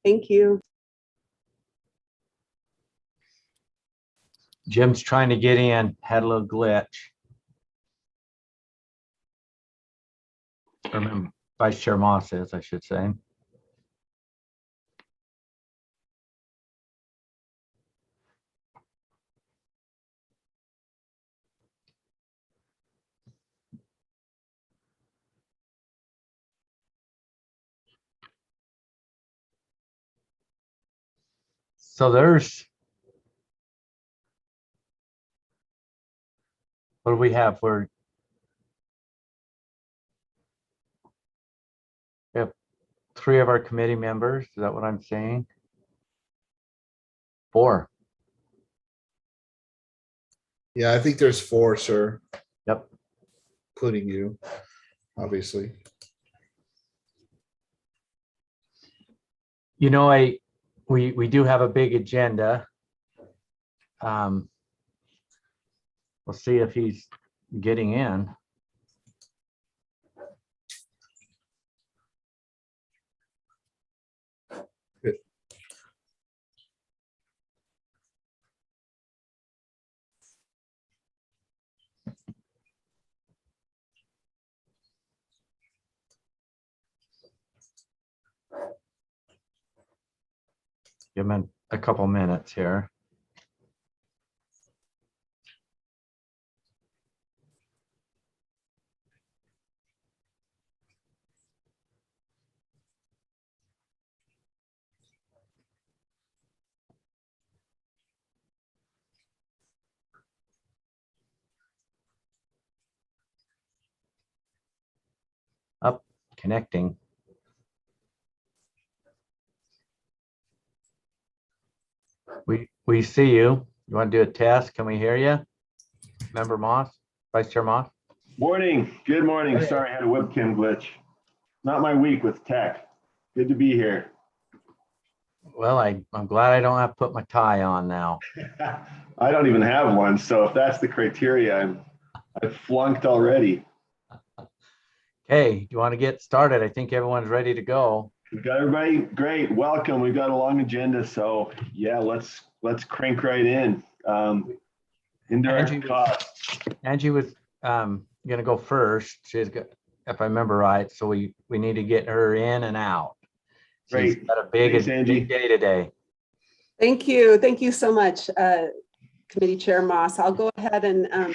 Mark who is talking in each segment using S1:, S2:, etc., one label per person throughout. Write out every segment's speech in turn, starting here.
S1: Thank you.
S2: Jim's trying to get in, had a little glitch. Or Vice Chair Moss is, I should say. So there's, what do we have? We have 3 of our committee members. Is that what I'm saying? 4.
S3: Yeah, I think there's 4, sir,
S2: Yep.
S3: including you, obviously.
S2: You know, we do have a big agenda. We'll see if he's getting in.
S3: Good.
S2: Give him a couple minutes here. Up, connecting. We see you. You want to do a test? Can we hear you? Member Moss, Vice Chair Moss?
S4: Morning. Good morning. Sorry, I had a webcam glitch. Not my week with tech. Good to be here.
S2: Well, I'm glad I don't have to put my tie on now.
S4: I don't even have one, so if that's the criteria, I've flunked already.
S2: Okay, do you want to get started? I think everyone's ready to go.
S4: We've got everybody. Great. Welcome. We've got a long agenda, so yeah, let's crank right in. Indirect costs.
S2: Angie was gonna go first. She's got, if I remember right, so we need to get her in and out. She's
S4: Great.
S2: got a big
S4: Thanks,
S2: day today.
S1: Thank you. Thank you so much, Committee Chair Moss. I'll go ahead and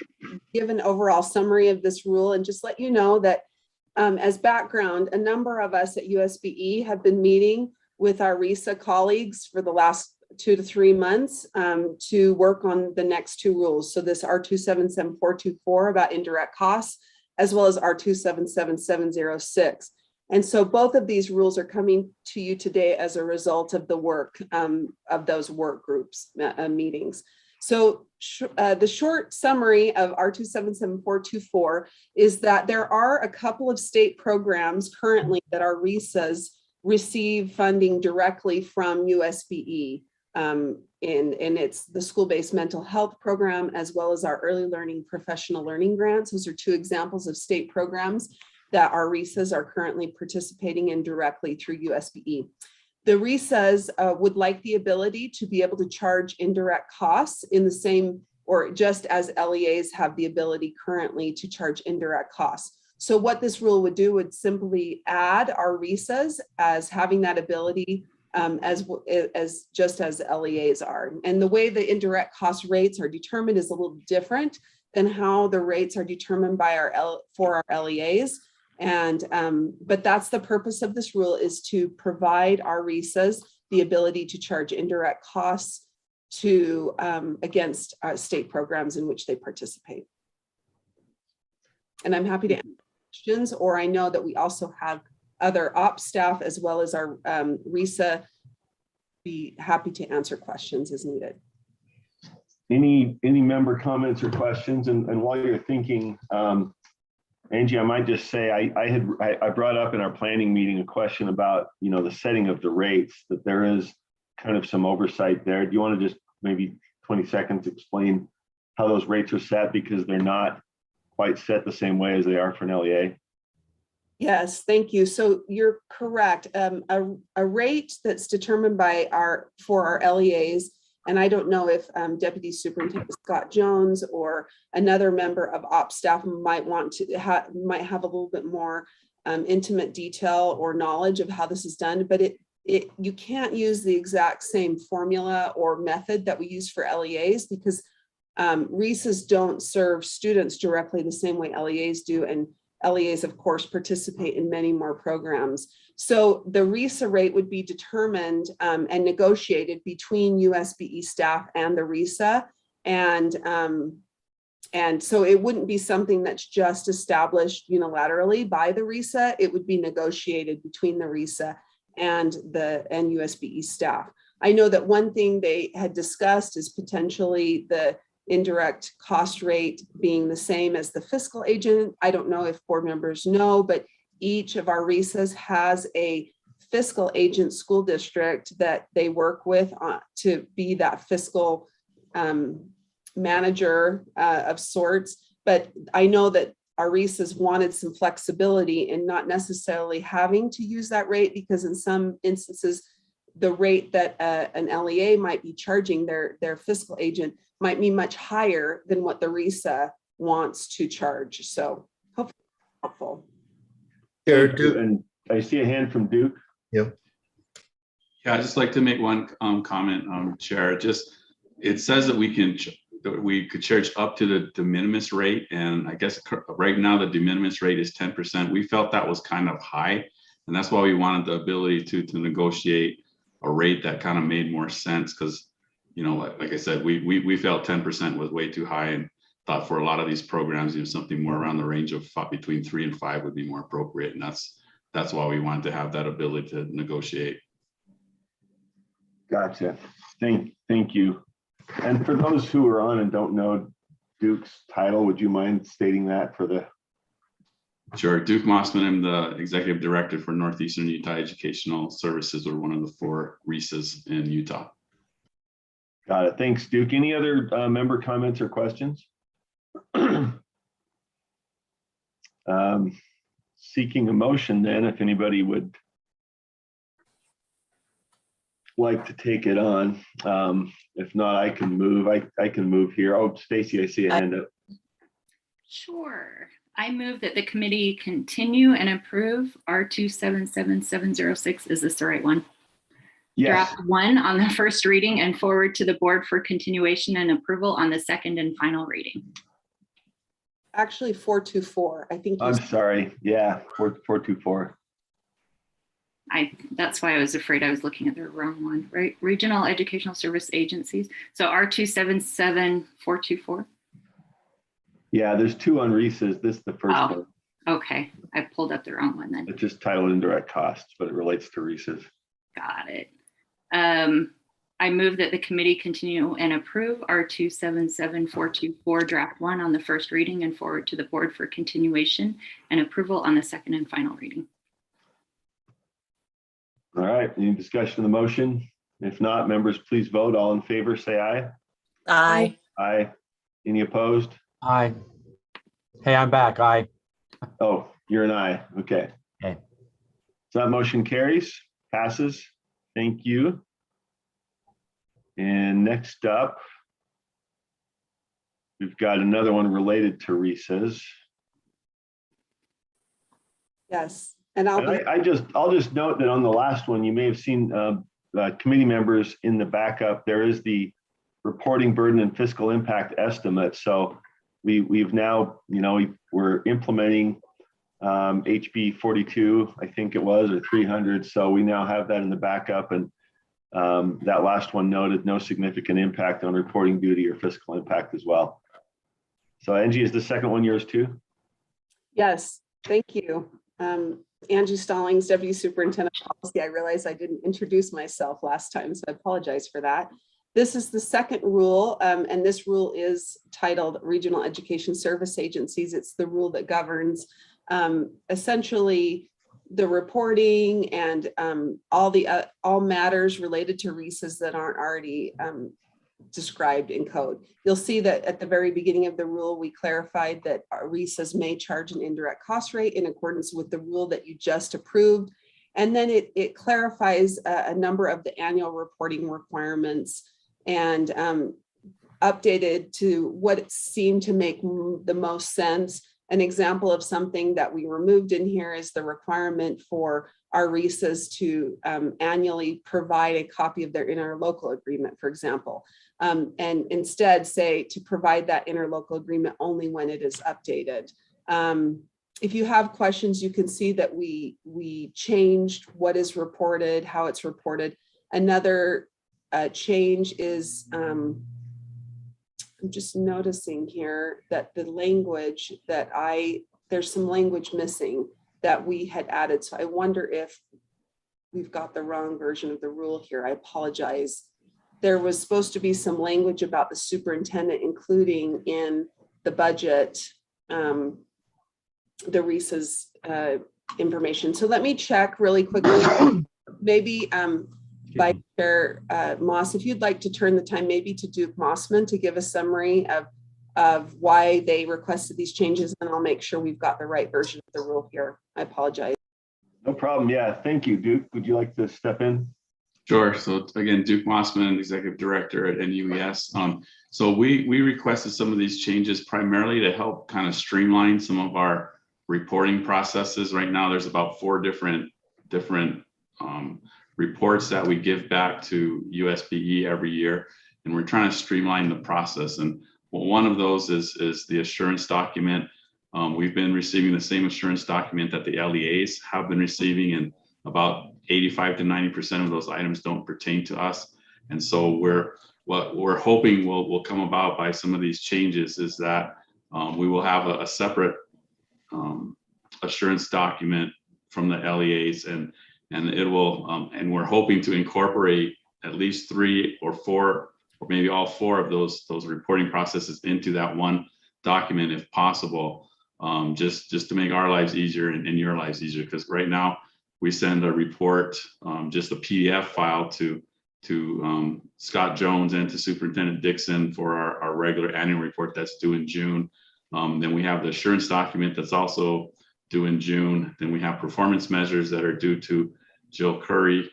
S1: give an overall summary of this rule and just let you know that as background, a number of us at USBE have been meeting with our RISA colleagues for the last 2 to 3 months to work on the next 2 rules. So this R277424 about indirect costs, as well as R277706. And so both of these rules are coming to you today as a result of the work of those work groups meetings. So the short summary of R277424 is that there are a couple of state programs currently that our RISAs receive funding directly from USBE. And it's the school-based mental health program, as well as our early learning professional learning grants. Those are 2 examples of state programs that our RISAs are currently participating in directly through USBE. The RISAs would like the ability to be able to charge indirect costs in the same, or just as LEAs have the ability currently to charge indirect costs. So what this rule would do would simply add our RISAs as having that ability as just as LEAs are. And the way the indirect cost rates are determined is a little different than how the rates are determined by for our LEAs. And but that's the purpose of this rule, is to provide our RISAs the ability to charge indirect costs to against state programs in which they participate. And I'm happy to answer questions, or I know that we also have other ops staff as well as our RISA be happy to answer questions as needed.
S4: Any member comments or questions? And while you're thinking, Angie, I might just say I brought up in our planning meeting a question about, you know, the setting of the rates, that there is kind of some oversight there. Do you want to just maybe 20 seconds explain how those rates are set, because they're not quite set the same way as they are for an LEA?
S1: Yes, thank you. So you're correct. A rate that's determined by for our LEAs, and I don't know if Deputy Superintendent Scott Jones or another member of ops staff might want to might have a little bit more intimate detail or knowledge of how this is done, but you can't use the exact same formula or method that we use for LEAs because RESAs don't serve students directly the same way LEAs do, and LEAs, of course, participate in many more programs. So the RESA rate would be determined and negotiated between USBE staff and the RESA. And so it wouldn't be something that's just established unilaterally by the RESA. It would be negotiated between the RESA and USBE staff. I know that one thing they had discussed is potentially the indirect cost rate being the same as the fiscal agent. I don't know if board members know, but each of our RESAs has a fiscal agent school district that they work with to be that fiscal manager of sorts. But I know that our RESAs wanted some flexibility in not necessarily having to use that rate, because in some instances, the rate that an LEA might be charging their fiscal agent might be much higher than what the RESA wants to charge. So hopefully helpful.
S3: Here, Duke.
S4: And I see a hand from Duke.
S3: Yep.
S5: Yeah, I'd just like to make one comment, Chair. It says that we could charge up to the de minimis rate, and I guess right now the de minimis rate is 10%. We felt that was kind of high, and that's why we wanted the ability to negotiate a rate that kind of made more sense, because like I said, we felt 10% was way too high, and thought for a lot of these programs, something more around the range of between 3 and 5 would be more appropriate, and that's why we wanted to have that ability to negotiate.
S4: Gotcha. Thank you. And for those who are on and don't know Duke's title, would you mind stating that for the?
S5: Sure. Duke Mossman, I'm the Executive Director for Northeastern Utah Educational Services. We're one of the 4 RESAs in Utah.
S4: Got it. Thanks, Duke. Any other member comments or questions? Seeking a motion then, if anybody would like to take it on. If not, I can move. I can move here. Oh, Stacy, I see a hand up.
S6: Sure. I move that the committee continue and approve R277706. Is this the right one?
S4: Yes.
S6: Draft 1 on the first reading and forward to the board for continuation and approval on the second and final reading.
S1: Actually, 424. I think.
S4: I'm sorry. Yeah, 424.
S6: That's why I was afraid I was looking at the wrong one, right? Regional Educational Service Agencies. So R277424.
S4: Yeah, there's 2 on RESAs. This is the first one.
S6: Okay. I pulled up the wrong one then.
S4: It's just titled indirect costs, but it relates to RESAs.
S6: Got it. I move that the committee continue and approve R277424 draft 1 on the first reading and forward to the board for continuation and approval on the second and final reading.
S4: All right, any discussion of the motion? If not, members, please vote. All in favor, say aye.
S7: Aye.
S4: Aye. Any opposed?
S2: Aye. Hey, I'm back. Aye.
S4: Oh, you're an aye. Okay.
S2: Okay.
S4: So that motion carries, passes. Thank you. And next up, we've got another one related to RESAs.
S1: Yes, and
S4: I'll just note that on the last one, you may have seen committee members in the backup. There is the reporting burden and fiscal impact estimate. So we've now, we're implementing HB 42, I think it was, or 300. So we now have that in the backup, and that last one noted no significant impact on reporting duty or fiscal impact as well. So Angie, is the second one yours too?
S1: yes, thank you. Angie Stallings, Deputy Superintendent of Policy. I realized I didn't introduce myself last time, so I apologize for that. This is the second rule, and this rule is titled Regional Education Service Agencies. It's the rule that governs essentially the reporting and all matters related to RESAs that aren't already described in code. You'll see that at the very beginning of the rule, we clarified that our RESAs may charge an indirect cost rate in accordance with the rule that you just approved. And then it clarifies a number of the annual reporting requirements and updated to what it seemed to make the most sense. An example of something that we removed in here is the requirement for our RESAs to annually provide a copy of their interlocal agreement, for example, and instead say to provide that interlocal agreement only when it is updated. If you have questions, you can see that we changed what is reported, how it's reported. Another change is, I'm just noticing here that the language that there's some language missing that we had added. So I wonder if we've got the wrong version of the rule here. I apologize. There was supposed to be some language about the superintendent, including in the budget, the RESA's information. So let me check really quickly. Maybe Vice Chair Moss, if you'd like to turn the time maybe to Duke Mossman to give a summary of why they requested these changes, and I'll make sure we've got the right version of the rule here. I apologize.
S4: No problem. Yeah, thank you. Duke, would you like to step in?
S5: Sure. So again, Duke Mossman, Executive Director at NUES. So we requested some of these changes primarily to help kind of streamline some of our reporting processes. Right now, there's about 4 different reports that we give back to USBE every year, and we're trying to streamline the process. And one of those is the assurance document. We've been receiving the same assurance document that the LEAs have been receiving, and about 85 to 90% of those items don't pertain to us. And so what we're hoping will come about by some of these changes is that we will have a separate assurance document from the LEAs, and it will, and we're hoping to incorporate at least 3 or 4, or maybe all 4 of those reporting processes into that one document if possible, just to make our lives easier and your lives easier. Because right now we send a report, just a PDF file to Scott Jones and to Superintendent Dixon for our regular annual report that's due in June. Then we have the assurance document that's also due in June. Then we have performance measures that are due to Jill Curry.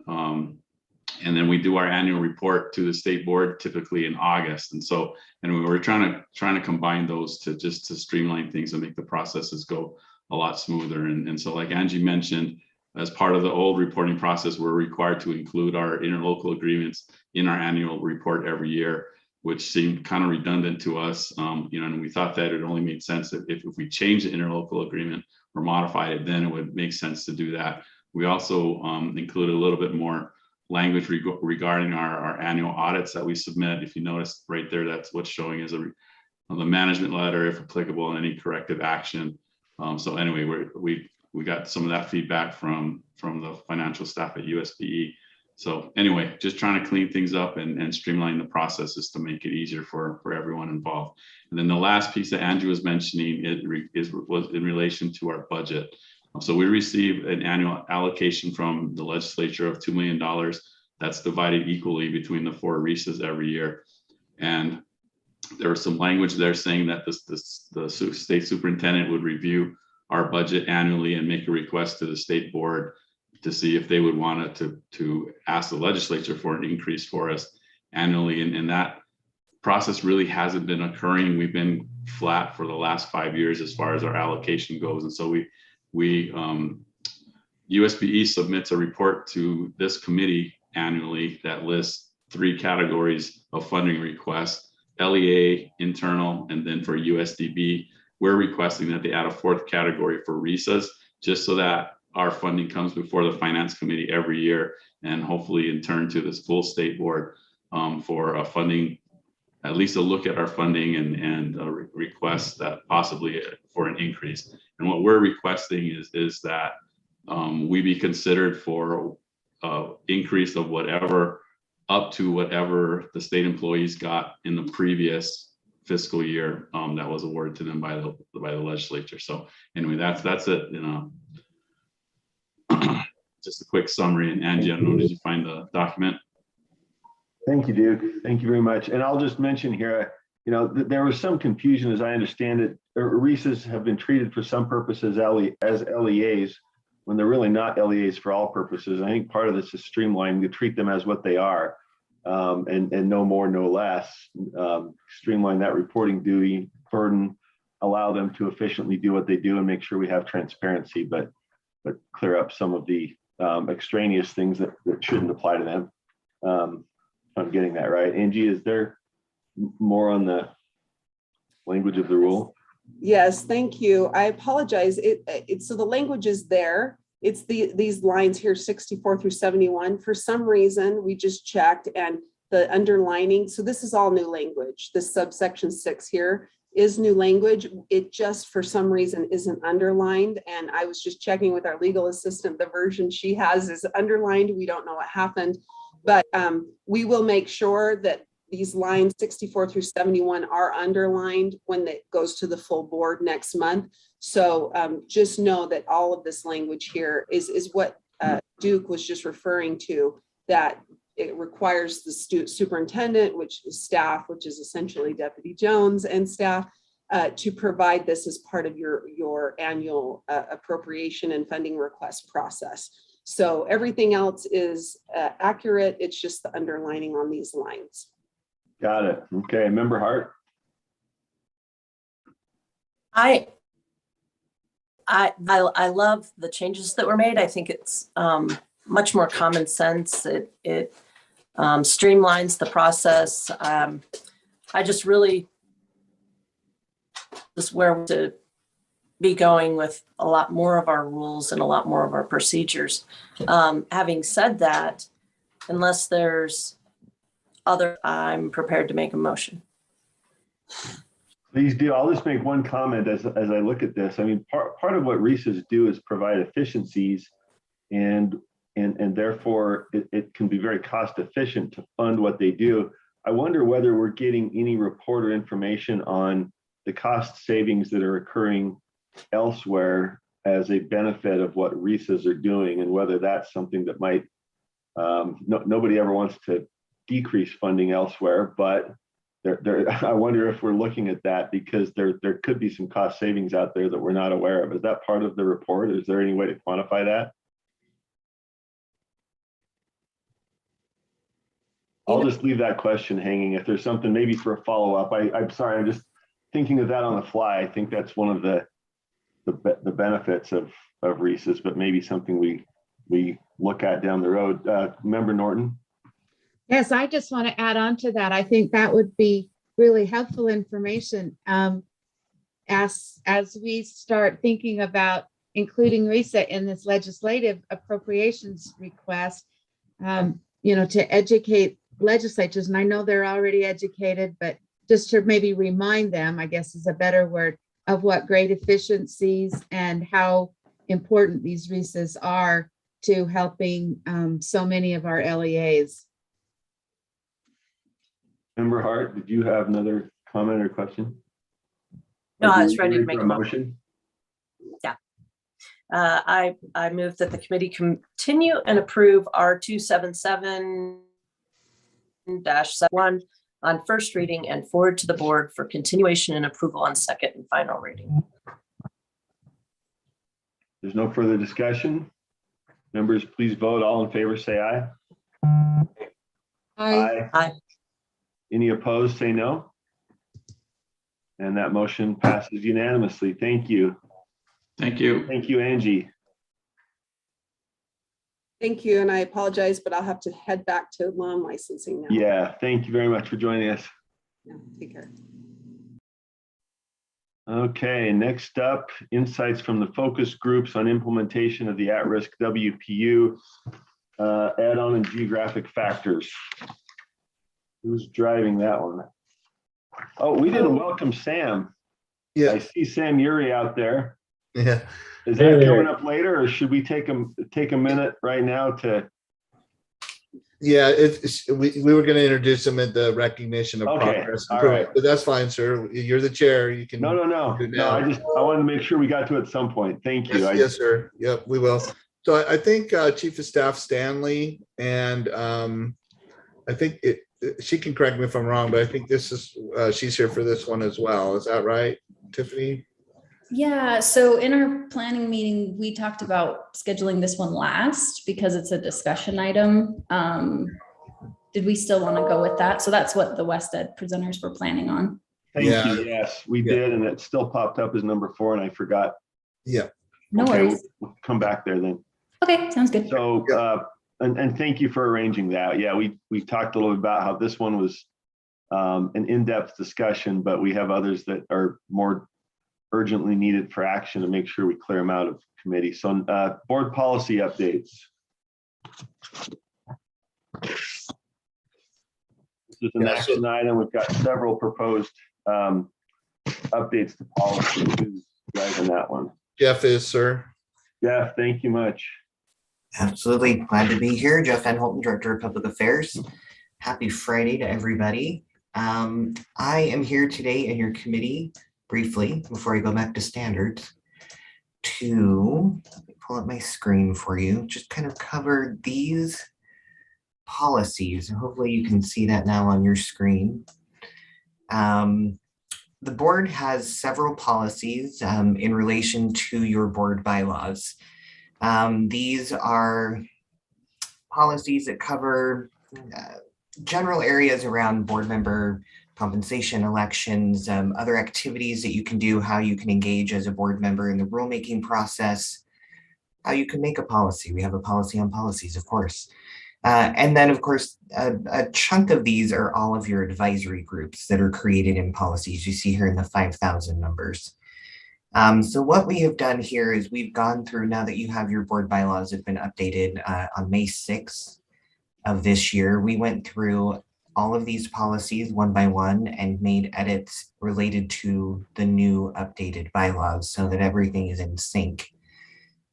S5: And then we do our annual report to the state board typically in August. And so, and we were trying to combine those to streamline things and make the processes go a lot smoother. And so, like Angie mentioned, as part of the old reporting process, we're required to include our interlocal agreements in our annual report every year, which seemed kind of redundant to us. And we thought that it only made sense that if we change the interlocal agreement or modify it, then it would make sense to do that. We also included a little bit more language regarding our annual audits that we submit. If you notice right there, that's what's showing as the management letter, if applicable, and any corrective action. So anyway, we got some of that feedback from the financial staff at USBE. So anyway, just trying to clean things up and streamline the processes to make it easier for everyone involved. And then the last piece that Andrew was mentioning was in relation to our budget. So we receive an annual allocation from the legislature of $2 million. That's divided equally between the 4 RESAs every year. And there was some language there saying that the state superintendent would review our budget annually and make a request to the state board to see if they would want to ask the legislature for an increase for us annually. And that process really hasn't been occurring. We've been flat for the last 5 years as far as our allocation goes. And so USBE submits a report to this committee annually that lists 3 categories of funding requests: LEA, internal, and then for USDB, we're requesting that they add a 4th category for RESAs, just so that our funding comes before the finance committee every year, and hopefully in turn to this full state board for a funding, at least a look at our funding and a request that possibly for an increase. And what we're requesting is that we be considered for increase of whatever, up to whatever the state employees got in the previous fiscal year that was awarded to them by the legislature. So anyway, that's it. Just a quick summary. And Angie, I don't know, did you find the document?
S4: Thank you, Duke. Thank you very much. And I'll just mention here, there was some confusion, as I understand it. REISs have been treated for some purposes as LEAs when they're really not LEAs for all purposes. I think part of this is streamlining to treat them as what they are, and no more, no less. Streamline that reporting duty burden, allow them to efficiently do what they do, and make sure we have transparency, but clear up some of the extraneous things that shouldn't apply to them. I'm getting that right. Angie, is there more on the language of the rule?
S1: Yes, thank you. I apologize. So the language is there. It's these lines here, 64 through 71. For some reason, we just checked and the underlining. So this is all new language. This subsection 6 here is new language. It just for some reason isn't underlined. And I was just checking with our legal assistant. The version she has is underlined. We don't know what happened, but we will make sure that these lines 64 through 71 are underlined when it goes to the full board next month. So just know that all of this language here is what Duke was just referring to, that it requires the superintendent, which is staff, which is essentially Deputy Jones and staff, to provide this as part of your annual appropriation and funding request process. So everything else is accurate. It's just the underlining on these lines.
S4: Got it. Okay, Member Hart.
S7: I love the changes that were made. I think it's much more common sense. It streamlines the process. I just really is where to be going with a lot more of our rules and a lot more of our procedures. Having said that, unless there's I'm prepared to make a motion.
S4: Please do. I'll just make one comment as I look at this. I mean, part of what REISs do is provide efficiencies, and therefore it can be very cost efficient to fund what they do. I wonder whether we're getting any report or information on the cost savings that are occurring elsewhere as a benefit of what REISs are doing, and whether that's something that might, nobody ever wants to decrease funding elsewhere, but I wonder if we're looking at that, because there could be some cost savings out there that we're not aware of. Is that part of the report? Is there any way to quantify that? I'll just leave that question hanging. If there's something maybe for a follow-up, I'm sorry, I'm just thinking of that on the fly. I think that's one of the benefits of REISs, but maybe something we look at down the road. Member Norton.
S8: Yes, I just want to add on to that. I think that would be really helpful information as we start thinking about including REISs in this legislative appropriations request, to educate legislatures. And I know they're already educated, but just to maybe remind them, I guess is a better word, of what great efficiencies and how important these REISs are to helping so many of our LEAs.
S4: Member Hart, did you have another comment or question?
S7: No, I was ready to make
S4: a
S7: a motion. Yeah. I move that the committee continue and approve R277-1 on first reading and forward to the board for continuation and approval on second and final reading.
S4: There's no further discussion. Members, please vote. All in favor, say aye.
S8: Aye.
S7: Aye.
S4: Any opposed, say no. And that motion passes unanimously. Thank you.
S5: Thank you.
S4: Thank you, Angie.
S1: Thank you. And I apologize, but I'll have to head back to loan licensing now.
S4: Yeah, thank you very much for joining us.
S1: Yeah, take care.
S4: Okay, next up, insights from the focus groups on implementation of the at-risk WPU add-on and geographic factors. Who's driving that one? Oh, we didn't welcome Sam.
S3: Yeah.
S4: I see Sam Uri out there.
S3: Yeah.
S4: Is that coming up later, or should we take a minute right now to?
S3: Yeah, we were going to introduce him at the recognition of
S4: Okay,
S3: progress.
S4: all right.
S3: But that's fine, sir. You're the chair. You can.
S4: No. I wanted to make sure we got to it at some point. Thank you.
S3: Yes, sir. Yep, we will. So I think Chief of Staff Stanley and I think she can correct me if I'm wrong, but I think this is, she's here for this one as well. Is that right, Tiffany?
S9: Yeah, so in our planning meeting, we talked about scheduling this one last because it's a discussion item. Did we still want to go with that? So that's what the West Ed presenters were planning on.
S4: Thank
S3: Yeah.
S4: you. Yes, we
S3: Yeah.
S4: did. And it still popped up as number 4 and I forgot.
S3: Yeah.
S9: No
S4: Okay,
S9: worries.
S4: we'll come back there then.
S9: Okay, sounds good.
S4: So, and thank you for arranging that. Yeah, we talked a little bit about how this one was an in-depth discussion, but we have others that are more urgently needed for action to make sure we clear them out of committee. So board policy updates. This is an
S3: Yeah, so-
S4: action item. We've got several proposed updates to policy. Who's driving that one?
S3: Jeff is, sir.
S4: Jeff, thank you much.
S10: Absolutely. Glad to be here. Jeff Van Holten, Director of Public Affairs. Happy Friday to everybody. I am here today in your committee briefly before I go back to standards to pull up my screen for you, just kind of cover these policies. Hopefully you can see that now on your screen. The board has several policies in relation to your board bylaws. These are policies that cover general areas around board member compensation, elections, other activities that you can do, how you can engage as a board member in the rulemaking process, how you can make a policy. We have a policy on policies, of course. And then, of course, a chunk of these are all of your advisory groups that are created in policies. You see here in the 5,000 numbers. So what we have done here is we've gone through, now that you have your board bylaws have been updated on May 6th of this year, we went through all of these policies one by one and made edits related to the new updated bylaws so that everything is in sync.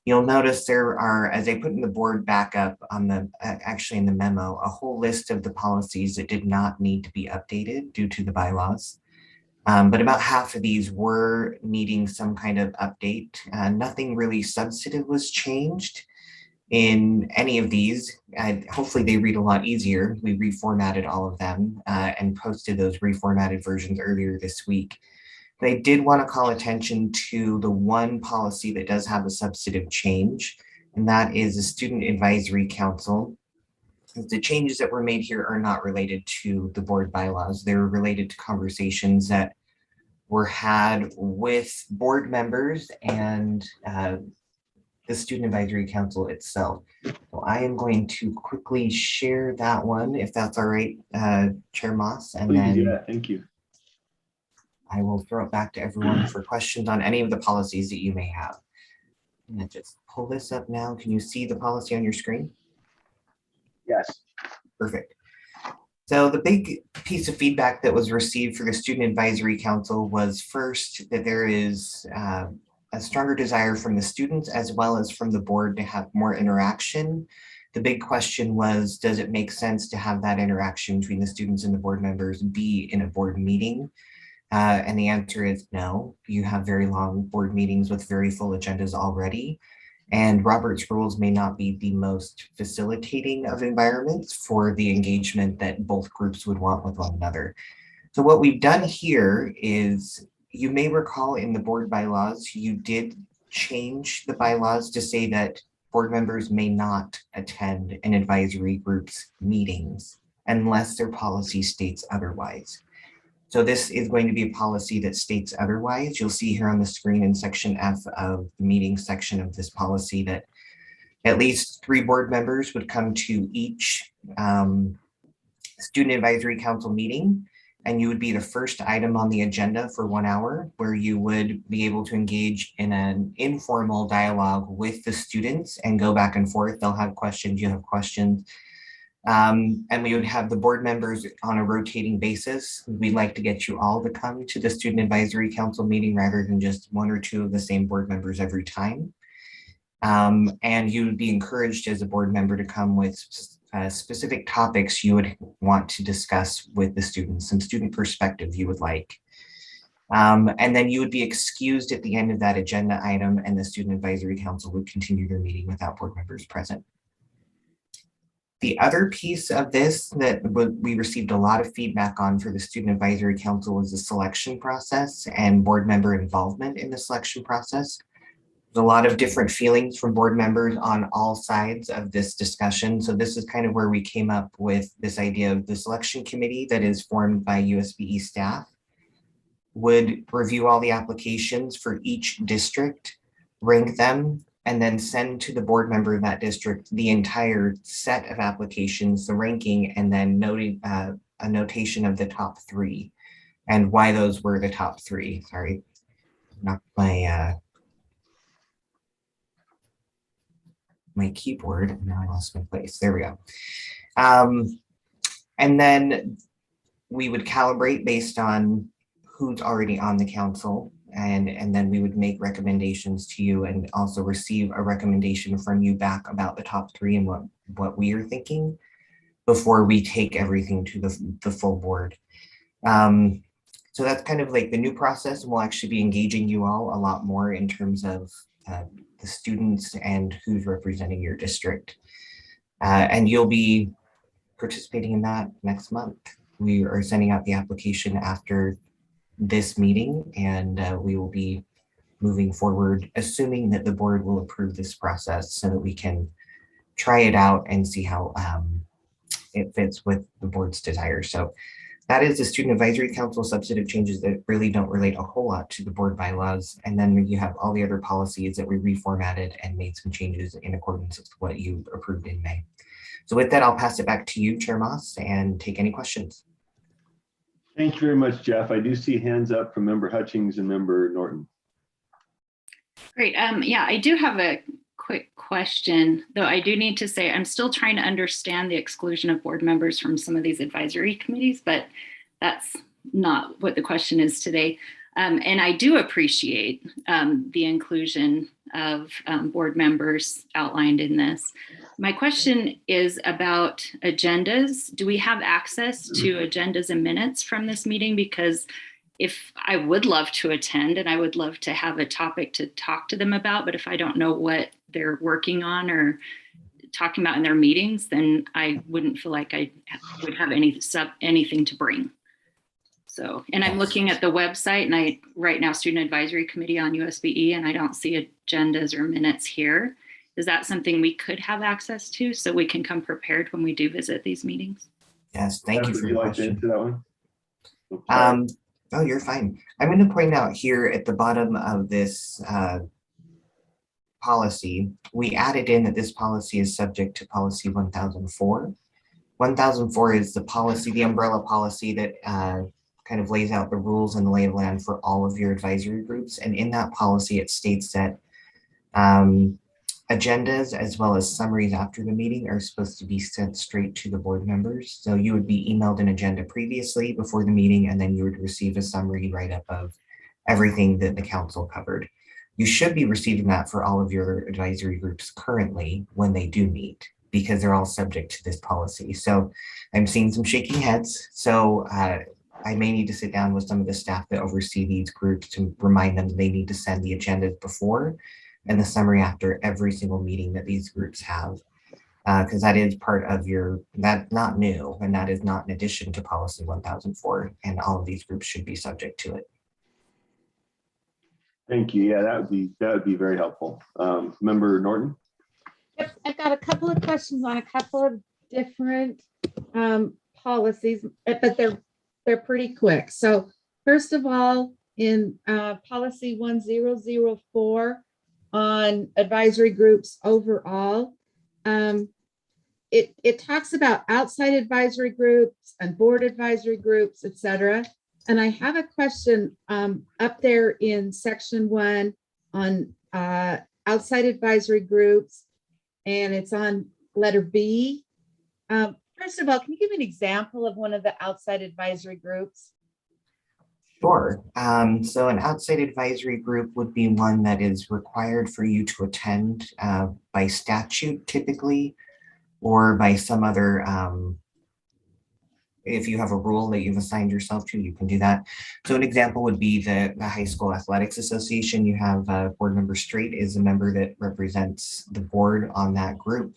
S10: You'll notice there are, as I put in the board backup on the, actually in the memo, a whole list of the policies that did not need to be updated due to the bylaws. But about half of these were needing some kind of update. Nothing really substantive was changed in any of these. Hopefully they read a lot easier. We reformatted all of them and posted those reformatted versions earlier this week. But I did want to call attention to the one policy that does have a substantive change, and that is the Student Advisory Council. The changes that were made here are not related to the board bylaws. They're related to conversations that were had with board members and the Student Advisory Council itself. So I am going to quickly share that one, if that's all right, Chair Moss, and
S4: Please,
S10: then
S4: yeah, thank you.
S10: I will throw it back to everyone for questions on any of the policies that you may have. I'm gonna just pull this up now. Can you see the policy on your screen?
S4: Yes.
S10: Perfect. So the big piece of feedback that was received for the Student Advisory Council was first that there is a stronger desire from the students as well as from the board to have more interaction. The big question was, does it make sense to have that interaction between the students and the board members be in a board meeting? And the answer is no. You have very long board meetings with very full agendas already. And Robert's rules may not be the most facilitating of environments for the engagement that both groups would want with one another. So what we've done here is, you may recall in the board bylaws, you did change the bylaws to say that board members may not attend an advisory group's meetings unless their policy states otherwise. So this is going to be a policy that states otherwise. You'll see here on the screen in section F of the meeting section of this policy that at least 3 board members would come to each Student Advisory Council meeting, and you would be the first item on the agenda for 1 hour, where you would be able to engage in an informal dialogue with the students and go back and forth. They'll have questions, you have questions. And we would have the board members on a rotating basis. We'd like to get you all to come to the Student Advisory Council meeting rather than just 1 or 2 of the same board members every time. And you would be encouraged as a board member to come with specific topics you would want to discuss with the students, some student perspective you would like. And then you would be excused at the end of that agenda item, and the Student Advisory Council would continue their meeting without board members present. The other piece of this that we received a lot of feedback on for the Student Advisory Council was the selection process and board member involvement in the selection process. There's a lot of different feelings from board members on all sides of this discussion. So this is kind of where we came up with this idea of the selection committee that is formed by USBE staff would review all the applications for each district, rank them, and then send to the board member of that district the entire set of applications, the ranking, and then noting a notation of the top 3 and why those were the top 3. Sorry, not my my keyboard. Now I lost my place. There we go. And then we would calibrate based on who's already on the council. And then we would make recommendations to you and also receive a recommendation from you back about the top 3 and what we are thinking before we take everything to the full board. So that's kind of like the new process. We'll actually be engaging you all a lot more in terms of the students and who's representing your district. And you'll be participating in that next month. We are sending out the application after this meeting, and we will be moving forward, assuming that the board will approve this process so that we can try it out and see how it fits with the board's desires. So that is the Student Advisory Council substantive changes that really don't relate a whole lot to the board bylaws. And then you have all the other policies that we reformatted and made some changes in accordance with what you approved in May. So with that, I'll pass it back to you, Chair Moss, and take any questions.
S4: Thank you very much, Jeff. I do see hands up from Member Hutchings and Member Norton.
S6: Great. Yeah, I do have a quick question, though I do need to say I'm still trying to understand the exclusion of board members from some of these advisory committees, but that's not what the question is today. And I do appreciate the inclusion of board members outlined in this. My question is about agendas. Do we have access to agendas and minutes from this meeting? Because if I would love to attend and I would love to have a topic to talk to them about, but if I don't know what they're working on or talking about in their meetings, then I wouldn't feel like I would have anything to bring. So, and I'm looking at the website and right now Student Advisory Committee on USBE, and I don't see agendas or minutes here. Is that something we could have access to so we can come prepared when we do visit these meetings?
S10: Yes, thank you for your question.
S4: To that one?
S10: Oh, you're fine. I'm going to point out here at the bottom of this policy, we added in that this policy is subject to policy 1004. 1004 is the policy, the umbrella policy that kind of lays out the rules and the lay of land for all of your advisory groups. And in that policy, it states that agendas as well as summaries after the meeting are supposed to be sent straight to the board members. So you would be emailed an agenda previously before the meeting, and then you would receive a summary write-up of everything that the council covered. You should be receiving that for all of your advisory groups currently when they do meet, because they're all subject to this policy. So I'm seeing some shaking heads. So I may need to sit down with some of the staff that oversee these groups to remind them that they need to send the agendas before and the summary after every single meeting that these groups have, because that is part of that's not new, and that is not in addition to policy 1004, and all of these groups should be subject to it.
S4: Thank you. Yeah, that would be very helpful. Member Norton?
S8: Yep, I've got a couple of questions on a couple of different policies, but they're pretty quick. So first of all, in policy 1004 on advisory groups overall, it talks about outside advisory groups and board advisory groups, etc. And I have a question up there in section 1 on outside advisory groups, and it's on letter B. First of all, can you give an example of one of the outside advisory groups?
S10: Sure. So an outside advisory group would be one that is required for you to attend by statute typically, or by some other, if you have a rule that you've assigned yourself to, you can do that. So an example would be the High School Athletics Association. You have board member Straight is a member that represents the board on that group.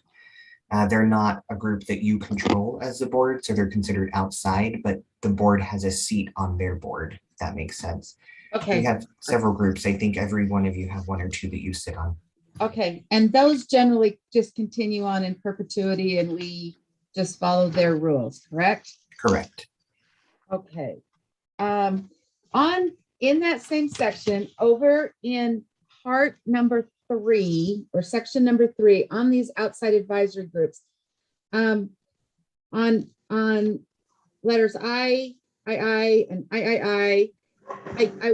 S10: They're not a group that you control as the board, so they're considered outside, but the board has a seat on their board, if that makes sense. We
S8: Okay,
S10: have several groups. I think every one of you have one or two that you sit on.
S8: okay. And those generally just continue on in perpetuity and we just follow their rules, correct?
S10: Correct.
S8: Okay. In that same section, over in part number 3 or section number 3 on these outside advisory groups, on letters I, and I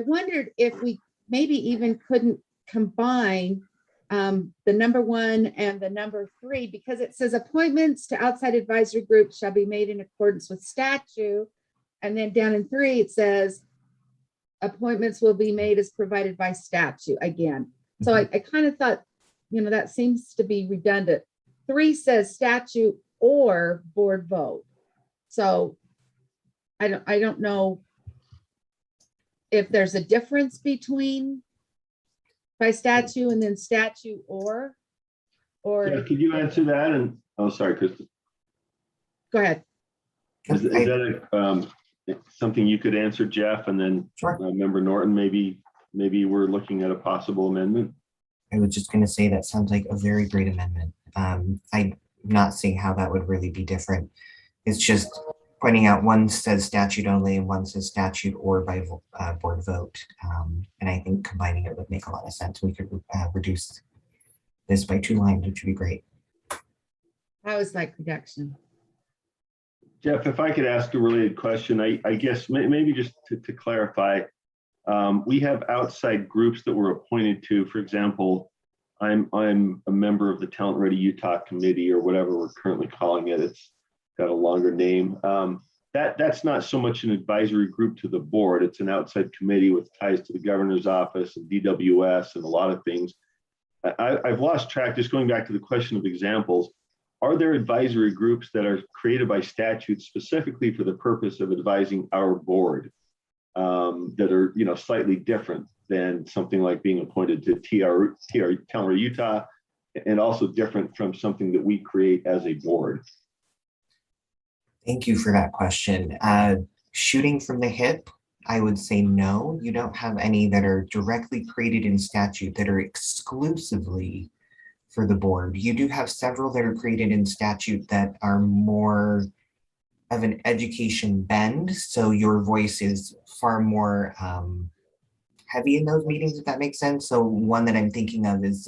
S8: wondered if we maybe even couldn't combine the number 1 and the number 3, because it says appointments to outside advisory groups shall be made in accordance with statute. And then down in 3, it says appointments will be made as provided by statute again. So I kind of thought, that seems to be redundant. 3 says statute or board vote. So I don't know if there's a difference between by statute and then statute or.
S4: Yeah, could you answer that? And, oh, sorry, Kristen.
S8: Go ahead.
S4: Is that something you could answer, Jeff? And then
S10: Sure.
S4: Member Norton, maybe we're looking at a possible amendment.
S10: I was just going to say that sounds like a very great amendment. I'm not seeing how that would really be different. It's just pointing out one says statute only and one says statute or by board vote. And I think combining it would make a lot of sense. We could reduce this by 2 lines, which would be great.
S8: How is that reduction?
S4: Jeff, if I could ask a related question, I guess maybe just to clarify, we have outside groups that we're appointed to. For example, I'm a member of the Talent Ready Utah Committee or whatever we're currently calling it. It's got a longer name. That's not so much an advisory group to the board. It's an outside committee with ties to the governor's office and DWS and a lot of things. I've lost track, just going back to the question of examples. Are there advisory groups that are created by statute specifically for the purpose of advising our board that are, slightly different than something like being appointed to Talent Ready Utah, and also different from something that we create as a board?
S10: Thank you for that question. Shooting from the hip, I would say no. You don't have any that are directly created in statute that are exclusively for the board. You do have several that are created in statute that are more of an education bend. So your voice is far more heavy in those meetings, if that makes sense. So one that I'm thinking of is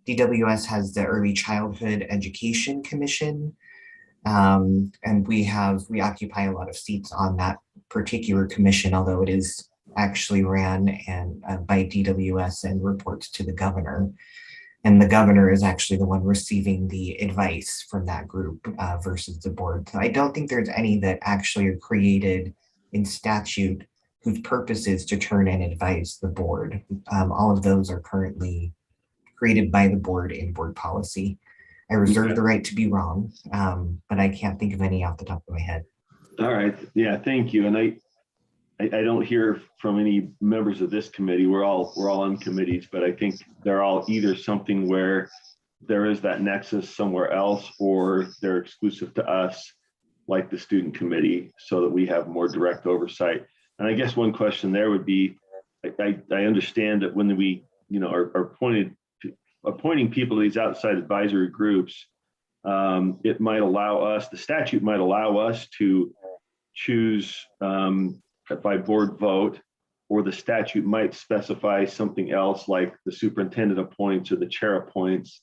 S10: DWS has the Early Childhood Education Commission. And we occupy a lot of seats on that particular commission, although it is actually ran by DWS and reports to the governor. And the governor is actually the one receiving the advice from that group versus the board. So I don't think there's any that actually are created in statute whose purpose is to turn and advise the board. All of those are currently created by the board in board policy. I reserve the right to be wrong, but I can't think of any off the top of my head.
S4: All right. Yeah, thank you. And I don't hear from any members of this committee. We're all on committees, but I think they're all either something where there is that nexus somewhere else, or they're exclusive to us, like the student committee, so that we have more direct oversight. And I guess one question there would be, I understand that when we, are appointing people to these outside advisory groups, it might allow us, the statute might allow us to choose by board vote, or the statute might specify something else like the superintendent appoints or the chair appoints.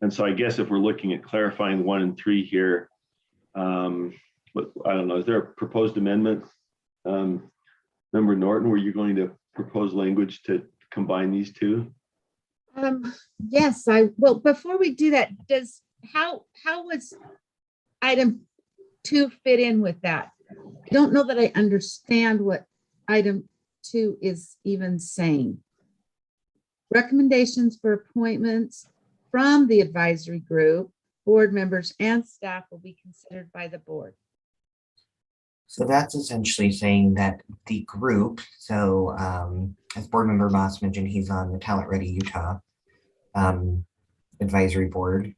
S4: And so I guess if we're looking at clarifying 1 and 3 here, but I don't know, is there a proposed amendment? Member Norton, were you going to propose language to combine these two?
S8: Yes, I will. Before we do that, how was item 2 fit in with that? I don't know that I understand what item 2 is even saying. Recommendations for appointments from the advisory group, board members and staff will be considered by the board.
S10: So that's essentially saying that the group, so as board member Moss mentioned, he's on the Talent Ready Utah advisory board.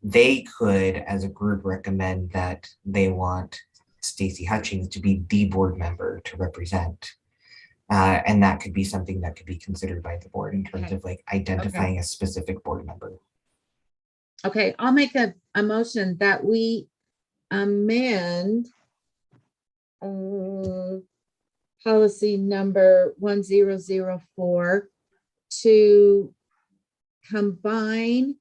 S10: they could, as a group, recommend that they want Stacy Hutchings to be the board member to represent. And that could be something that could be considered by the board in terms
S8: Okay.
S10: of like identifying a specific board member.
S8: Okay, I'll make a motion that we amend policy number 1004 to combine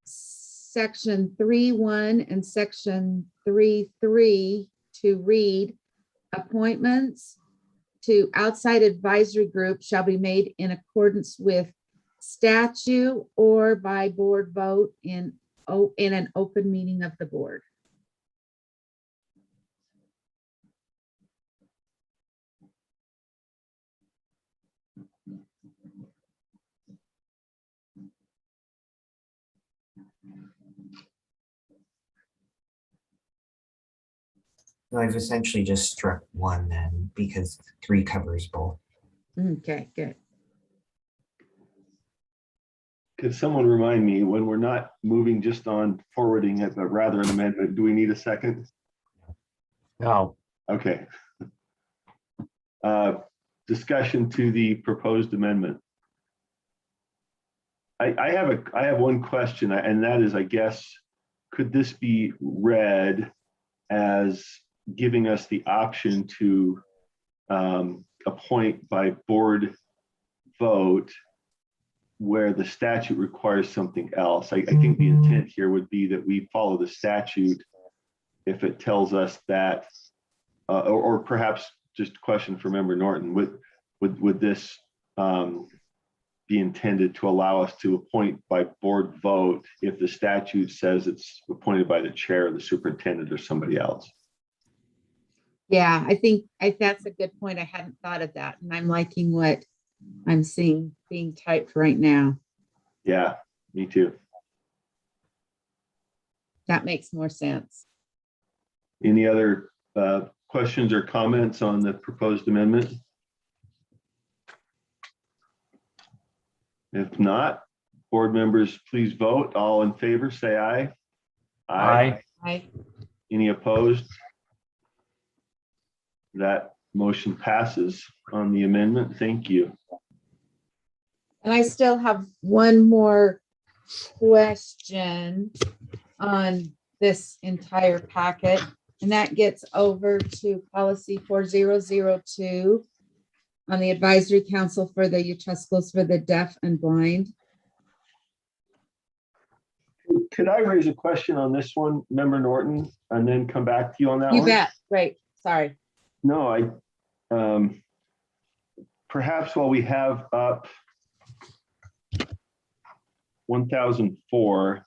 S8: section 3.1 and section 3.3 to read appointments to outside advisory group shall be made in accordance with statute or by board vote in an open meeting of the board.
S10: So I've essentially just struck one then because 3 covers both.
S8: Okay, good.
S4: Could someone remind me, when we're not moving just on forwarding it, but rather an amendment, do we need a second?
S2: No,
S4: Okay. Discussion to the proposed amendment. I have one question, and that is, I guess, could this be read as giving us the option to appoint by board vote where the statute requires something else? I think the intent here would be that we follow the statute if it tells us that, or perhaps just a question for Member Norton, would this be intended to allow us to appoint by board vote if the statute says it's appointed by the chair, the superintendent, or somebody else?
S8: Yeah, I think that's a good point. I hadn't thought of that, and I'm liking what I'm seeing being typed right now.
S4: Yeah, me too.
S8: That makes more sense.
S4: Any other questions or comments on the proposed amendment? If not, board members, please vote. All in favor, say aye.
S2: Aye.
S4: Any opposed? That motion passes on the amendment. Thank you.
S8: And I still have one more question on this entire packet, and that gets over to policy 4002 on the advisory council for the Utah Schools for the Deaf and Blind.
S4: Could I raise a question on this one, Member Norton, and then come back to you on that
S8: You
S4: one?
S8: bet. Great. Sorry.
S4: No, perhaps while we have up 1004,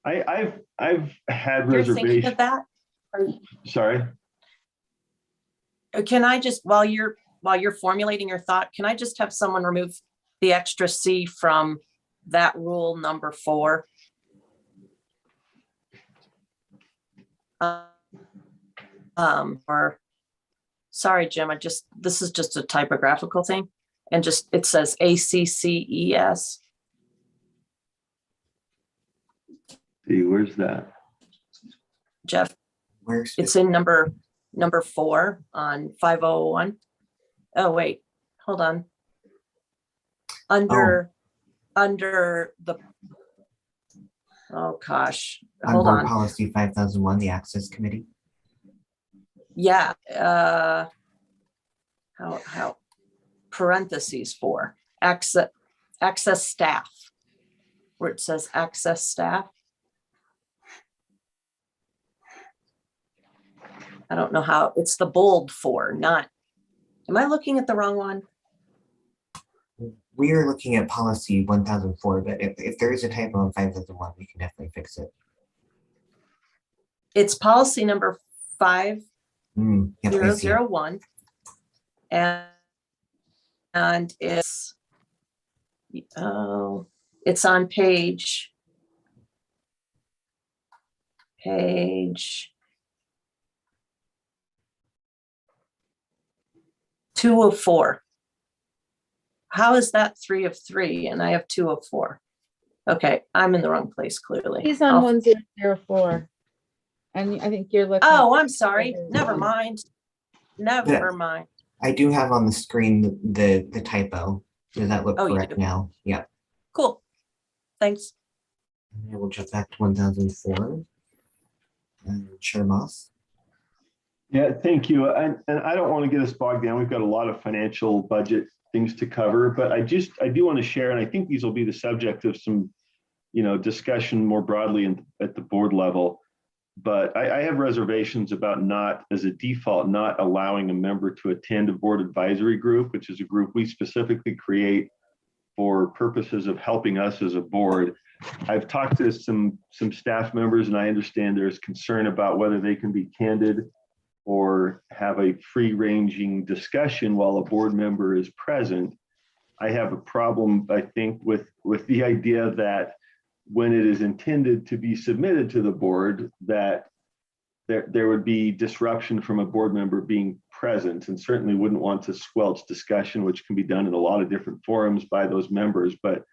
S4: I've had
S7: You're thinking
S4: reservations.
S7: of that?
S4: Sorry.
S7: Can I just, while you're formulating your thought, can I just have someone remove the extra C from that rule number 4? Or, sorry, Jim, this is just a typographical thing. And just, it says ACCES.
S4: See, where's that?
S7: Jeff,
S10: Where's
S7: it's in number 4 on 501. Oh, wait, hold on. Under the, oh gosh,
S10: on
S7: hold
S10: board
S7: on.
S10: policy 5001, the access committee?
S7: Yeah, how parentheses 4, access staff, where it says access staff. I don't know how, it's the bold 4, not, am I looking at the wrong one?
S10: We are looking at policy 1004, but if there is a typo in 5001, we can definitely fix it.
S7: It's policy number 5001.
S10: Yep,
S7: And it's on page 204. How is that 3 of 3 and I have 2 of 4? Okay, I'm in the wrong place clearly.
S8: He's on
S7: I'll-
S8: 104. And I think you're looking.
S7: Oh, I'm sorry. Never mind. Never mind.
S10: I do have on the screen the typo. Does that look
S7: Oh, you
S10: correct
S7: do?
S10: now? Yeah.
S7: Cool. Thanks.
S10: And we'll jump back to 1004. Chair Moss.
S4: Yeah, thank you. And I don't want to get us bogged down. We've got a lot of financial budget things to cover, but I do want to share, and I think these will be the subject of some, discussion more broadly at the board level. But I have reservations about not, as a default, not allowing a member to attend a board advisory group, which is a group we specifically create for purposes of helping us as a board. I've talked to some staff members, and I understand there's concern about whether they can be candid or have a free-ranging discussion while a board member is present. I have a problem, I think, with the idea that when it is intended to be submitted to the board, that there would be disruption from a board member being present, and certainly wouldn't want to squelch discussion, which can be done in a lot of different forums by those members. But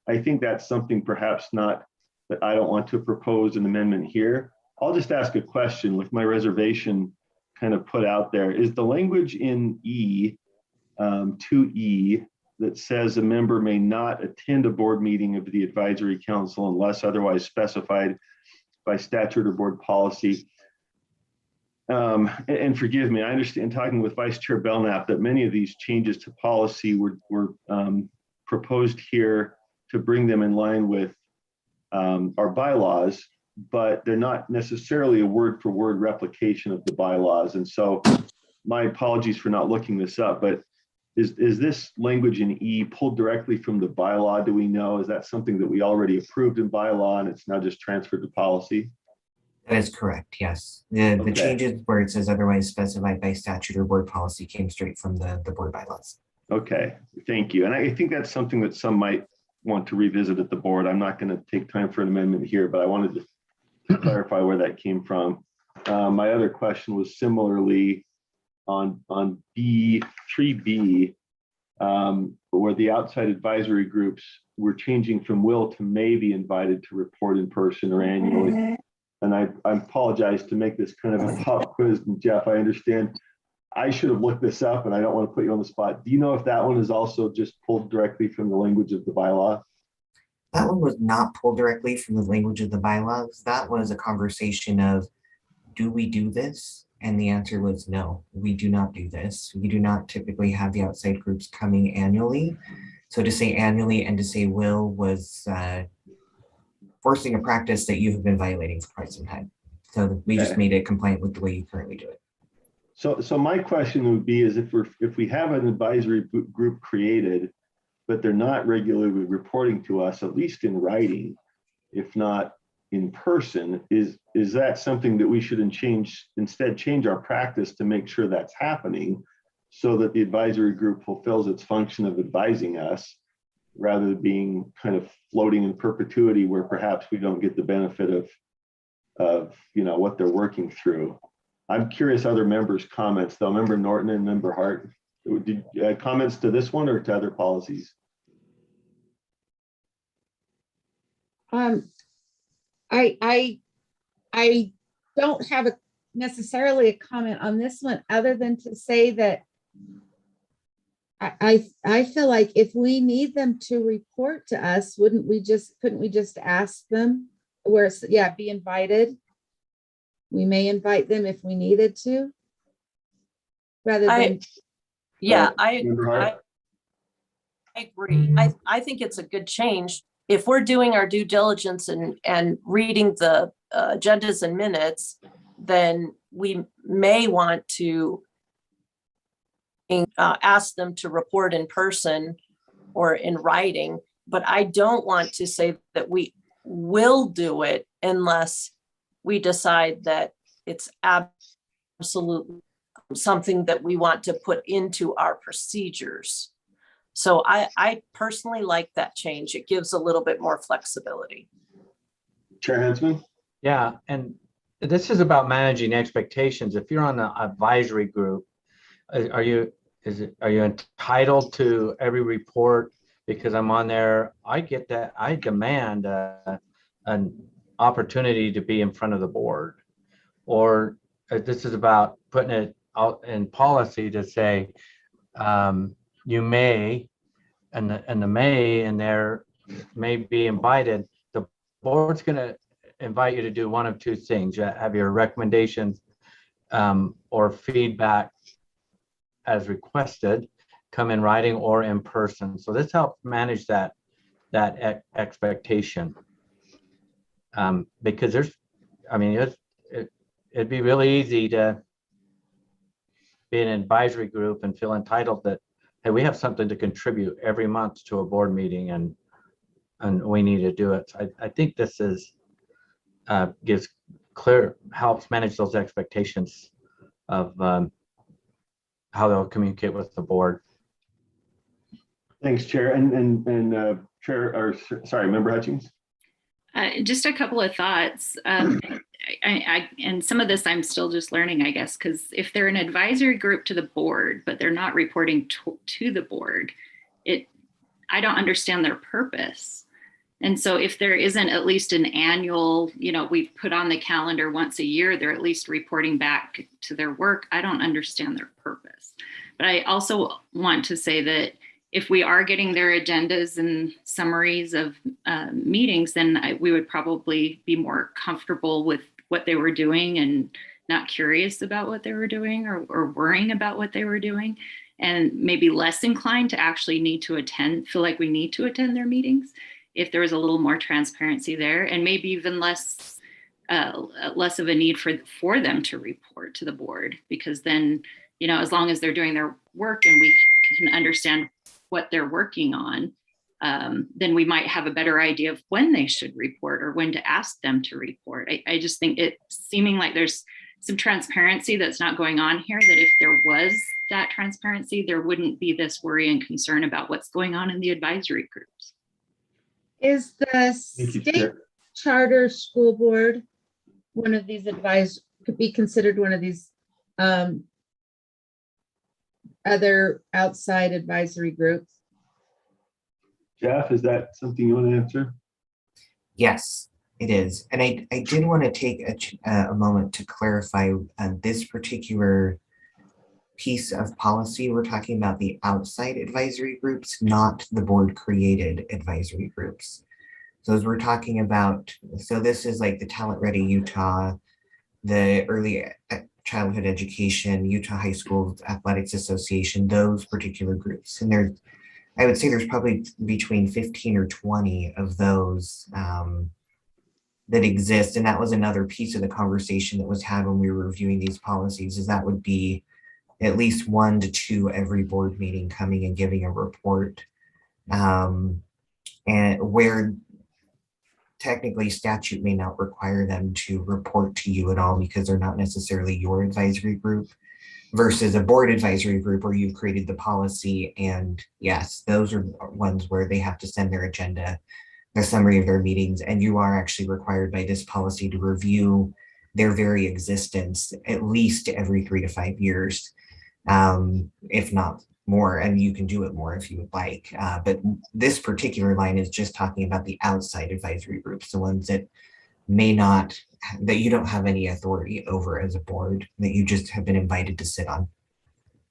S4: I think that's something perhaps not that I don't want to propose an amendment here. I'll just ask a question with my reservation kind of put out there. Is the language in 2E that says a member may not attend a board meeting of the advisory council unless otherwise specified by statute or board policy? And forgive me, I understand, talking with Vice Chair Belknap, that many of these changes to policy were proposed here to bring them in line with our bylaws, but they're not necessarily a word for word replication of the bylaws. And so my apologies for not looking this up, but is this language in E pulled directly from the bylaw? Do we know? Is that something that we already approved in bylaw and it's now just transferred to policy?
S10: That is correct, yes. The
S4: Okay.
S10: changes where it says otherwise specified by statute or board policy came straight from the board bylaws.
S4: Okay, thank you. And I think that's something that some might want to revisit at the board. I'm not going to take time for an amendment here, but I wanted to clarify where that came from. My other question was similarly on B, 3B, where the outside advisory groups were changing from will to may be invited to report in person or annually. And I apologize to make this kind of a pop quiz, Jeff. I understand I should have looked this up and I don't want to put you on the spot. Do you know if that one is also just pulled directly from the language of the bylaw?
S10: That one was not pulled directly from the language of the bylaws. That was a conversation of, do we do this? And the answer was no, we do not do this. We do not typically have the outside groups coming annually. So to say annually and to say will was forcing a practice that you have been violating for quite some time. So we just made it compliant with the way you currently do it.
S4: So my question would be is if we have an advisory group created, but they're not regularly reporting to us, at least in writing, if not in person, is that something that we should instead change our practice to make sure that's happening so that the advisory group fulfills its function of advising us rather than being kind of floating in perpetuity where perhaps we don't get the benefit of what they're working through. I'm curious other members' comments though. Member Norton and Member Hart, did comments to this one or to other policies?
S8: I don't have necessarily a comment on this one other than to say that I feel like if we need them to report to us, couldn't we just ask them where it's, be invited? We may invite them if we needed to. Rather than.
S7: I agree. I think it's a good change. If we're doing our due diligence and reading the agendas and minutes, then we may want to ask them to report in person or in writing, but I don't want to say that we will do it unless we decide that it's absolutely something that we want to put into our procedures. So I personally like that change. It gives a little bit more flexibility.
S4: Chair Hensman?
S2: Yeah, and this is about managing expectations. If you're on an advisory group, are you entitled to every report because I'm on there? I get that. I demand an opportunity to be in front of the board. Or this is about putting it out in policy to say, you may, and the may in there may be invited. The board's going to invite you to do one of two things. You have your recommendations or feedback as requested, come in writing or in person. So this helps manage that expectation. Because there's, I mean, it'd be really easy to be an advisory group and feel entitled that, hey, we have something to contribute every month to a board meeting and we need to do it. So I think this is gives clear, helps manage those expectations of how they'll communicate with the board.
S4: Thanks, Chair. And Chair, or sorry, Member Hutchings.
S6: Just a couple of thoughts. And some of this I'm still just learning, I guess, because if they're an advisory group to the board, but they're not reporting to the board, I don't understand their purpose. And so if there isn't at least an annual, we put on the calendar once a year, they're at least reporting back to their work. I don't understand their purpose. But I also want to say that if we are getting their agendas and summaries of meetings, then we would probably be more comfortable with what they were doing and not curious about what they were doing or worrying about what they were doing, and maybe less inclined to actually feel like we need to attend their meetings if there was a little more transparency there, and maybe even less of a need for them to report to the board, because then, as long as they're doing their work and we can understand what they're working on, then we might have a better idea of when they should report or when to ask them to report. I just think it's seeming like there's some transparency that's not going on here, that if there was that transparency, there wouldn't be this worry and concern about what's going on in the advisory groups.
S8: Is the state charter school board one of these could be considered one of these other outside advisory groups?
S4: Jeff, is that something you want to answer?
S10: Yes, it is. And I did want to take a moment to clarify this particular piece of policy. We're talking about the outside advisory groups, not the board created advisory groups. So as we're talking about, so this is like the Talent Ready Utah, the Early Childhood Education, Utah High School Athletics Association, those particular groups. And I would say there's probably between 15 or 20 of those that exist. And that was another piece of the conversation that was had when we were reviewing these policies, is that would be at least 1 to 2 every board meeting coming and giving a report. And where technically statute may not require them to report to you at all because they're not necessarily your advisory group, versus a board advisory group where you've created the policy. And yes, those are ones where they have to send their agenda, the summary of their meetings, and you are actually required by this policy to review their very existence at least every 3 to 5 years, if not more, and you can do it more if you would like. But this particular line is just talking about the outside advisory groups, the ones that that you don't have any authority over as a board, that you just have been invited to sit on.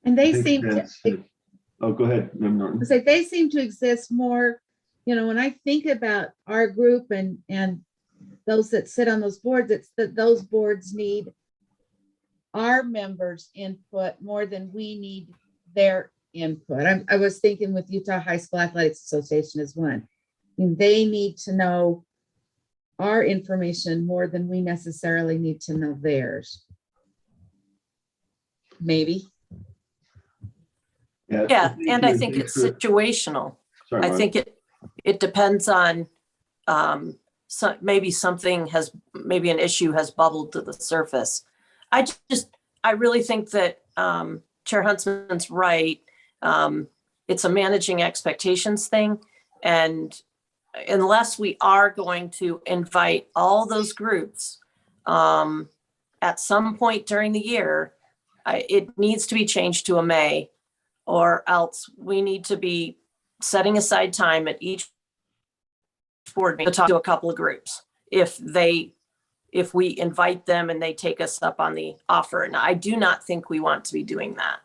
S8: And they seem to,
S4: oh, go ahead, Member Norton.
S8: so they seem to exist more, when I think about our group and those that sit on those boards, it's that those boards need our members' input more than we need their input. I was thinking with Utah High School Athletics Association as one. They need to know our information more than we necessarily need to know theirs. Maybe.
S7: Yeah, and I think it's situational.
S4: Sorry,
S7: I think it depends on maybe maybe an issue has bubbled to the surface. I really think that Chair Huntsman's right. It's a managing expectations thing. And unless we are going to invite all those groups at some point during the year, it needs to be changed to a may. or else we need to be setting aside time at each board meeting to talk to a couple of groups if we invite them and they take us up on the offer. And I do not think we want to be doing that.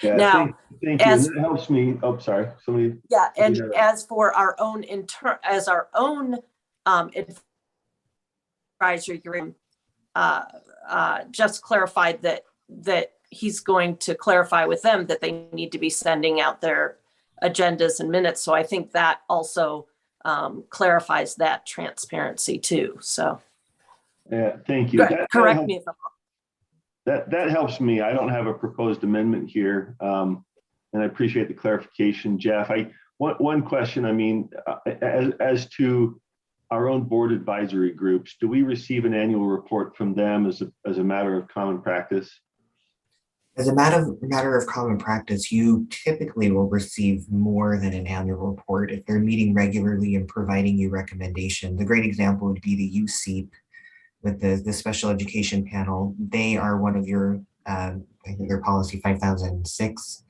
S4: Yeah,
S7: Now,
S4: thank you. And
S7: as-
S4: that helps me. Oh, sorry. Somebody.
S7: Yeah, and
S4: Yeah.
S7: as for our own advisory group, just clarified that he's going to clarify with them that they need to be sending out their agendas and minutes. So I think that also clarifies that transparency too. So
S4: Yeah, thank you.
S7: correct me if I'm wrong.
S4: That helps me. I don't have a proposed amendment here. And I appreciate the clarification, Jeff. One question, I mean, as to our own board advisory groups, do we receive an annual report from them as a matter of common practice?
S10: As a matter of common practice, you typically will receive more than an annual report if they're meeting regularly and providing you recommendations. A great example would be the USEEP with the special education panel. They are one of your, I think their policy 5006.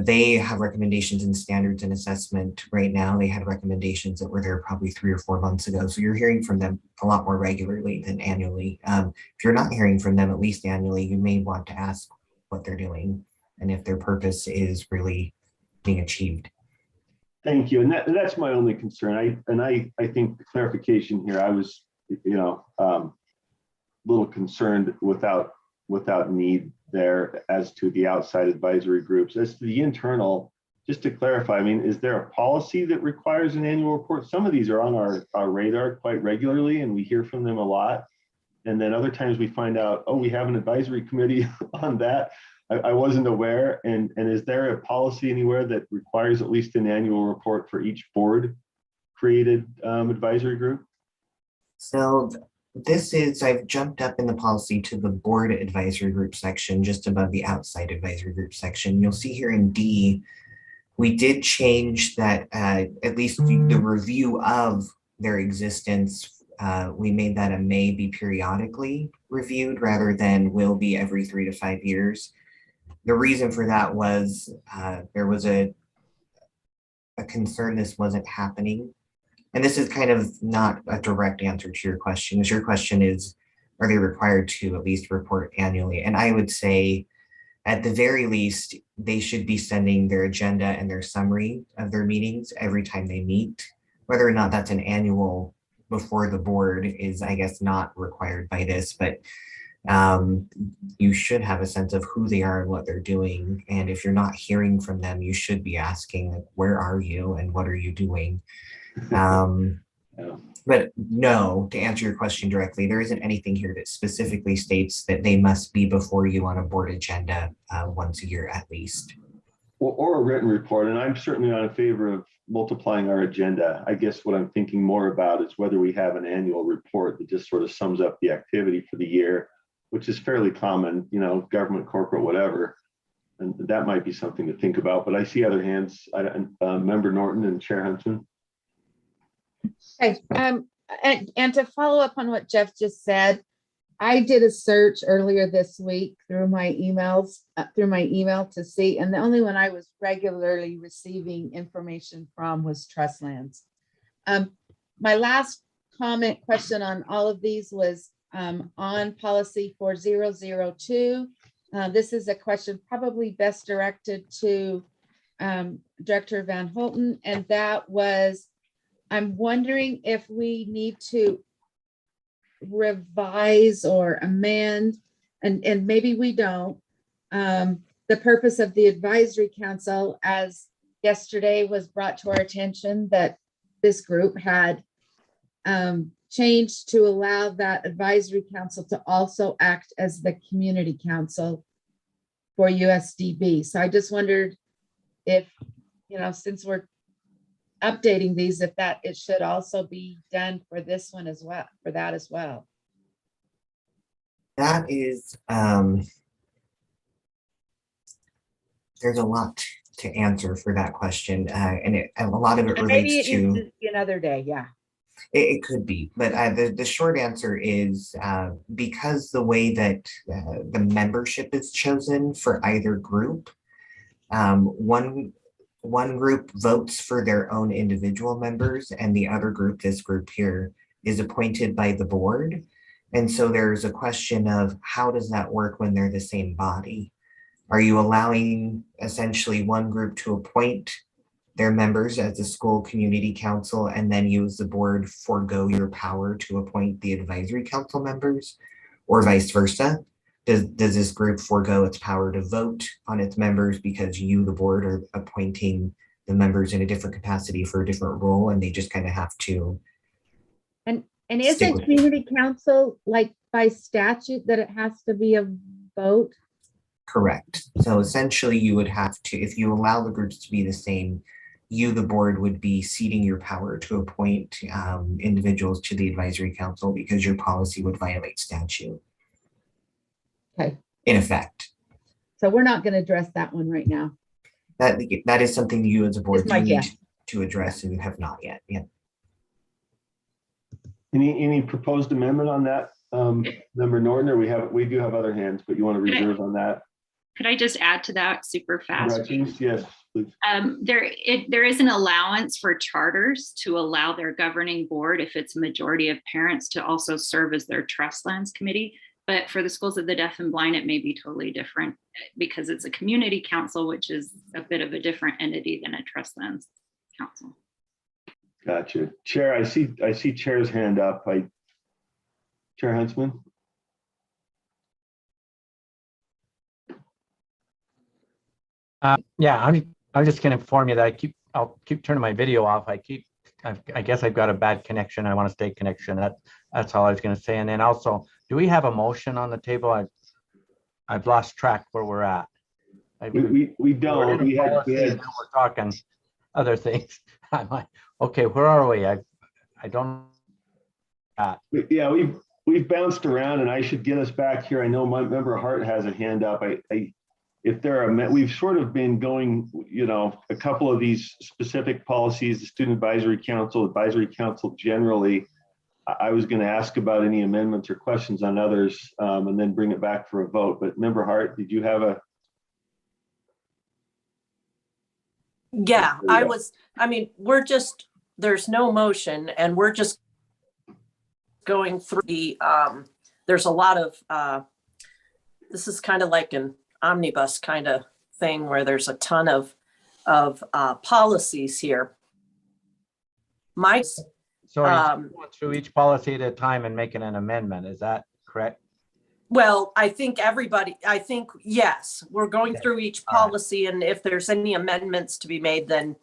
S10: They have recommendations and standards and assessment right now. They had recommendations that were there probably 3 or 4 months ago. So you're hearing from them a lot more regularly than annually. If you're not hearing from them at least annually, you may want to ask what they're doing and if their purpose is really being achieved.
S4: Thank you. And that's my only concern. I think the clarification here, I was, a little concerned without need there as to the outside advisory groups. As to the internal, just to clarify, I mean, is there a policy that requires an annual report? Some of these are on our radar quite regularly and we hear from them a lot. And then other times we find out, oh, we have an advisory committee on that. I wasn't aware. And is there a policy anywhere that requires at least an annual report for each board created advisory group?
S10: So I've jumped up in the policy to the board advisory group section, just above the outside advisory group section. You'll see here in D, we did change that, at least the review of their existence. We made that a may be periodically reviewed rather than will be every 3 to 5 years. The reason for that was there was a concern this wasn't happening. And this is kind of not a direct answer to your question. Your question is, are they required to at least report annually? And I would say, at the very least, they should be sending their agenda and their summary of their meetings every time they meet. Whether or not that's an annual before the board is, I guess, not required by this, but you should have a sense of who they are and what they're doing. And if you're not hearing from them, you should be asking, like, where are you and what are you doing? But no, to answer your question directly, there isn't anything here that specifically states that they must be before you on a board agenda once a year at least.
S4: Or a written report. And I'm certainly not in favor of multiplying our agenda. I guess what I'm thinking more about is whether we have an annual report that just sort of sums up the activity for the year, which is fairly common, government, corporate, whatever. And that might be something to think about. But I see other hands, Member Norton and Chair Huntsman.
S8: Okay, and to follow up on what Jeff just said, I did a search earlier this week through my emails, through my email to see, and the only one I was regularly receiving information from was Trust Lands. My last question on all of these was on policy 4002. This is a question probably best directed to Director Van Holten, and that was, I'm wondering if we need to revise or amend, and maybe we don't, the purpose of the advisory council, as yesterday was brought to our attention that this group had changed to allow that advisory council to also act as the community council for USDB. So I just wondered if, since we're updating these, if that it should also be done for this one as well, for that as well.
S10: That is, there's a lot to answer for that question, and a lot of it
S8: And maybe
S10: relates
S8: it
S10: to
S8: needs to be another day. Yeah.
S10: It could be, but the short answer is because the way that the membership is chosen for either group, One group votes for their own individual members, and the other group, this group here, is appointed by the board. And so there's a question of how does that work when they're the same body? Are you allowing essentially one group to appoint their members as a school community council, and then you as the board forego your power to appoint the advisory council members, or vice versa? Does this group forego its power to vote on its members because you, the board, are appointing the members in a different capacity for a different role, and they just kind of have to?
S8: And
S10: Stick
S8: isn't
S10: with it.
S8: community council like by statute that it has to be a vote?
S10: Correct. So essentially you would have to, if you allow the groups to be the same, you, the board, would be ceding your power to appoint individuals to the advisory council because your policy would violate statute.
S8: Okay.
S10: In effect.
S8: So we're not going to address that one right now.
S10: That is something you as a board
S8: It's my
S10: do need
S8: guess.
S10: to address, and you have not yet. Yeah.
S4: Any proposed amendment on that, Member Norton, or we do have other hands, but you want to reserve on that?
S6: Could I just add to that super fast?
S4: Corrections? Yes, please.
S6: There is an allowance for charters to allow their governing board, if it's a majority of parents, to also serve as their trust lands committee. But for the schools of the deaf and blind, it may be totally different because it's a community council, which is a bit of a different entity than a trust lands council.
S4: Gotcha. Chair, I see Chair's hand up. Chair Huntsman.
S2: Yeah, I'm just going to inform you that I'll keep turning my video off. I guess I've got a bad connection. I want to stay connection. That's all I was going to say. And then also, do we have a motion on the table? I've lost track where we're at.
S4: We don't. We had
S2: we're talking other things. I'm like, okay, where are we? I don't.
S4: Yeah, we've bounced around, and I should get us back here. I know my member Hart has a hand up. If there are, we've sort of been going, a couple of these specific policies, the Student Advisory Council generally. I was going to ask about any amendments or questions on others, and then bring it back for a vote. But Member Hart, did you have a?
S7: Yeah, there's no motion, and we're just going through the, there's a lot of, this is kind of like an omnibus kind of thing where there's a ton of policies here.
S2: So going through each policy at a time and making an amendment, is that correct?
S7: Well, I think yes, we're going through each policy, and if there's any amendments to be made, then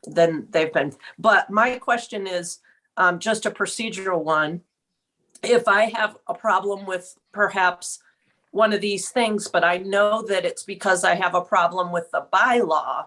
S7: they've been. But my question is just a procedural one. If I have a problem with perhaps one of these things, but I know that it's because I have a problem with the bylaw,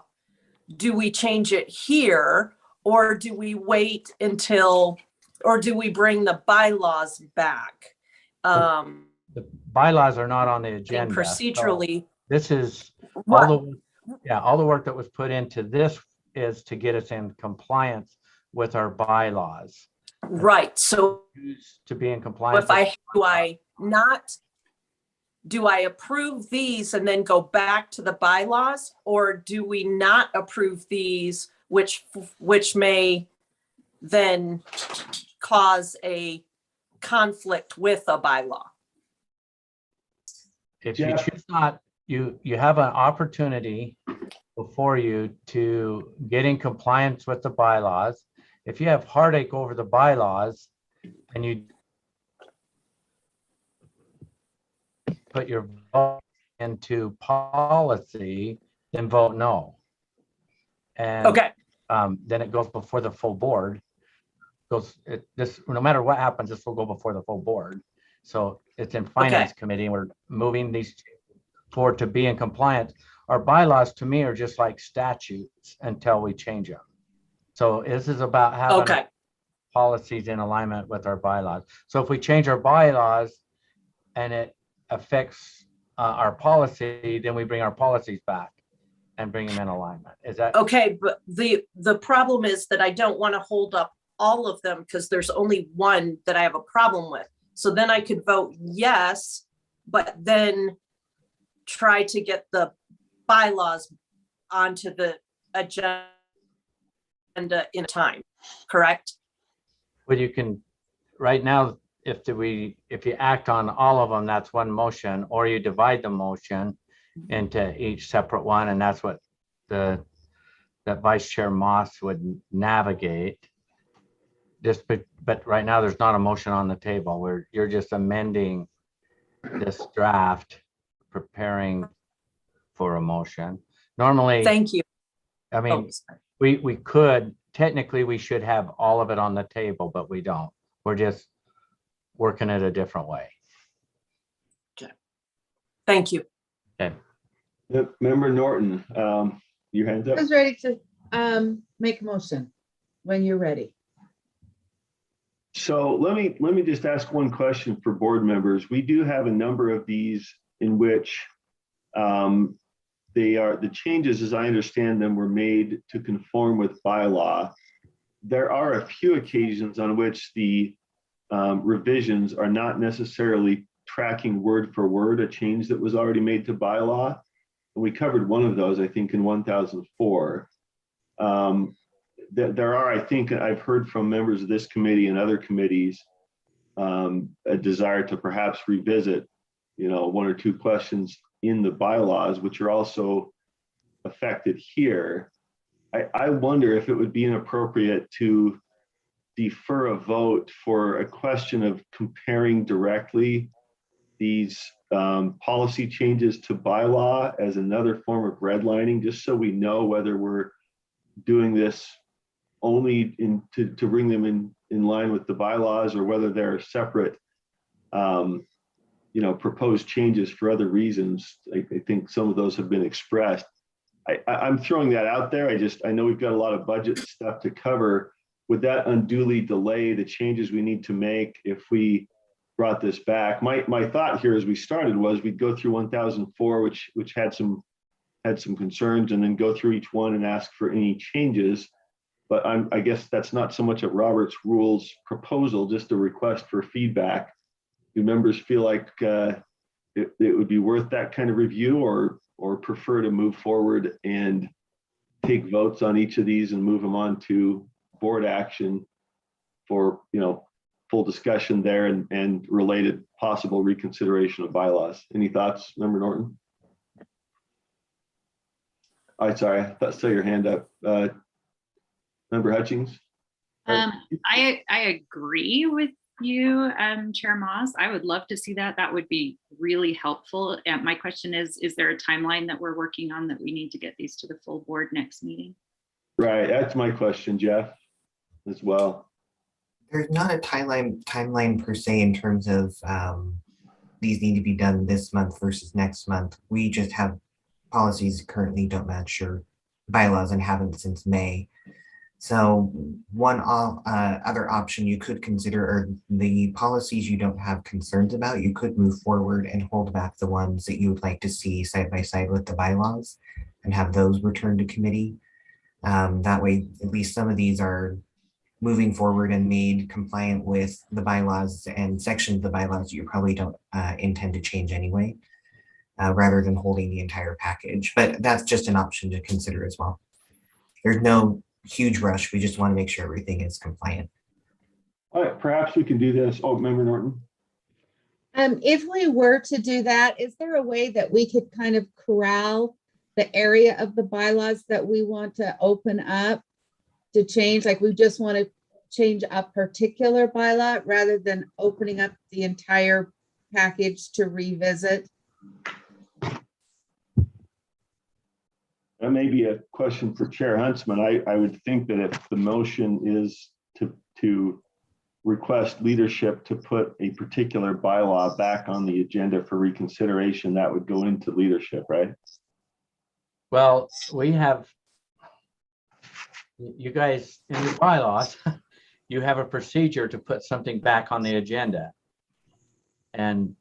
S7: do we change it here, or do we wait until, or do we bring the bylaws back?
S2: The bylaws are not on the agenda.
S7: Procedurally.
S2: So this is all the work that was put into this is to get us in compliance with our bylaws.
S7: Right. So
S2: to be in compliance.
S7: Do I approve these and then go back to the bylaws, or do we not approve these, which may then cause a conflict with a bylaw?
S2: If you choose not, you have an opportunity before you to get in compliance with the bylaws. If you have heartache over the bylaws and you put your vote into policy, then vote no. And then it goes before the full board. No matter what happens, this will go before the full board. So it's in finance committee, and we're moving these forward to be in compliance. Our bylaws, to me, are just like statutes until we change them. So this is about having policies in alignment with our bylaws. So if we change our bylaws and it affects our policy, then we bring our policies back and bring them in alignment. Is that
S7: okay? But the problem is that I don't want to hold up all of them because there's only one that I have a problem with. So then I could vote yes, but then try to get the bylaws onto the agenda in time, correct?
S2: Well, you can, right now, if you act on all of them, that's one motion, or you divide the motion into each separate one, and that's what that Vice Chair Moss would navigate. But right now, there's not a motion on the table where you're just amending this draft, preparing for a motion. Normally,
S7: Thank you.
S2: I mean,
S7: Oh, sorry.
S2: we could, technically, we should have all of it on the table, but we don't. We're just working it a different way.
S7: Thank you.
S2: Okay.
S4: Yep, Member Norton, your hands
S8: I
S4: up.
S8: was ready to make a motion when you're ready.
S4: So let me just ask one question for board members. We do have a number of these in which the changes, as I understand them, were made to conform with bylaw. There are a few occasions on which the revisions are not necessarily tracking word for word a change that was already made to bylaw. And we covered one of those, I think, in 1004. There are, I think, I've heard from members of this committee and other committees, a desire to perhaps revisit, one or two questions in the bylaws, which are also affected here. I wonder if it would be inappropriate to defer a vote for a question of comparing directly these policy changes to bylaw as another form of redlining, just so we know whether we're doing this only to bring them in line with the bylaws, or whether they're separate proposed changes for other reasons. I think some of those have been expressed. I'm throwing that out there. I know we've got a lot of budget stuff to cover. Would that unduly delay the changes we need to make if we brought this back? My thought here as we started was we'd go through 1004, which had some concerns, and then go through each one and ask for any changes. But I guess that's not so much a Robert's Rules proposal, just a request for feedback. Do members feel like it would be worth that kind of review, or prefer to move forward and take votes on each of these and move them on to board action for full discussion there and related possible reconsideration of bylaws? Any thoughts, Member Norton? Sorry, I thought still your hand up. Member Hutchings?
S6: I agree with you, Chair Moss. I would love to see that. That would be really helpful. My question is there a timeline that we're working on that we need to get these to the full board next meeting?
S4: Right, that's my question, Jeff, as well.
S10: There's not a timeline per se in terms of these need to be done this month versus next month. We just have policies that currently don't match your bylaws and haven't since May. So one other option you could consider are the policies you don't have concerns about. You could move forward and hold back the ones that you would like to see side by side with the bylaws and have those returned to committee. That way, at least some of these are moving forward and made compliant with the bylaws and sections of the bylaws you probably don't intend to change anyway, rather than holding the entire package. But that's just an option to consider as well. There's no huge rush. We just want to make sure everything is compliant.
S4: All right, perhaps we can do this. Oh, Member Norton.
S8: If we were to do that, is there a way that we could kind of corral the area of the bylaws that we want to open up to change? Like we just want to change a particular bylaw rather than opening up the entire package to revisit?
S4: That may be a question for Chair Huntsman. I would think that if the motion is to request leadership to put a particular bylaw back on the agenda for reconsideration, that would go into leadership, right?
S2: Well, we have, you guys in your bylaws, you have a procedure to put something back on the agenda. And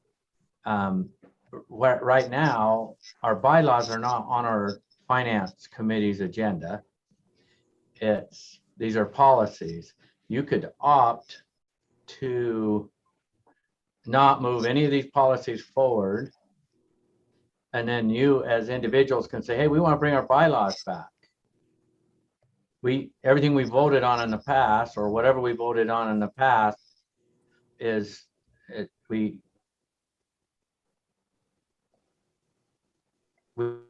S2: right now, our bylaws are not on our finance committee's agenda. These are policies. You could opt to not move any of these policies forward And then you as individuals can say, hey, we want to bring our bylaws back. Everything we voted on in the past, or whatever we voted on in the past, we want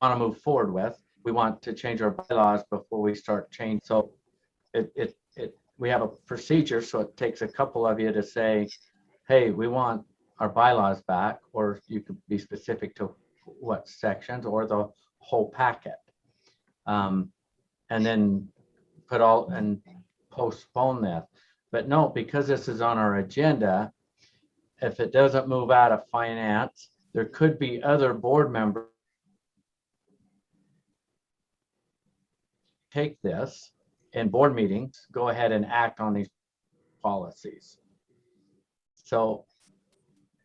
S2: to move forward with. We want to change our bylaws before we start change. So we have a procedure, so it takes a couple of you to say, hey, we want our bylaws back, or you could be specific to what sections or the whole packet. And then postpone that. But no, because this is on our agenda, if it doesn't move out of finance, there could be other board members take this in board meetings, go ahead and act on these policies. So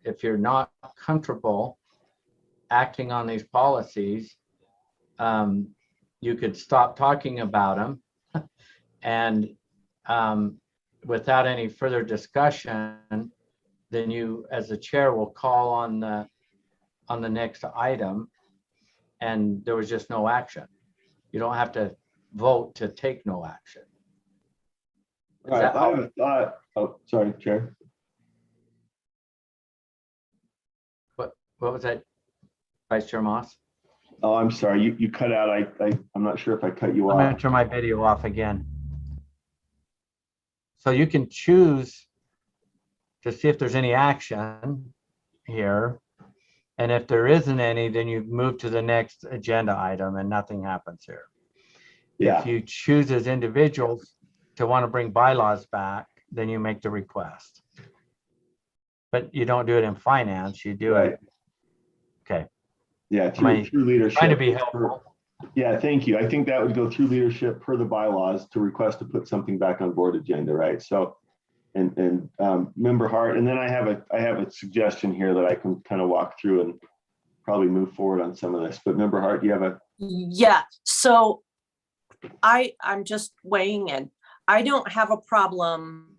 S2: if you're not comfortable acting on these policies, you could stop talking about them and without any further discussion, then you as the chair will call on the next item, and there was just no action. You don't have to vote to take no action.
S4: All right, I have a thought. Oh, sorry, Chair.
S2: What was that, Vice Chair Moss?
S4: Oh, I'm sorry. You cut out. I'm not sure if I cut you
S2: I'm
S4: off.
S2: going to turn my video off again. So you can choose to see if there's any action here. And if there isn't any, then you move to the next agenda item and nothing happens here.
S4: Yeah.
S2: If you choose as individuals to want to bring bylaws back, then you make the request. But you don't do it in finance, you do it. Okay.
S4: Yeah, through leadership.
S2: Trying to be helpful.
S4: Yeah, thank you. I think that would go through leadership per the bylaws to request to put something back on board agenda, right? So, and Member Hart, and then I have a suggestion here that I can kind of walk through and probably move forward on some of this. But Member Hart, do you have a?
S7: Yeah, so I'm just weighing in. I don't have a problem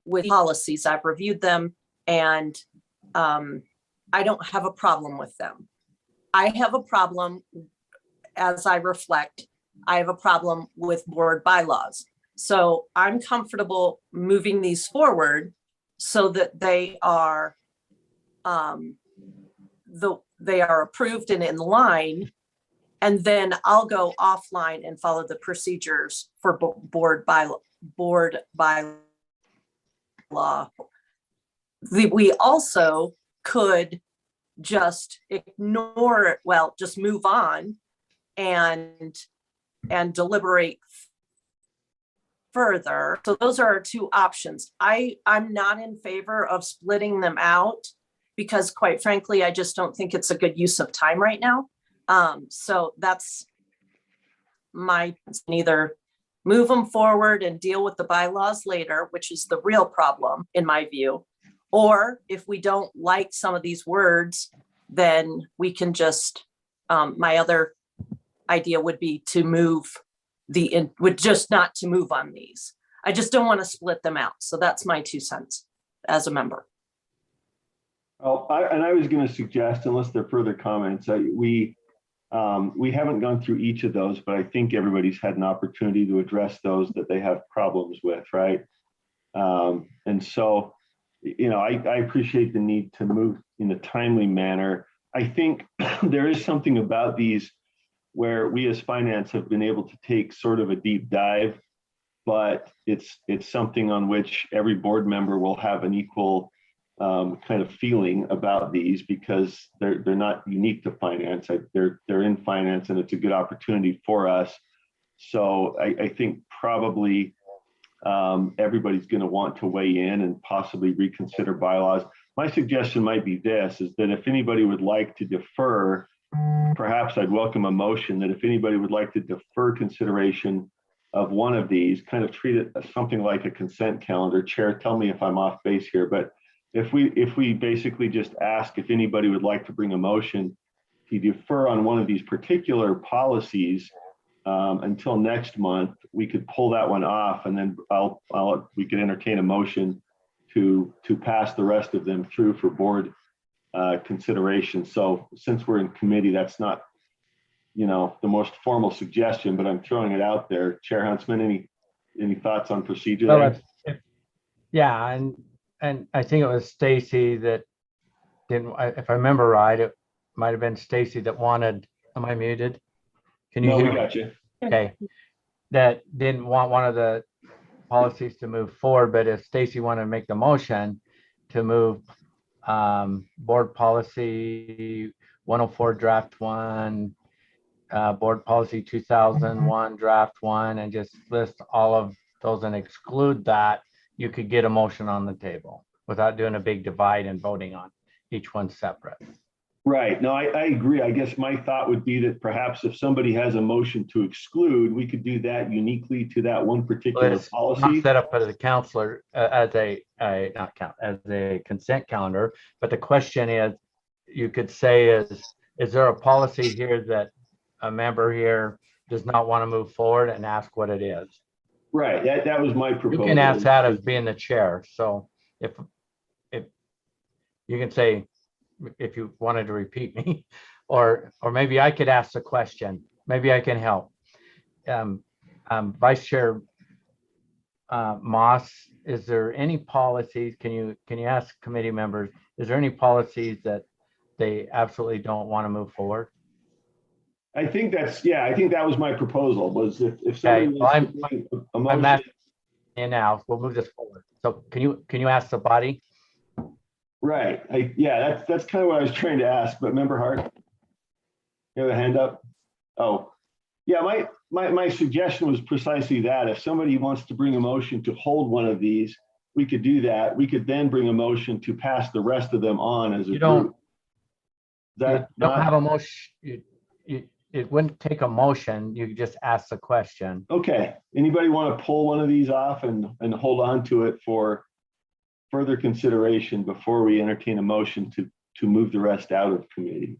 S7: with policies. I've reviewed them and I don't have a problem with them. I have a problem, as I reflect, I have a problem with board bylaws. So I'm comfortable moving these forward so that they are approved and in line. And then I'll go offline and follow the procedures for board bylaw. We also could just ignore it, well, just move on and deliberate further. So those are our two options. I'm not in favor of splitting them out because quite frankly, I just don't think it's a good use of time right now. So that's either move them forward and deal with the bylaws later, which is the real problem in my view. Or if we don't like some of these words, then we can just, my other idea would be to move not to move on these. I just don't want to split them out. So that's my 2 cents as a member.
S4: Oh, I was going to suggest, unless there are further comments, we haven't gone through each of those, but I think everybody's had an opportunity to address those that they have problems with, right? And so, I appreciate the need to move in a timely manner. I think there is something about these where we as finance have been able to take sort of a deep dive, but it's something on which every board member will have an equal kind of feeling about these because they're not unique to finance. They're in finance and it's a good opportunity for us. So I think probably everybody's going to want to weigh in and possibly reconsider bylaws. My suggestion might be this, is that if anybody would like to defer, perhaps I'd welcome a motion that if anybody would like to defer consideration of one of these, kind of treat it as something like a consent calendar. Chair, tell me if I'm off base here, but if we basically just ask if anybody would like to bring a motion to defer on one of these particular policies until next month, we could pull that one off, and then we could entertain a motion to pass the rest of them through for board consideration. So since we're in committee, that's not, the most formal suggestion, but I'm throwing it out there. Chair Huntsman, any thoughts on procedure
S2: Well,
S4: there?
S2: yeah, and I think it was Stacy that didn't, if I remember right, it might have been Stacy that wanted, am I muted? Can you
S4: No,
S2: hear
S4: we
S2: me?
S4: got you.
S2: Okay, that didn't want one of the policies to move forward, but if Stacy wanted to make the motion to move board policy 104 draft 1, board policy 2001 draft 1, and just list all of those and exclude that, you could get a motion on the table without doing a big divide and voting on each one separate.
S4: Right. No, I agree. I guess my thought would be that perhaps if somebody has a motion to exclude, we could do that uniquely to that one
S2: Well,
S4: particular
S2: it's not
S4: policy.
S2: set up as a counselor, as a consent calendar, but the question is, you could say is there a policy here that a member here does not want to move forward, and ask what it is?
S4: Right. That was my
S2: You
S4: proposal.
S2: can ask that as being the chair. So if you can say, if you wanted to repeat me, or maybe I could ask the question, maybe I can help. Vice Chair Moss, is there any policies, can you ask committee members, is there any policies that they absolutely don't want to move forward?
S4: I think that was my proposal, was if
S2: Okay,
S4: somebody
S2: well,
S4: wants to bring a
S2: I'm
S4: motion.
S2: asking you now, we'll move this forward. So can you ask the body?
S4: Right. That's kind of what I was trying to ask, but Member Hart, you have a hand up? Oh, yeah, my suggestion was precisely that. If somebody wants to bring a motion to hold one of these, we could do that. We could then bring a motion to pass the rest of them on as a
S2: You don't-
S4: group. That
S2: You don't have a motion. It wouldn't take a motion. You could just ask the question.
S4: Okay. Anybody want to pull one of these off and hold on to it for further consideration before we entertain a motion to move the rest out of committee?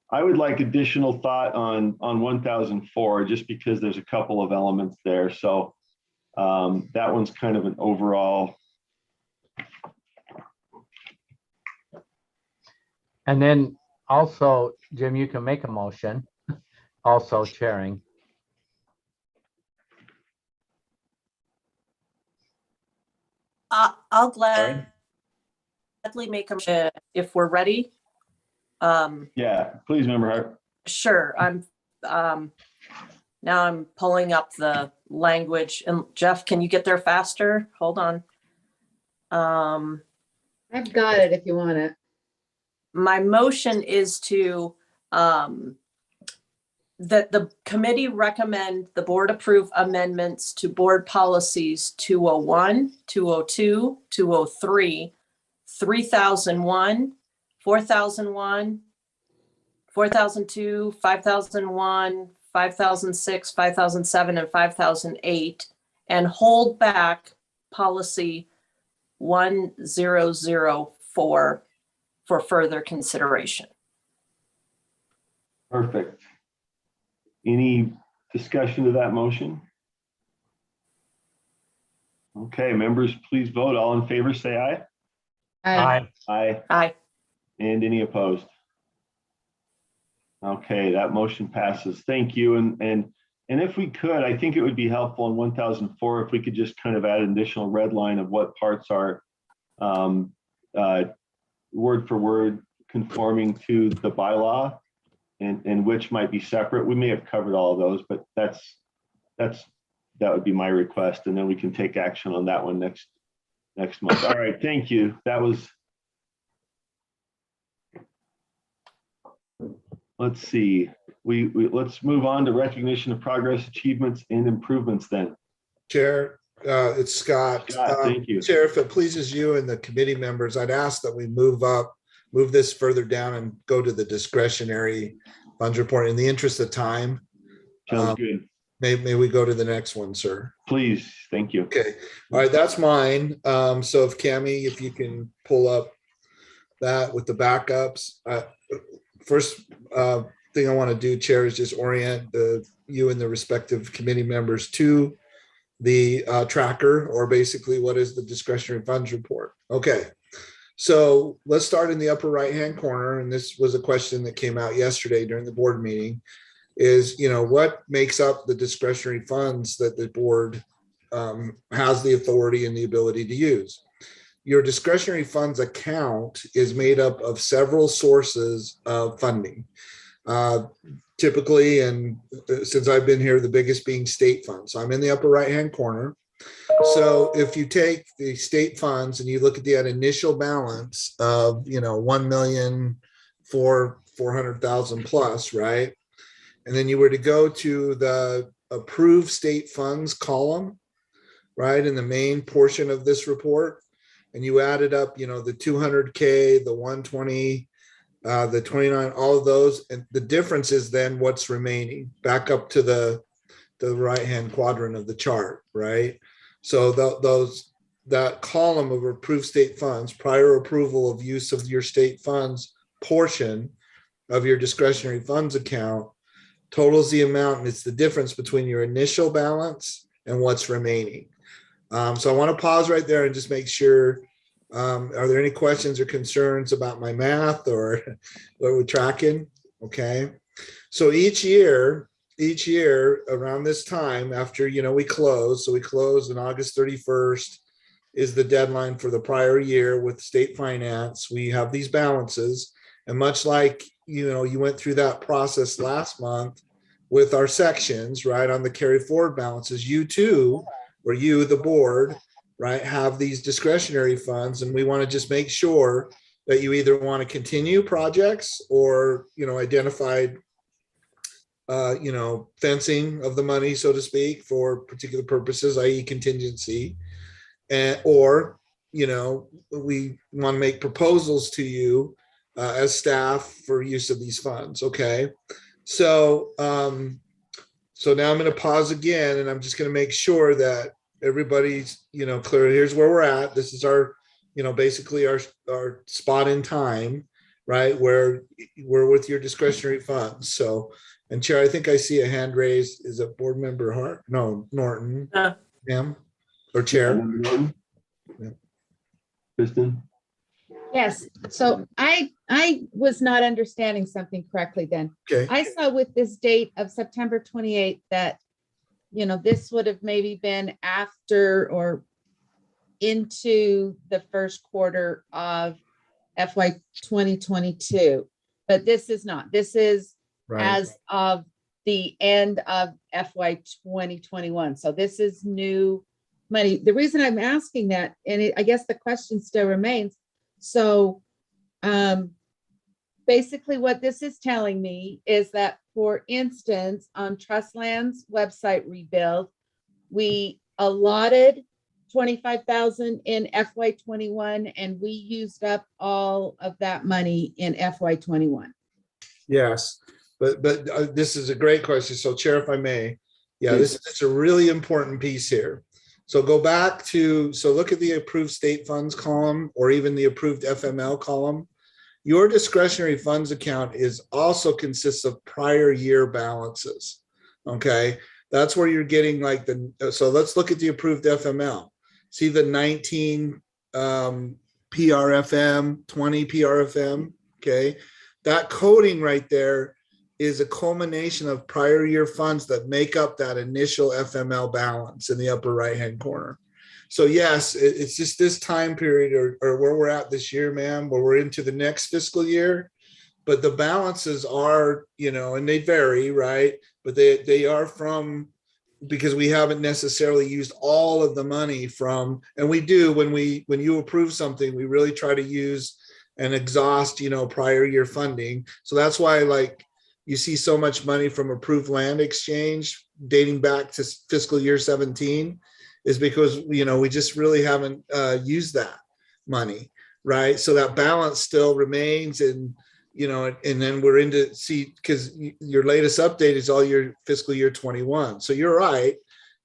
S4: I would like additional thought on 1004, just because there's a couple of elements there. So that one's kind of an overall.
S2: And then also, Jim, you can make a motion, also chairing.
S7: I'll gladly make a motion if we're ready.
S4: Yeah, please, Member Hart.
S7: Sure, now I'm pulling up the language, and Jeff, can you get there faster? Hold on.
S8: I've got it if you want it.
S7: My motion is to, that the committee recommend the board approve amendments to board policies 201, 202, 203, 3001, 4001, 4002, 5001, 5006, 5007, and 5008, and hold back policy 1004 for further consideration.
S4: Perfect. Any discussion to that motion? Okay, members, please vote. All in favor, say aye.
S2: Aye.
S4: Aye.
S7: Aye.
S4: And any opposed? Okay, that motion passes. Thank you. And if we could, I think it would be helpful in 1004 if we could just kind of add an additional red line of what parts are word for word conforming to the bylaw and which might be separate. We may have covered all of those, but that would be my request. And then we can take action on that one next month. All right, thank you. That was. Let's see, let's move on to recognition of progress, achievements, and improvements then.
S3: Chair, it's Scott.
S4: Scott, thank you.
S3: Chair, if it pleases you and the committee members, I'd ask that we move this further down and go to the discretionary funds report in the interest of time.
S4: Sounds good.
S3: May we go to the next one, sir?
S4: Please, thank you.
S3: Okay, all right, that's mine. So if Cammie, if you can pull up that with the backups. First thing I want to do, Chair, is just orient you and the respective committee members to the tracker, or basically what is the discretionary funds report. Okay, So let's start in the upper right-hand corner. And this was a question that came out yesterday during the board meeting is, what makes up the discretionary funds that the board has the authority and the ability to use? Your discretionary funds account is made up of several sources of funding. Typically, and since I've been here, the biggest being state funds. So I'm in the upper right-hand corner. So if you take the state funds and you look at that initial balance of, 1,400,000 plus, right? And then you were to go to the approved state funds column, right, in the main portion of this report, and you added up, the 200K, the 120, the 29, all of those, and the difference is then what's remaining back up to the right-hand quadrant of the chart, right? So that column of approved state funds, prior approval of use of your state funds portion of your discretionary funds account totals the amount, and it's the difference between your initial balance and what's remaining. So I want to pause right there and just make sure, are there any questions or concerns about my math or what we're tracking? Okay. So each year around this time after, we close, so we close on August 31st is the deadline for the prior year with state finance. We have these balances, and much like, you went through that process last month with our sections, right, on the carry forward balances, you too, or you, the board, right, have these discretionary funds, and we want to just make sure that you either want to continue projects or, identified fencing of the money, so to speak, for particular purposes, i.e. contingency, or, we want to make proposals to you as staff for use of these funds. Okay. So, so now I'm going to pause again, and I'm just going to make sure that everybody's, clear. Here's where we're at. This is our, basically our spot in time, right, where we're with your discretionary funds. So, and Chair, I think I see a hand raised. Is it Board Member Hart? No, Norton. Ma'am, or Chair?
S4: Norton?
S3: Yeah.
S4: Kristen?
S8: Yes, so I was not understanding something correctly then.
S3: Okay.
S8: I saw with this date of September 28th that, this would have maybe been after or into the first quarter of FY 2022, but this is not. This is
S3: Right.
S8: as of the end of FY 2021. So this is new money. The reason I'm asking that, and I guess the question still remains, so basically what this is telling me is that, for instance, on Trustland's website rebuild, we allotted 25,000 in FY 21, and we used up all of that money in FY 21.
S3: Yes, but this is a great question. So, Chair, if I may, this is a really important piece here. So go back to, so look at the approved state funds column, or even the approved FML column. Your discretionary funds account is also consists of prior year balances. Okay, that's where you're getting like so let's look at the approved FML. See the 19 PRFM, 20 PRFM. Okay, that coding right there is a culmination of prior year funds that make up that initial FML balance in the upper right-hand corner. So yes, it's just this time period or where we're at this year, ma'am, where we're into the next fiscal year, but the balances are, and they vary, right? But they are from, because we haven't necessarily used all of the money from, and we do, when you approve something, we really try to use and exhaust, prior year funding. So that's why, like, you see so much money from approved land exchange dating back to fiscal year 17, is because, we just really haven't used that money, right? So that balance still remains, and, and then we're into, because your latest update is all your fiscal year 21. So you're right,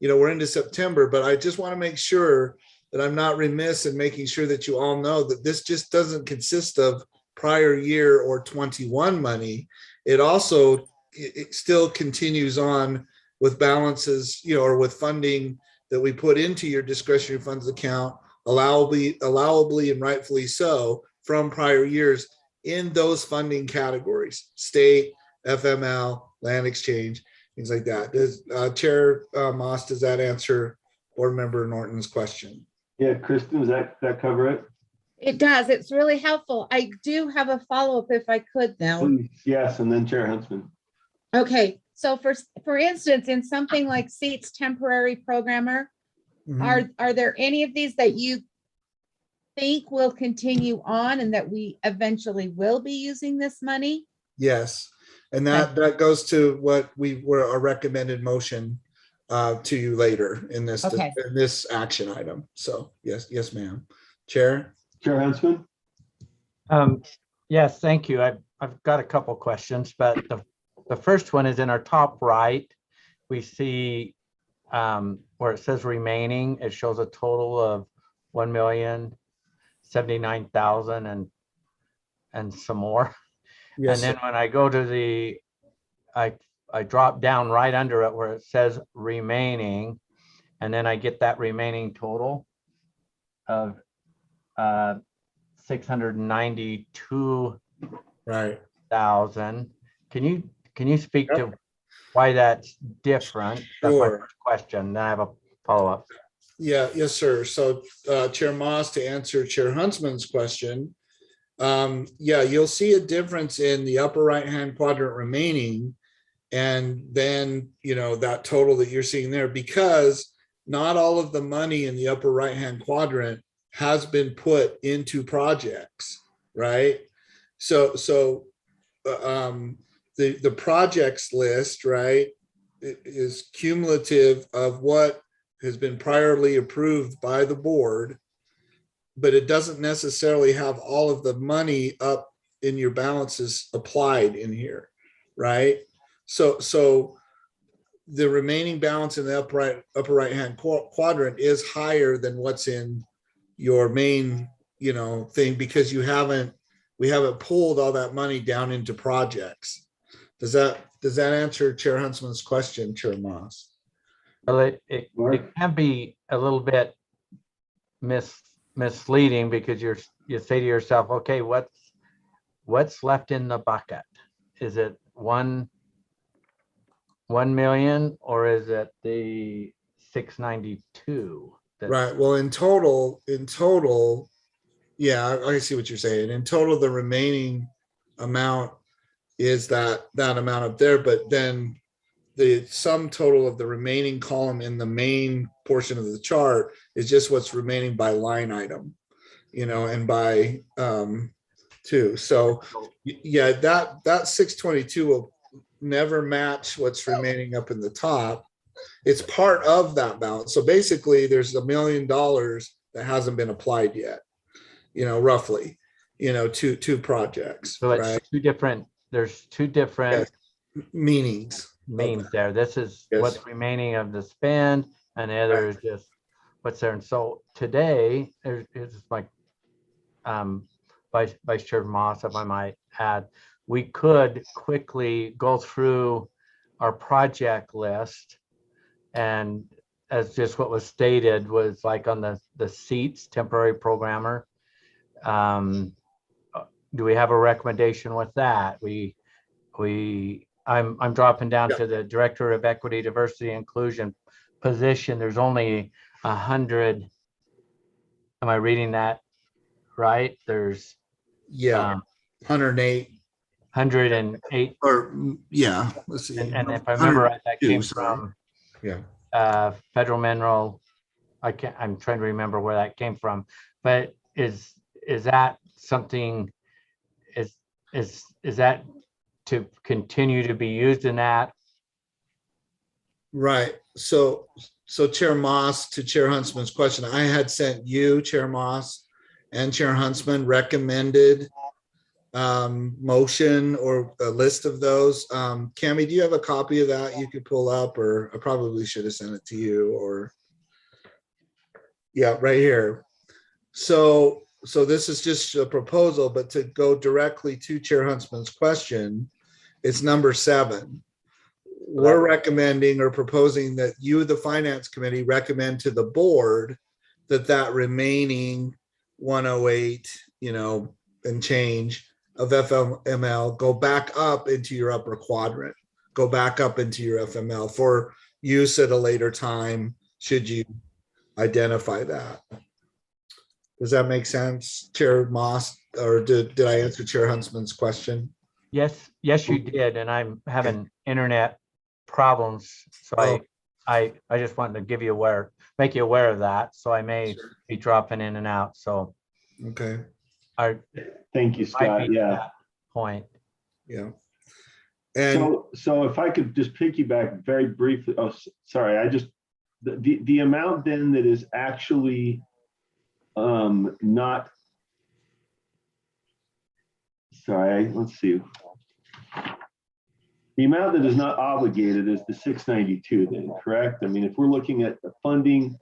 S3: we're into September, but I just want to make sure that I'm not remiss in making sure that you all know that this just doesn't consist of prior year or 21 money. It also, it still continues on with balances, or with funding that we put into your discretionary funds account allowably and rightfully so from prior years in those funding categories, state, FML, land exchange, things like that. Does Chair Moss, does that answer Board Member Norton's question?
S4: Yeah, Kristen, does that cover it?
S8: It does. It's really helpful. I do have a follow-up if I could now.
S4: Please, yes, and then Chair Huntsman.
S8: Okay, so for instance, in something like seats temporary programmer, are there any of these that you think will continue on and that we eventually will be using this money?
S3: Yes, and that goes to what we were a recommended motion to you later in this
S8: Okay.
S3: in this action item. So yes, ma'am. Chair
S4: Huntsman.
S2: Yes, thank you. I've got a couple questions, but the first one is in our top right. We see where it says remaining, it shows a total of 1,079,000 and some more.
S3: Yes,
S2: and then when I go to I drop down right under it where it says remaining, and then I get that remaining total of 692,000.
S3: right.
S2: Can you speak to why that's different? That's my
S3: Sure.
S2: first question. Then I have a follow-up.
S3: Yes, sir. So Chair Moss, to answer Chair Huntsman's question, you'll see a difference in the upper right-hand quadrant remaining, and then, that total that you're seeing there, because not all of the money in the upper right-hand quadrant has been put into projects, right? So the projects list, right, is cumulative of what has been priorly approved by the board, but it doesn't necessarily have all of the money up in your balances applied in here, right? So the remaining balance in the upper right hand quadrant is higher than what's in your main thing, because we haven't pulled all that money down into projects. Does that answer Chair Huntsman's question, Chair Moss?
S2: Well, it can be a little bit misleading, because you say to yourself, okay, what's left in the bucket? Is it 1 million, or is it the 692?
S3: Right. Well, in total, yeah, I see what you're saying. In total, the remaining amount is that amount up there, but then the sum total of the remaining column in the main portion of the chart is just what's remaining by line item, and by two. So yeah, that 622 will never match what's remaining up in the top. It's part of that balance. So basically there's $1 million that hasn't been applied yet, roughly, two projects.
S2: So it's
S3: right?
S2: there's two different
S3: meanings
S2: there. This is what's remaining of the spend, and the other is just what's there. And so today is like Vice Chair Moss, if I might add, we could quickly go through our project list, and as just what was stated was like on the seats temporary programmer. Do we have a recommendation with that? I'm dropping down to the Director of Equity, Diversity, Inclusion position. There's only 100. Am I reading that right? There's
S3: 108.
S2: 108.
S3: Or let's see.
S2: And if I remember right, that came
S3: 102,
S2: from Federal Mineral. I'm trying to remember where that came from, but is that something? Is that to continue to be used in that?
S3: Right. So Chair Moss, to Chair Huntsman's question, I had sent you, Chair Moss, and Chair Huntsman recommended motion or a list of those. Cammie, do you have a copy of that you could pull up, or I probably should have sent it to you, or right here. So this is just a proposal, but to go directly to Chair Huntsman's question, it's number 7. We're recommending or proposing that you, the Finance Committee, recommend to the board that remaining 108, and change of FML go back up into your upper quadrant, go back up into your FML for use at a later time, should you identify that. Does that make sense, Chair Moss? Or did I answer Chair Huntsman's question?
S2: Yes, you did, and I'm having internet problems, so
S3: Oh.
S2: I just wanted to make you aware of that, so I may
S3: Sure.
S2: be dropping in and out, so
S3: Okay,
S2: I
S4: Thank you,
S2: might
S4: Scott.
S2: be to
S4: Yeah.
S2: that point.
S3: yeah. And
S4: So if I could just piggyback very briefly, sorry, the amount then that is actually not, sorry, let's see. The amount that is not obligated is the 692 then, correct? I mean, if we're looking at the funding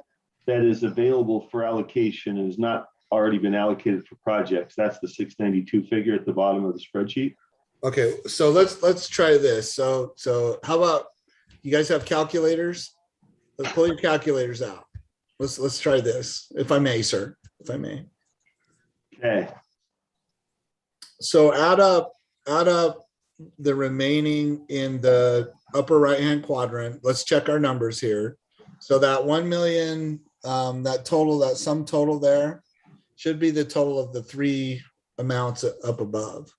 S4: that is available for allocation and has not already been allocated for projects, that's the 692 figure at the bottom of the spreadsheet.
S3: okay, so let's try this. So how about you guys have calculators? Let's pull your calculators out. Let's try this, if I may, sir, if I may.
S4: Okay.
S3: So add up the remaining in the upper right-hand quadrant. Let's check our numbers here. So that 1 million, that sum total there should be the total of the three amounts up above.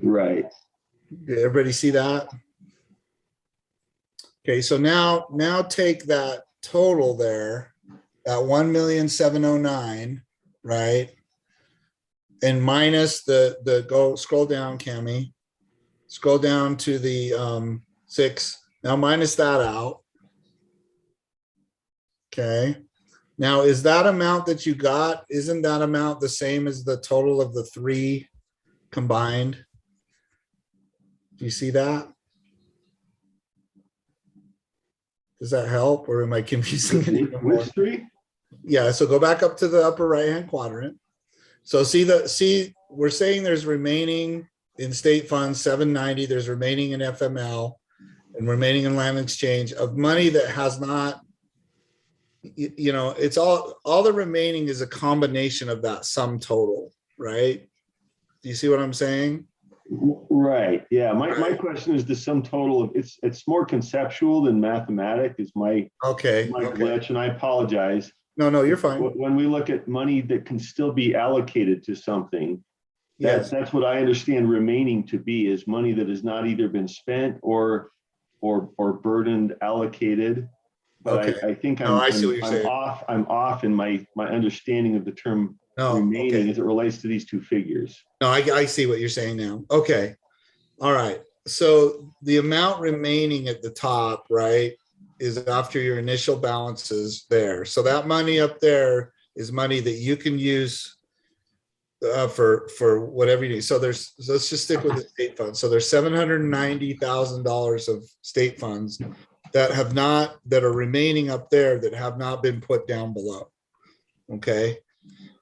S4: Right.
S3: Did everybody see that? Okay, so now take that total there, that 1,709,000, right? And minus scroll down, Cami. Scroll down to the 6. Now minus that out. Okay. Now is that amount that you got, isn't that amount the same as the total of the three combined? Do you see that? Does that help, or am I confusing it even more?
S4: Which three?
S3: Yeah, so go back up to the upper right-hand quadrant. So see, we're saying there's remaining in state funds 790, there's remaining in FML and remaining in land exchange of money that has not, it's all the remaining is a combination of that sum total, right? Do you see what I'm saying?
S4: Right. Yeah. My question is the sum total of it's more conceptual than mathematic is my glitch, and I apologize.
S3: No, you're fine.
S4: When we look at money that can still be allocated to something, that's what I understand remaining to be, is money that has not either been spent or burdened allocated. But I think I'm off in my understanding of the term remaining as it relates to these two figures.
S3: No, I see what you're saying now. Okay. All right. So the amount remaining at the top, right, is after your initial balances there. So that money up there is money that you can use for whatever you need. So let's just stick with the state funds. So there's $790,000 of state funds that are remaining up there that have not been put down below. Okay.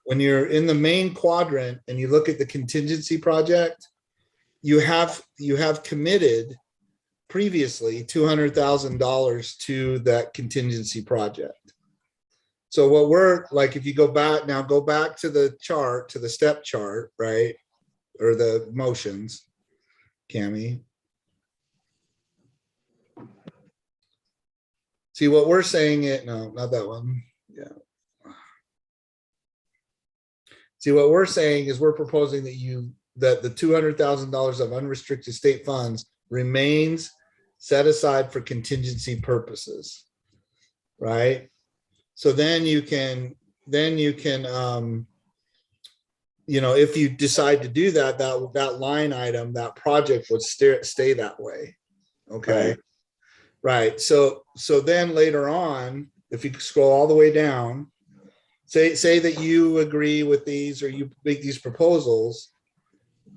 S3: When you're in the main quadrant and you look at the contingency project, you have committed previously $200,000 to that contingency project. So what we're like, if you go back to the chart, to the step chart, right? Or the motions, Cami. See what we're saying no, not that one. Yeah. See what we're saying is we're proposing that the $200,000 of unrestricted state funds remains set aside for contingency purposes, right? So then you can, if you decide to do that line item, that project would stay that way. Okay. Right. So then later on, if you scroll all the way down, say that you agree with these or you make these proposals,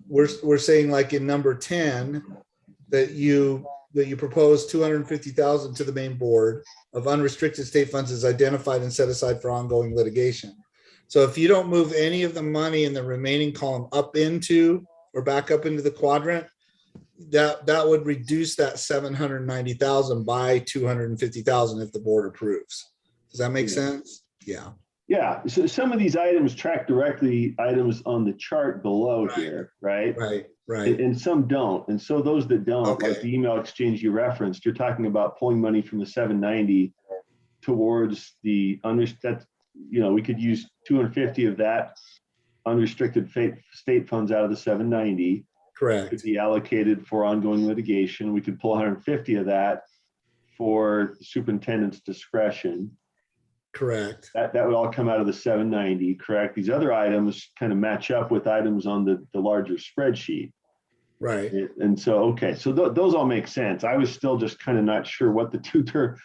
S3: we're saying like in number 10 that you propose 250,000 to the main board of unrestricted state funds is identified and set aside for ongoing litigation. So if you don't move any of the money in the remaining column up into or back up into the quadrant, that would reduce that 790,000 by 250,000 if the board approves. Does that make sense? Yeah,
S4: Yeah, so some of these items track directly items on the chart below
S3: Right.
S4: here, right?
S3: right.
S4: And some don't. And so those that don't, like
S3: Okay.
S4: the email exchange you referenced, you're talking about pulling money from the 790 towards the that, we could use 250 of that unrestricted state funds out of the 790 could
S3: Correct.
S4: be allocated for ongoing litigation. We could pull 150 of that for the superintendent's discretion.
S3: Correct.
S4: That would all come out of the 790, correct? These other items kind of match up with items on the larger spreadsheet.
S3: Right.
S4: And so, okay, so those all make sense. I was still just kind of not sure what the tutor,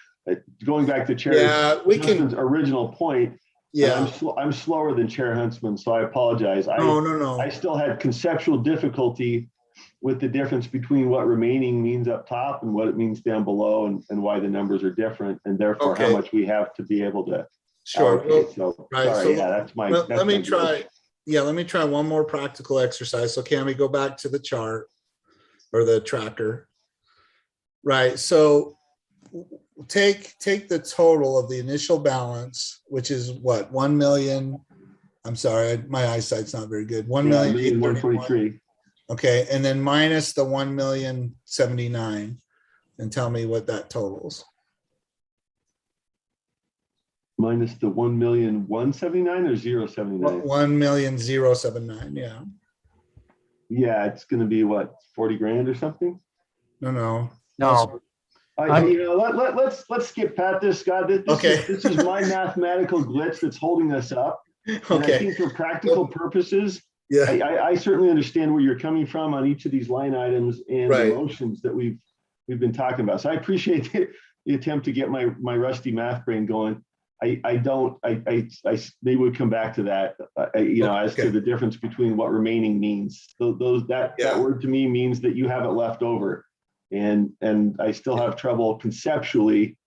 S4: going back to Chair
S3: Yeah, we can.
S4: Huntsman's original point.
S3: Yeah.
S4: I'm slower than Chair Huntsman, so I apologize.
S3: No.
S4: I still had conceptual difficulty with the difference between what remaining means up top and what it means down below, and why the numbers are different, and therefore how
S3: Okay.
S4: much we have to be able to
S3: Sure.
S4: allocate. So,
S3: right,
S4: sorry,
S3: so
S4: yeah, that's my.
S3: Let
S4: that's
S3: me
S4: my
S3: try.
S4: glitch.
S3: Yeah, let me try one more practical exercise. So can we go back to the chart or the tracker? Right. So take the total of the initial balance, which is what, 1 million. I'm sorry, my eyesight's not very good. 1,831,000. Okay, and then minus the 1,000,079, and tell me what that totals.
S4: Minus the 1,179,000 or 079.
S3: 1,079,000. Yeah.
S4: Yeah, it's going to be what, 40 grand or something.
S3: No.
S2: No,
S4: Let's skip past this, Scott. This is my mathematical glitch that's holding us up. And I
S3: Okay.
S4: think for practical purposes,
S3: Yeah.
S4: I certainly understand where you're coming from on each of these line items and
S3: Right.
S4: the motions that we've been talking about. So I appreciate the attempt to get my rusty math brain going. I maybe we'll come back to that, as
S3: Okay.
S4: to the difference between what remaining means. That word to me means that you have it left over. And I still have trouble conceptually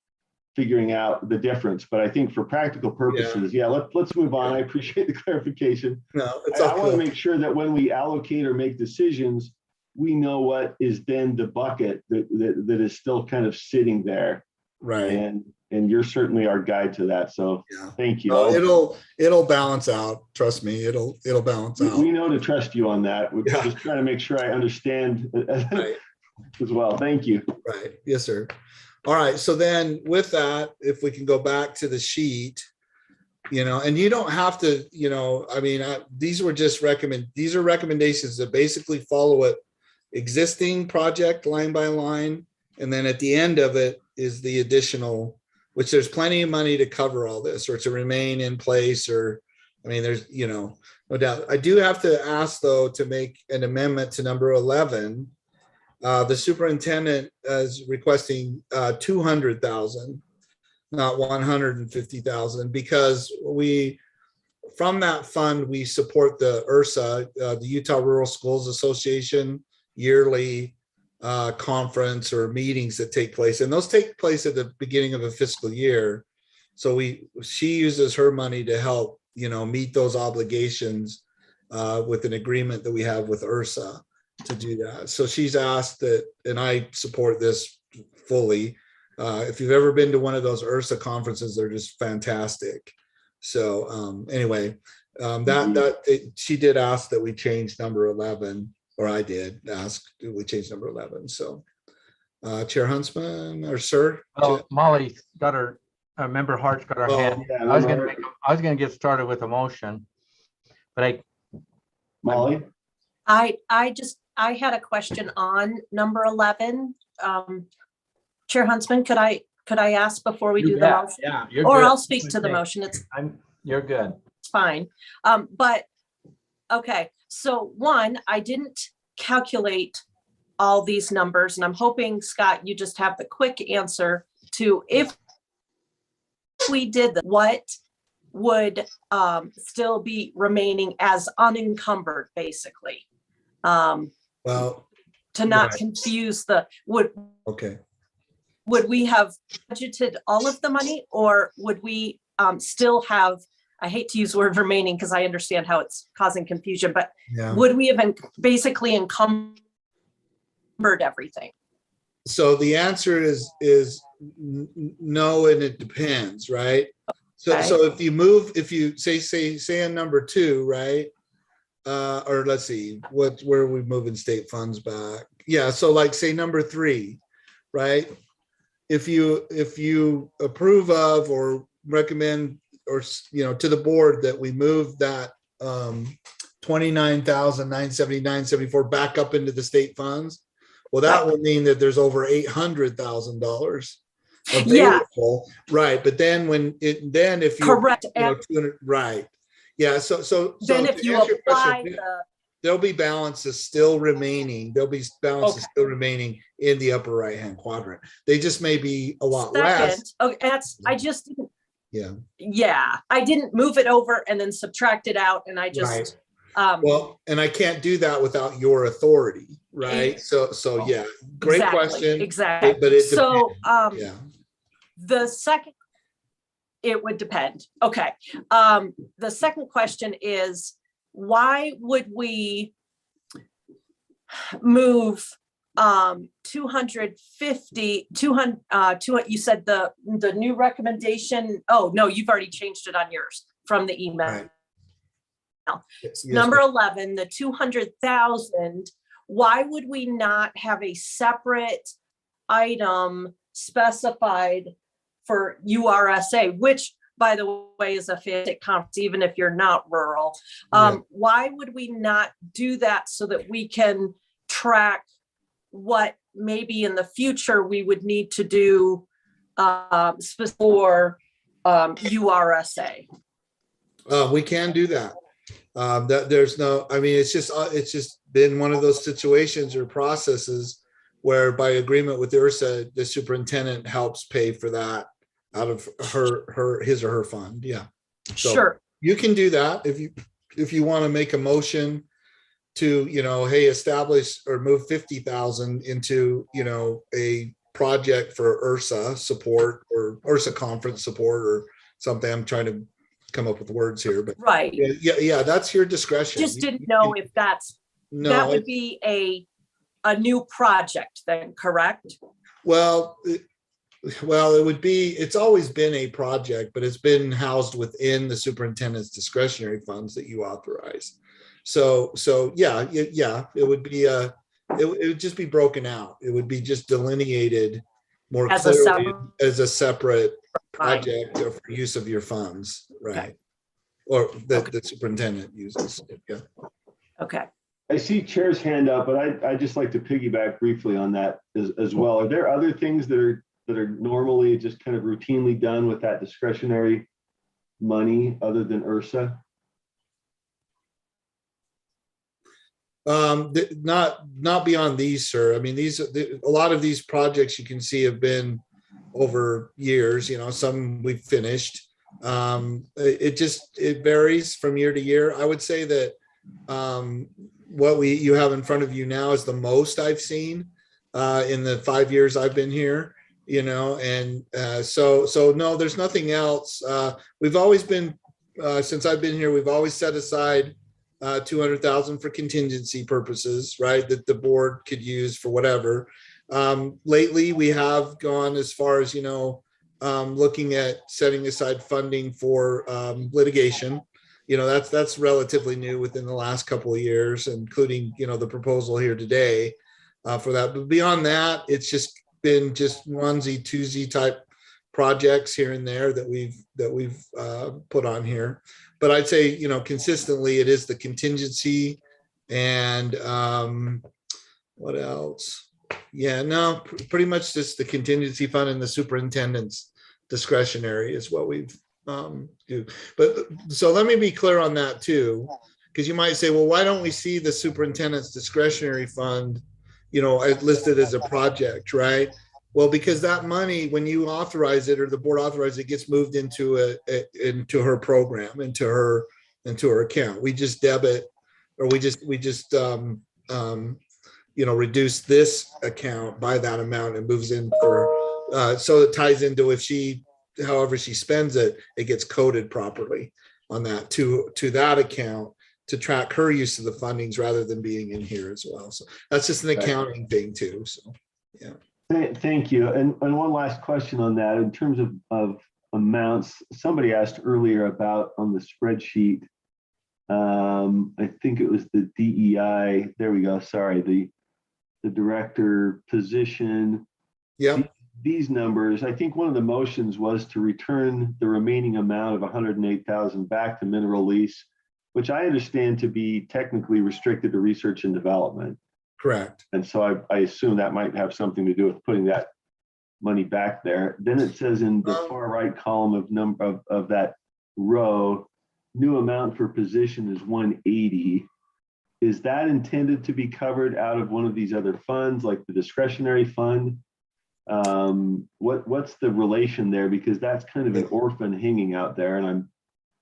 S4: figuring out the difference, but I think for practical purposes, let's move on. I appreciate the clarification.
S3: No, it's
S4: I
S3: all
S4: want to
S3: cool.
S4: make sure that when we allocate or make decisions, we know what is then the bucket that is still kind of sitting there.
S3: Right.
S4: And you're certainly our guide to that. So
S3: Yeah.
S4: thank you.
S3: It'll balance out. Trust me, it'll balance out.
S4: We know to trust you on that. We're
S3: Yeah.
S4: just trying to make sure I understand
S3: Right.
S4: as well. Thank you.
S3: Right. Yes, sir. All right. So then with that, if we can go back to the sheet, and you don't have to, these were just these are recommendations that basically follow it existing project line by line. And then at the end of it is the additional, which there's plenty of money to cover all this or to remain in place, or, there's, no doubt. I do have to ask though, to make an amendment to number 11. The superintendent is requesting 200,000, not 150,000, because from that fund, we support the URSA, the Utah Rural Schools Association yearly conference or meetings that take place. And those take place at the beginning of a fiscal year. So she uses her money to help, meet those obligations with an agreement that we have with URSA to do that. So she's asked that, and I support this fully. If you've ever been to one of those URSA conferences, they're just fantastic. So anyway, she did ask that we change number 11, or I did ask that we change number 11. So Chair Huntsman or Sir?
S2: well, Molly got Member Hart's got her hand.
S4: Yeah,
S2: I was gonna get started with a motion, but
S4: Molly?
S7: I had a question on number 11. Chair Huntsman, could I ask before we do the motion?
S2: Yeah, you're
S7: Or
S2: good.
S7: I'll speak to the motion.
S2: You're good.
S7: It's fine. But, okay, so one, I didn't calculate all these numbers, and I'm hoping, Scott, you just have the quick answer to if we did that, what would still be remaining as unencumbered, basically?
S3: Well,
S7: to not
S3: right.
S7: confuse
S3: Okay.
S7: would we have budgeted all of the money, or would we still have, I hate to use the word remaining because I understand how it's causing confusion, but would we have basically encumbered everything?
S3: So the answer is no, and it depends, right? So if you move, if you say on number 2, right? Or let's see, where are we moving state funds back? Yeah, so like say number 3, right? If you approve of or recommend or to the board that we move that 29,979.74 back up into the state funds, well, that will mean that there's over $800,000 available, right? But then if you
S7: Correct.
S3: 200, right? Yeah. So
S7: Then if you apply
S3: there'll be balances still remaining. There'll be balances still remaining in the upper right-hand quadrant. They just may be a lot less.
S7: Okay, I just didn't.
S3: Yeah.
S7: Yeah, I didn't move it over and then subtract it out, and I just.
S3: Right. Well, and I can't do that without your authority, right? So yeah, great question.
S7: Exactly.
S3: But it
S7: so
S3: yeah.
S7: The second, it would depend. Okay. The second question is, why would we move 250, you said the new recommendation, oh no, you've already changed it on yours from the email.
S3: Right. Yes,
S7: Number 11, the 200,000, why would we not have a separate item specified for URSA, which by the way is a fantastic conference, even if you're not rural? Why would we not do that so that we can track what maybe in the future we would need to do for URSA?
S3: We can do that. That there's no, I mean, it's just been one of those situations or processes where by agreement with URSA, the superintendent helps pay for that out of his or her fund. Yeah. So
S7: sure.
S3: You can do that if you want to make a motion to, hey, establish or move 50,000 into, a project for URSA support or URSA conference support or something. I'm trying to come up with words here, but
S7: right.
S3: Yeah, that's your discretion.
S7: Just didn't know if that would be a new project then, correct?
S3: Well, it would be, it's always been a project, but it's been housed within the superintendent's discretionary funds that you authorize. So yeah, it would be it would just be broken out. It would be just delineated more clearly as a separate project or for use of your funds, right? Okay. Or that the superintendent uses. Yeah.
S7: Okay.
S4: I see Chair's hand up, but I just like to piggyback briefly on that as well. Are there other things that are normally just kind of routinely done with that discretionary money other than URSA?
S3: Not beyond these, sir. I mean, a lot of these projects you can see have been over years. Some we've finished. It varies from year to year. I would say that what you have in front of you now is the most I've seen in the 5 years I've been here. And so no, there's nothing else. We've always been since I've been here, we've always set aside 200,000 for contingency purposes, right? That the board could use for whatever. Lately, we have gone as far as, looking at setting aside funding for litigation. That's relatively new within the last couple of years, including, the proposal here today for that. But beyond that, it's just been just onesie, twosie type projects here and there that we've put on here. But I'd say, consistently it is the contingency and what else? Yeah, no, pretty much just the contingency fund and the superintendent's discretionary is what we've do. But so let me be clear on that too, because you might say, well, why don't we see the superintendent's discretionary fund, listed as a project, right? Well, because that money, when you authorize it or the board authorizes it, gets moved into into her program, into her account. We just debit, or we just reduce this account by that amount and moves in for. So it ties into however she spends it, it gets coded properly on that to that account to track her use of the fundings rather than being in here as well. So that's just an accounting thing too. So yeah.
S4: Thank you. And one last question on that. In terms of amounts. Somebody asked earlier about on the spreadsheet. I think it was the DEI. There we go. Sorry, the director position.
S3: Yep.
S4: These numbers, I think one of the motions was to return the remaining amount of 108,000 back to mineral lease, which I understand to be technically restricted to research and development.
S3: Correct.
S4: And so I assume that might have something to do with putting that money back there. Then it says in the far right column of that row, new amount for position is 180. Is that intended to be covered out of one of these other funds, like the discretionary fund? What's the relation there? Because that's kind of an orphan hanging out there, and I'm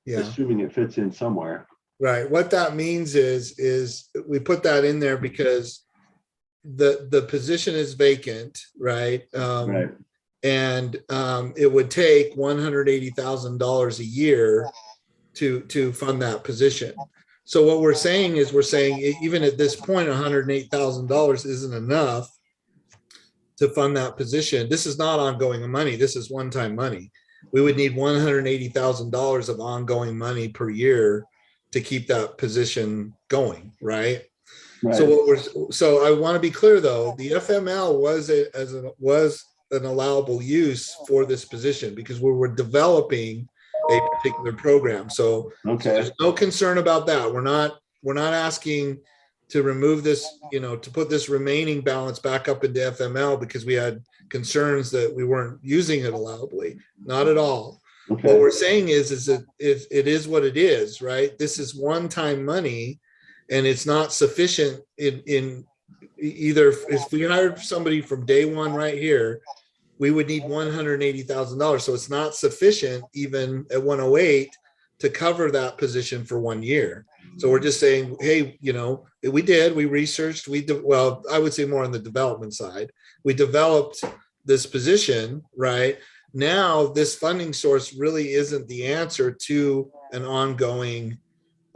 S4: assuming it fits in somewhere.
S3: Right. What that means is we put that in there because the position is vacant, right?
S4: Right.
S3: And it would take $180,000 a year to fund that position. So what we're saying is even at this point, $108,000 isn't enough to fund that position. This is not ongoing money. This is one-time money. We would need $180,000 of ongoing money per year to keep that position going, right?
S4: Right.
S3: So I want to be clear though, the FML was an allowable use for this position because we were developing a particular program. So there's no concern about that. We're not asking to remove this, to put this remaining balance back up into FML because we had concerns that we weren't using it allowably. Not at all.
S4: Okay.
S3: What we're saying is that it is what it is, right? This is one-time money, and it's not sufficient in either. If we hired somebody from day one right here, we would need $180,000. So it's not sufficient even at 108 to cover that position for 1 year. So we're just saying, hey, we researched, I would say more on the development side. We developed this position, right? Now this funding source really isn't the answer to an ongoing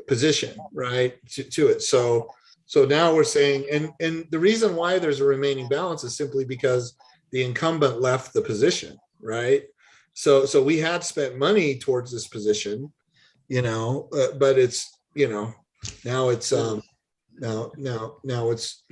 S3: position, right? To it. So now we're saying, and the reason why there's a remaining balance is simply because the incumbent left the position, right? So we had spent money towards this position, but it's, now it's now it's,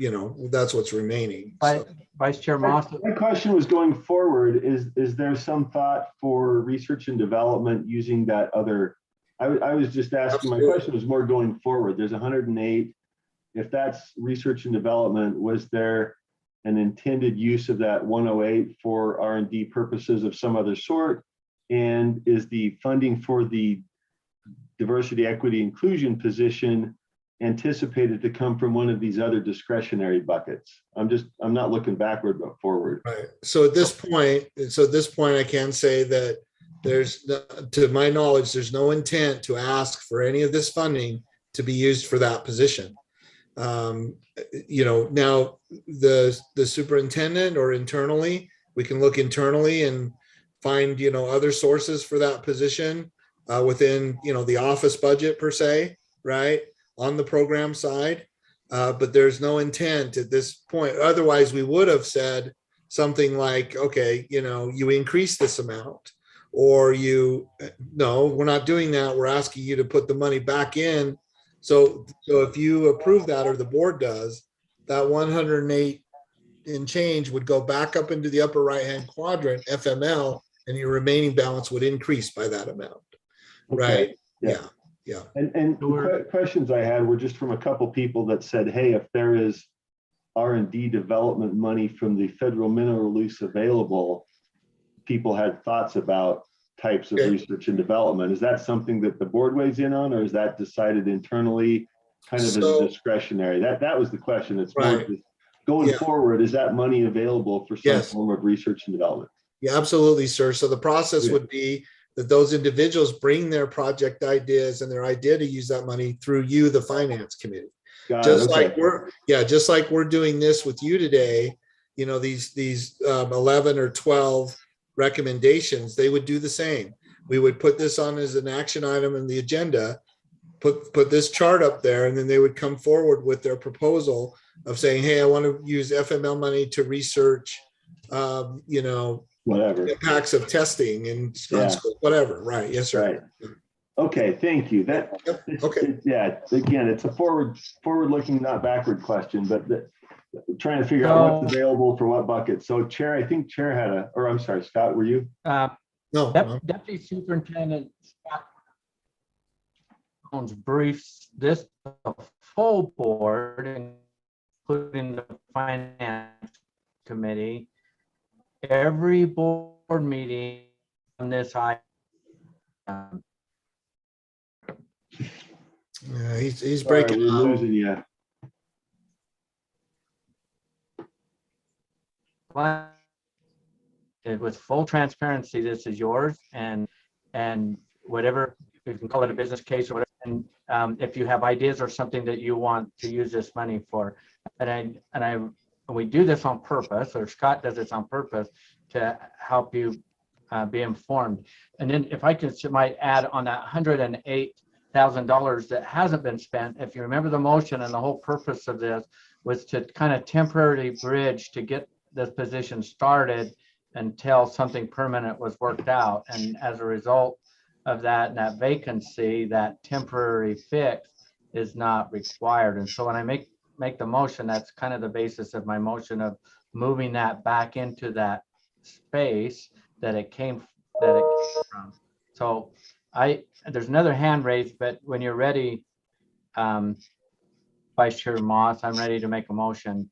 S3: that's what's remaining. So.
S2: Vice Chair Moss.
S4: My question was going forward, is there some thought for research and development using that other, I was just asking, my question was more going forward. There's 108. If that's research and development, was there an intended use of that 108 for R&D purposes of some other sort? And is the funding for the diversity, equity, inclusion position anticipated to come from one of these other discretionary buckets? I'm not looking backward, but forward.
S3: Right. So at this point, I can say that to my knowledge, there's no intent to ask for any of this funding to be used for that position. Now the superintendent or internally, we can look internally and find, other sources for that position within, the office budget per se, right? On the program side. But there's no intent at this point. Otherwise, we would have said something like, okay, you increase this amount, or no, we're not doing that. We're asking you to put the money back in. So if you approve that, or the board does, that 108 and change would go back up into the upper right-hand quadrant, FML, and your remaining balance would increase by that amount.
S4: Okay.
S3: Right? Yeah.
S4: And the questions I had were just from a couple people that said, hey, if there is R&D development money from the federal mineral lease available, people had thoughts about types of research and development. Is that something that the board weighs in on, or is that decided internally kind of as discretionary? That was the question. It's more just going forward, is that money available for some form of research and development?
S3: Yeah, absolutely, sir. So the process would be that those individuals bring their project ideas and their idea to use that money through you, the finance committee. Like we're doing this with you today, these 11 or 12 recommendations, they would do the same. We would put this on as an action item in the agenda, put this chart up there, and then they would come forward with their proposal of saying, hey, I want to use FML money to research,
S4: whatever.
S3: impacts of testing and
S4: Yeah.
S3: whatever, right? Yes, sir.
S4: Right. Okay, thank you. That,
S3: Yep, okay.
S4: yeah, again, it's a forward-looking, not backward question, but trying to figure out what's available for what bucket. So Chair, I think Chair had or I'm sorry, Scott, were you?
S3: No.
S2: Deputy Superintendent Scott Jones briefs this the full board, including the finance committee, every board meeting on this item.
S3: Yeah, he's
S4: Sorry,
S3: breaking
S4: we're
S3: up.
S4: losing you.
S2: With full transparency, this is yours, and whatever, you can call it a business case or whatever. And if you have ideas or something that you want to use this money for, and we do this on purpose, or Scott does this on purpose to help you be informed. And then if I might add on that $108,000 that hasn't been spent, if you remember the motion and the whole purpose of this was to kind of temporarily bridge to get this position started until something permanent was worked out. And as a result of that, and that vacancy, that temporary fix is not required. And so when I make the motion, that's kind of the basis of my motion of moving that back into that space that it came from. So there's another hand raised, but when you're ready, Vice Chair Moss, I'm ready to make a motion.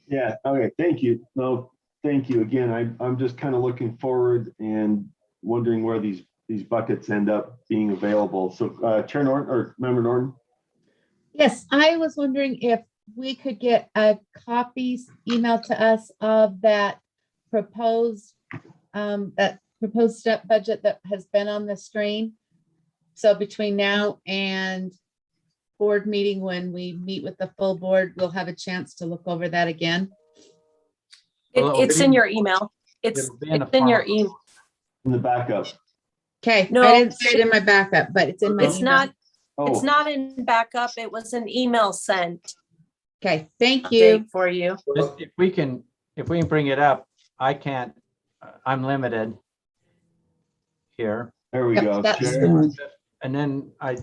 S4: Yeah, okay, thank you. No, thank you. Again, I'm just kind of looking forward and wondering where these buckets end up being available. So Chair Norton or Member Norton?
S8: Yes, I was wondering if we could get a copy emailed to us of that proposed step budget that has been on the screen. So between now and board meeting, when we meet with the full board, we'll have a chance to look over that again.
S7: It's in your email. It's in your email.
S4: In the backup.
S8: Okay,
S7: No.
S8: I didn't see it in my backup, but it's in my
S7: It's
S8: email.
S7: not,
S4: Oh,
S7: it's not in backup. It was an email sent
S8: Okay, thank you.
S7: for you.
S2: If we can bring it up, I can't, I'm limited here.
S4: there we
S8: Yep,
S4: go.
S8: that's
S4: Chair.
S8: fine.
S2: And then I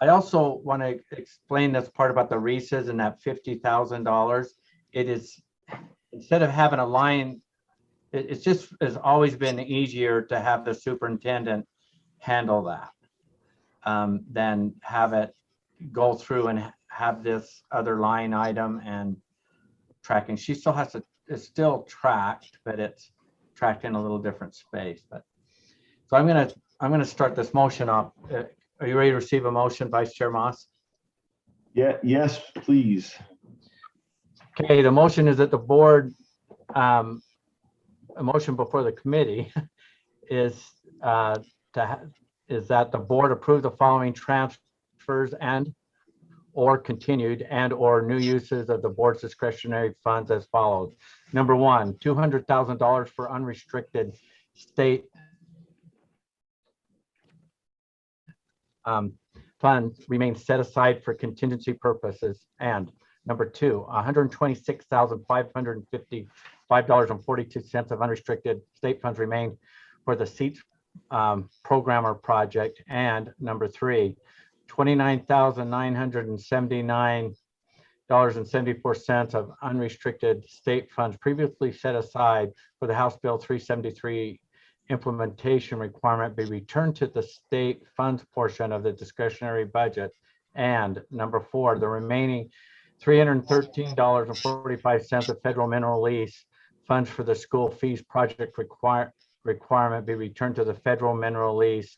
S2: also want to explain this part about the Reeses and that $50,000. It is, instead of having a line, it's just has always been easier to have the superintendent handle that than have it go through and have this other line item and tracking. She still has to, it's still tracked, but it's tracked in a little different space. But so I'm gonna start this motion off. Are you ready to receive a motion, Vice Chair Moss?
S4: Yeah, yes, please.
S2: Okay, the motion is that the board, a motion before the committee is that the board approve the following transfers and or continued and or new uses of the board's discretionary funds as follows. Number one, $200,000 for unrestricted state funds remain set aside for contingency purposes. And number two, $126,555.42 of unrestricted state funds remain for the seats programmer project. And number three, $29,979.74 of unrestricted state funds previously set aside for the House Bill 373 implementation requirement be returned to the state funds portion of the discretionary budget. And number four, the remaining $313.45 of federal mineral lease funds for the school fees project requirement be returned to the federal mineral lease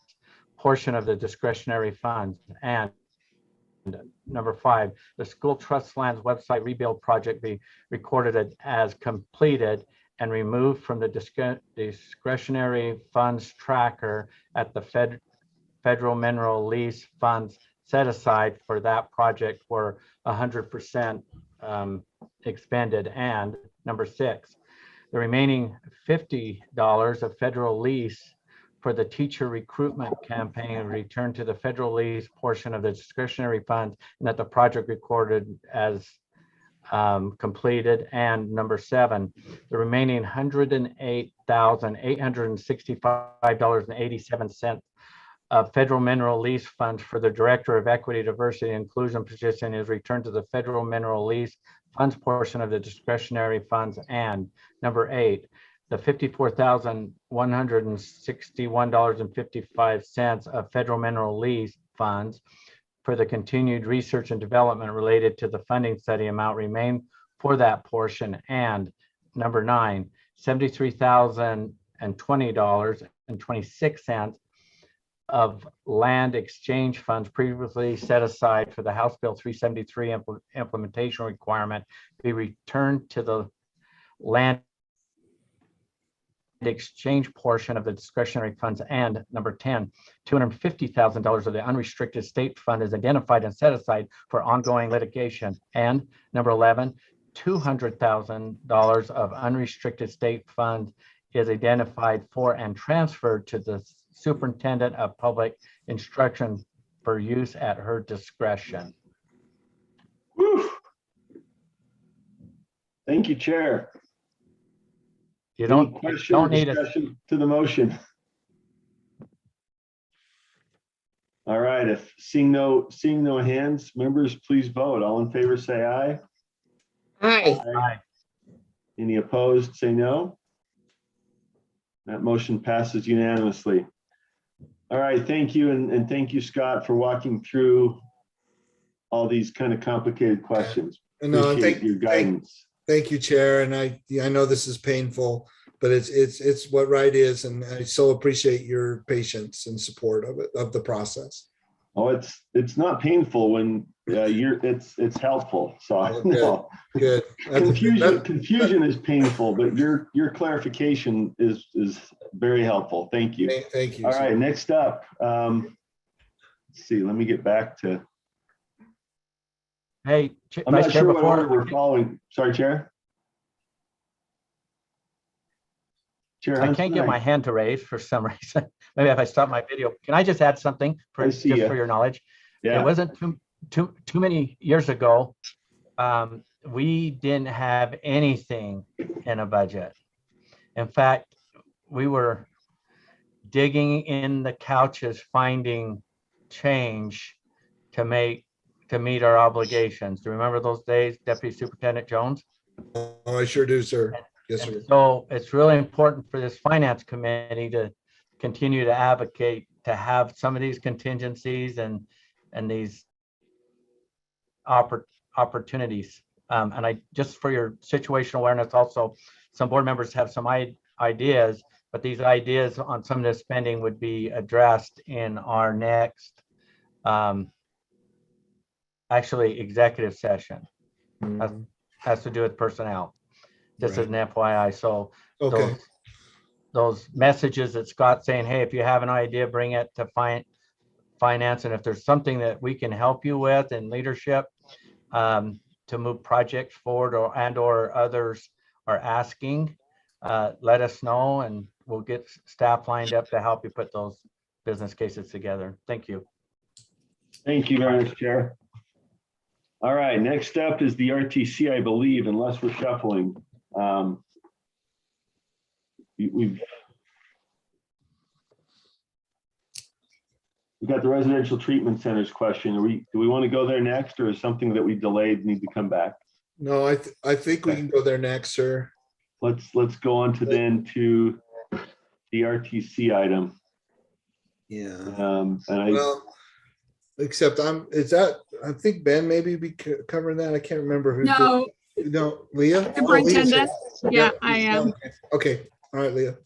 S2: portion of the discretionary funds. And number five, the school trust lands website rebuild project be recorded as completed and removed from the discretionary funds tracker at the federal mineral lease funds set aside for that project were 100% expended. And number six, the remaining $50 of federal lease for the teacher recruitment campaign returned to the federal lease portion of the discretionary funds, and that the project recorded as completed. And number 7, the remaining $108,865.87 of federal mineral lease funds for the Director of Equity, Diversity, and Inclusion position is returned to the federal mineral lease funds portion of the discretionary funds. And number 8, the $54,161.55 of federal mineral lease funds for the continued research and development related to the funding study amount remain for that portion. And number 9, $73,020.26 of land exchange funds previously set aside for the House Bill 373 implementation requirement be returned to the land exchange portion of the discretionary funds. And number 10, $250,000 of the unrestricted state fund is identified and set aside for ongoing litigation. And number 11, $200,000 of unrestricted state fund is identified for and transferred to the Superintendent of Public Instruction for use at her discretion.
S4: Whew. Thank you, Chair.
S2: You
S4: Any
S2: don't
S4: question or
S2: need a
S4: discussion to the motion? All right, if seeing no hands, members, please vote. All in favor, say aye.
S8: Aye.
S2: Aye.
S4: Any opposed, say no. That motion passes unanimously. All right, thank you, and thank you, Scott, for walking through all these kind of complicated questions.
S3: No,
S4: Appreciate your guidance.
S3: Thank you, Chair. And I know this is painful, but it's what right is. And I so appreciate your patience and support of it, of the process.
S4: Oh, it's not painful when it's helpful. So
S3: Good.
S4: no.
S3: Good.
S4: Confusion is painful, but your clarification is very helpful. Thank you.
S3: Thank you.
S4: All right, next up. Let's see, let me get back to.
S2: Hey,
S4: I'm
S2: Vice
S4: not
S2: Chair,
S4: sure what
S2: before
S4: order we're following. Sorry, Chair. Chair,
S2: I can't get my hand to raise for some reason. Maybe if I stop my video, can I just add something for
S4: I
S2: just
S4: see ya.
S2: for your knowledge?
S4: Yeah.
S2: It wasn't too many years ago. We didn't have anything in a budget. In fact, we were digging in the couches, finding change to meet our obligations. Do you remember those days, Deputy Superintendent Jones?
S3: Oh, I sure do, sir. Yes, sir.
S2: And so it's really important for this finance committee to continue to advocate to have some of these contingencies and these opportunities. And I just for your situational awareness, also some board members have some ideas, but these ideas on some of the spending would be addressed in our next actually executive session. Has to do with personnel. Just as an FYI. So
S3: Okay.
S2: those messages that Scott's saying, hey, if you have an idea, bring it to finance. And if there's something that we can help you with in leadership to move projects forward or others are asking, let us know and we'll get staff lined up to help you put those business cases together. Thank you.
S4: Thank you very much, Chair. All right, next up is the RTC, I believe, unless we're shuffling. We've got the residential treatment centers question. Do we want to go there next, or is something that we delayed need to come back?
S3: No, I think we can go there next, sir.
S4: Let's go on to the RTC item.
S3: Yeah.
S4: And
S3: Well, except I think Ben maybe be covering that. I can't remember who.
S11: No,
S3: No, Leah?
S11: Superintendent.
S3: Oh,
S11: Yeah,
S3: Leah.
S11: I am.
S3: Okay. All right, Leah.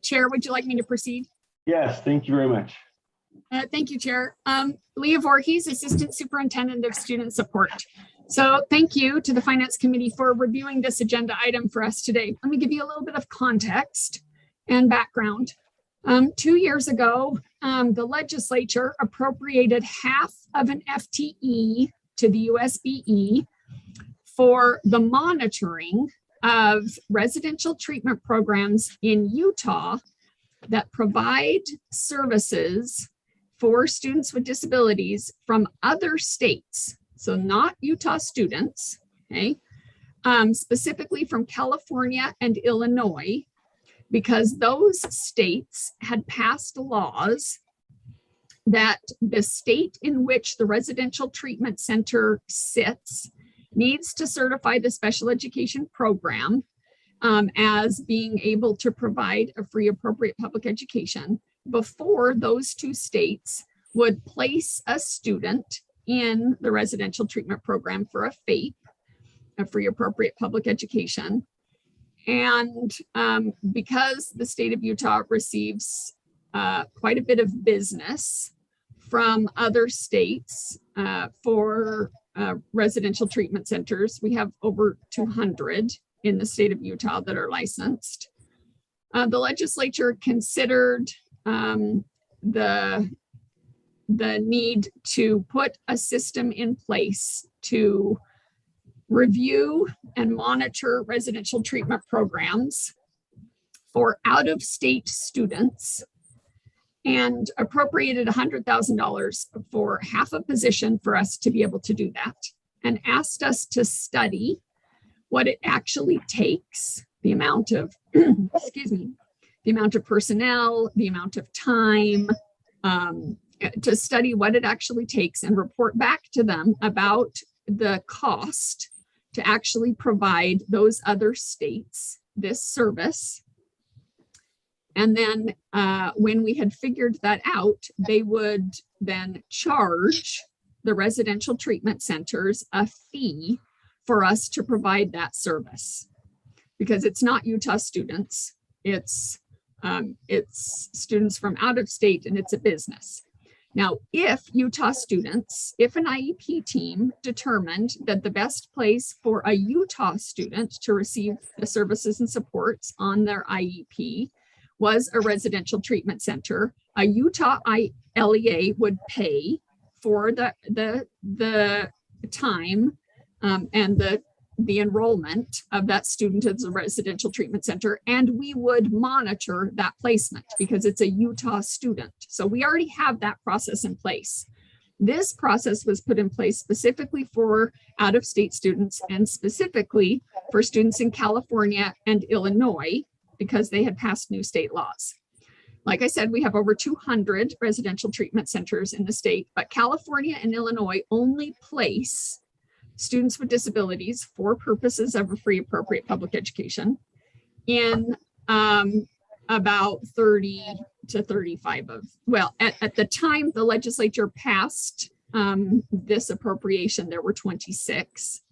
S11: Chair, would you like me to proceed?
S4: yes, thank you very much.
S11: Thank you, Chair. Leah Voorhees, Assistant Superintendent of Student Support. So thank you to the Finance Committee for reviewing this agenda item for us today. Let me give you a little bit of context and background. 2 years ago, the legislature appropriated half of an FTE to the USBE for the monitoring of residential treatment programs in Utah that provide services for students with disabilities from other states. so not Utah students, okay, specifically from California and Illinois, because those states had passed laws that the state in which the residential treatment center sits needs to certify the special education program as being able to provide a free, appropriate public education before those two states would place a student in the residential treatment program for a FAPE, a free, appropriate public education. And because the state of Utah receives quite a bit of business from other states for residential treatment centers, we have over 200 in the state of Utah that are licensed. The legislature considered the need to put a system in place to review and monitor residential treatment programs for out-of-state students, and appropriated $100,000 for half a position for us to be able to do that, and asked us to study what it actually takes, the amount of, excuse me, the amount of personnel, the amount of time, to study what it actually takes and report back to them about the cost to actually provide those other states this service. And then when we had figured that out, they would then charge the residential treatment centers a fee for us to provide that service, because it's not Utah students, it's students from out of state, and it's a business. Now, if Utah students, if an IEP team determined that the best place for a Utah student to receive the services and supports on their IEP was a residential treatment center, a Utah LEA would pay for the time and the enrollment of that student as a residential treatment center, and we would monitor that placement because it's a Utah student. So we already have that process in place. This process was put in place specifically for out-of-state students and specifically for students in California and Illinois because they had passed new state laws. Like I said, we have over 200 residential treatment centers in the state, but California and Illinois only place students with disabilities for purposes of a free, appropriate public education in about 30 to 35 of, well, at the time the legislature passed this appropriation, there were 26.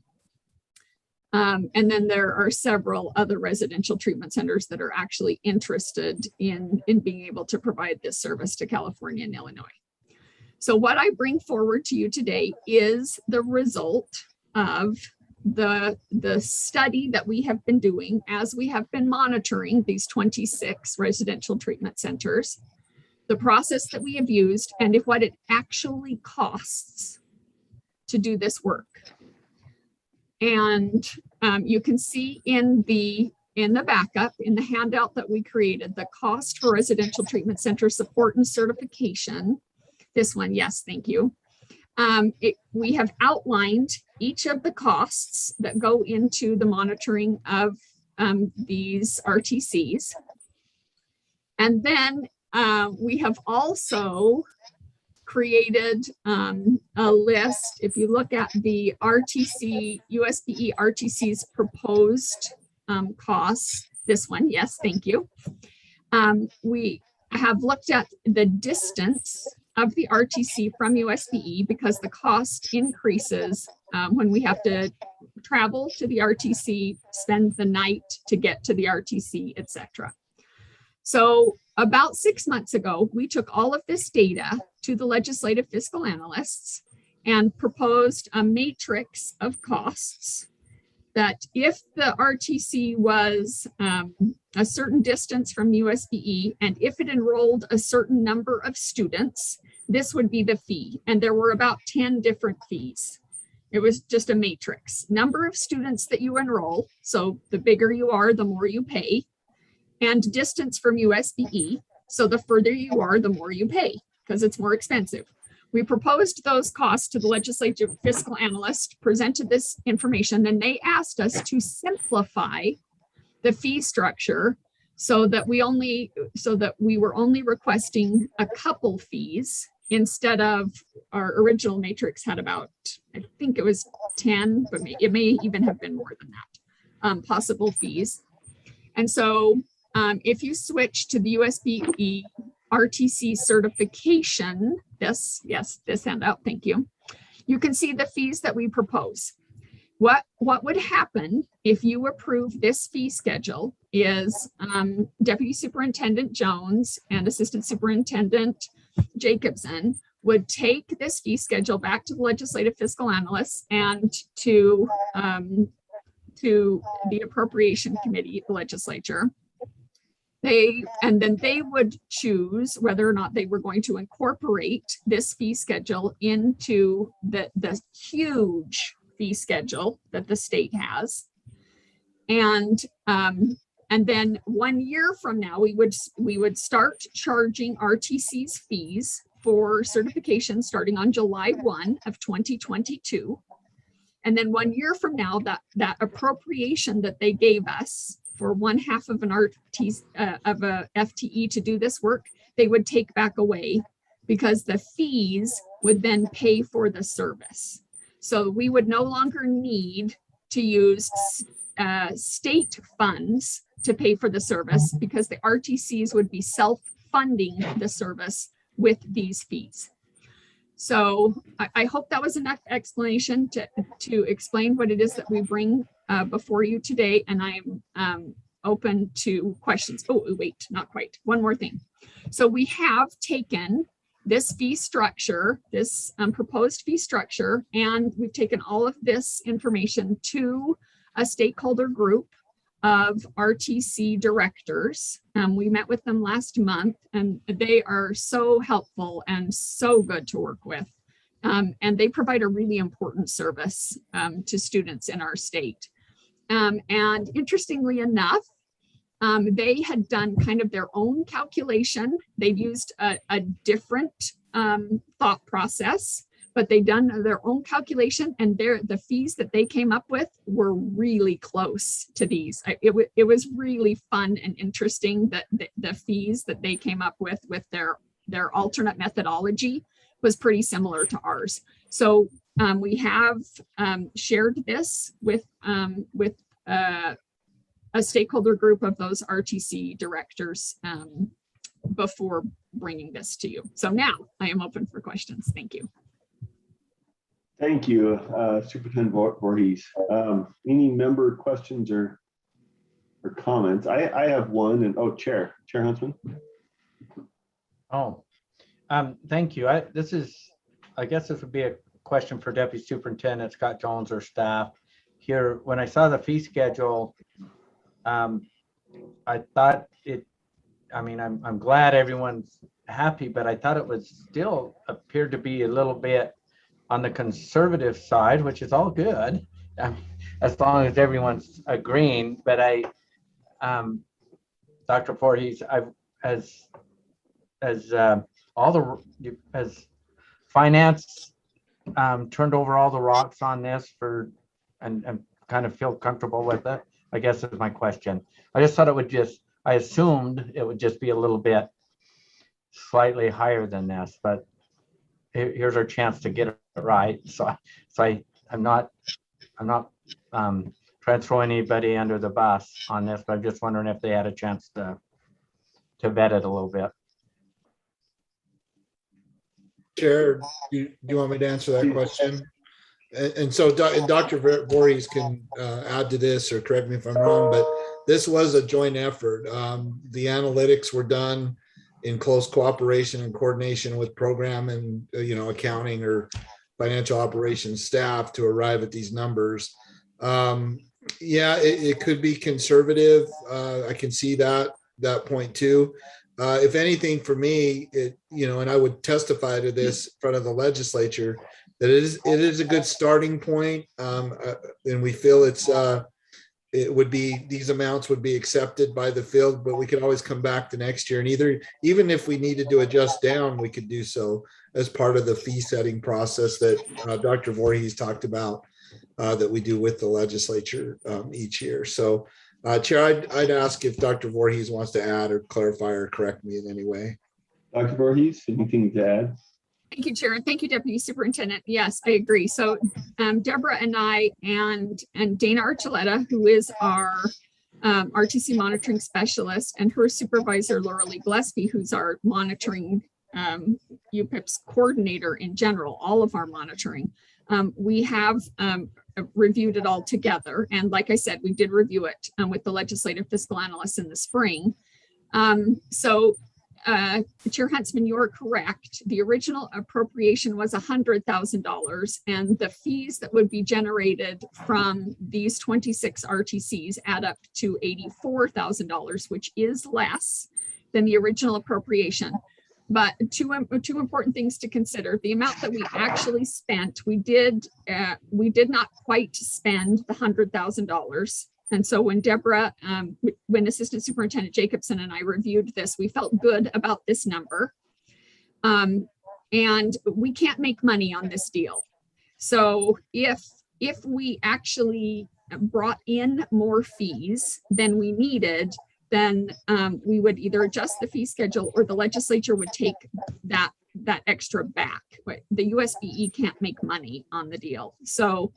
S11: And then there are several other residential treatment centers that are actually interested in being able to provide this service to California and Illinois. So what I bring forward to you today is the result of the study that we have been doing as we have been monitoring these 26 residential treatment centers, the process that we have used, and what it actually costs to do this work. And you can see in the backup, in the handout that we created, the cost for residential treatment center support and certification. This one, yes, thank you. We have outlined each of the costs that go into the monitoring of these RTCs. And then we have also created a list. If you look at the RTC, USBE RTC's proposed costs, this one, yes, thank you. We have looked at the distance of the RTC from USBE because the cost increases when we have to travel to the RTC, spend the night to get to the RTC, etc. So about 6 months ago, we took all of this data to the legislative fiscal analysts and proposed a matrix of costs that if the RTC was a certain distance from USBE and if it enrolled a certain number of students, this would be the fee. And there were about 10 different fees. It was just a matrix. Number of students that you enroll, so the bigger you are, the more you pay, and distance from USBE, so the further you are, the more you pay because it's more expensive. We proposed those costs to the legislative fiscal analyst, presented this information, then they asked us to simplify the fee structure so that we were only requesting a couple fees instead of our original matrix had about, I think it was 10, but it may even have been more than that, possible fees. And so if you switch to the USBE RTC certification, this handout, thank you. You can see the fees that we propose. What would happen if you approve this fee schedule is Deputy Superintendent Jones and Assistant Superintendent Jacobson would take this fee schedule back to the legislative fiscal analysts and to the appropriation committee, the legislature. And then they would choose whether or not they were going to incorporate this fee schedule into the huge fee schedule that the state has. And then 1 year from now, we would start charging RTC's fees for certification starting on July 1 of 2022. And then 1 year from now, that appropriation that they gave us for 1/2 of an of a FTE to do this work, they would take back away because the fees would then pay for the service. So we would no longer need to use state funds to pay for the service because the RTCs would be self-funding the service with these fees. So I hope that was enough explanation to explain what it is that we bring before you today. And I'm open to questions. Oh, wait, not quite. One more thing. So we have taken this fee structure, this proposed fee structure, and we've taken all of this information to a stakeholder group of RTC directors. We met with them last month and they are so helpful and so good to work with. And they provide a really important service to students in our state. And interestingly enough, they had done kind of their own calculation. They'd used a different thought process, but they'd done their own calculation and the fees that they came up with were really close to these. It was really fun and interesting that the fees that they came up with their alternate methodology was pretty similar to ours. So we have shared this with a stakeholder group of those RTC directors before bringing this to you. So now I am open for questions. Thank you.
S4: Thank you, Superintendent Voorhees. Any member questions or comments? I have one, and Chair Huntsman.
S2: Thank you. I guess this would be a question for Deputy Superintendent Scott Jones or staff here. When I saw the fee schedule, I thought I'm glad everyone's happy, but I thought it was still appeared to be a little bit on the conservative side, which is all good, as long as everyone's agreeing. But Dr. Voorhees, as finance turned over all the rocks on this and kind of feel comfortable with it, I guess is my question. I just thought I assumed it would just be a little bit slightly higher than this, but here's our chance to get it right. So I'm not trying to throw anybody under the bus on this, but I'm just wondering if they had a chance to vet it a little bit.
S3: Chair, do you want me to answer that question? And so Dr. Voorhees can add to this or correct me if I'm wrong, but this was a joint effort. The analytics were done in close cooperation and coordination with program and accounting or financial operations staff to arrive at these numbers. It could be conservative. I can see that point too. If anything, for me, and I would testify to this in front of the legislature, that it is a good starting point, and we feel it's it would be, these amounts would be accepted by the field, but we could always come back the next year and even if we needed to adjust down, we could do so as part of the fee setting process that Dr. Voorhees talked about that we do with the legislature each year. So Chair, I'd ask if Dr. Voorhees wants to add or clarify or correct me in any way.
S4: Dr. Voorhees, anything to add?
S11: Thank you, Chair. Thank you, Deputy Superintendent. Yes, I agree. So Deborah and I and Dana Archuleta, who is our RTC monitoring specialist, and her supervisor, Laura Lee Gillespie, who's our monitoring UPIP's coordinator in general, all of our monitoring. We have reviewed it all together. And like I said, we did review it with the legislative fiscal analysts in the spring. Chair Huntsman, you're correct. The original appropriation was $100,000, and the fees that would be generated from these 26 RTCs add up to $84,000, which is less than the original appropriation. But two important things to consider: the amount that we actually spent, we did not quite spend the $100,000. And so when Deborah, when Assistant Superintendent Jacobson and I reviewed this, we felt good about this number. And we can't make money on this deal. So if we actually brought in more fees than we needed, then we would either adjust the fee schedule or the legislature would take that extra back. But the USBE can't make money on the deal. So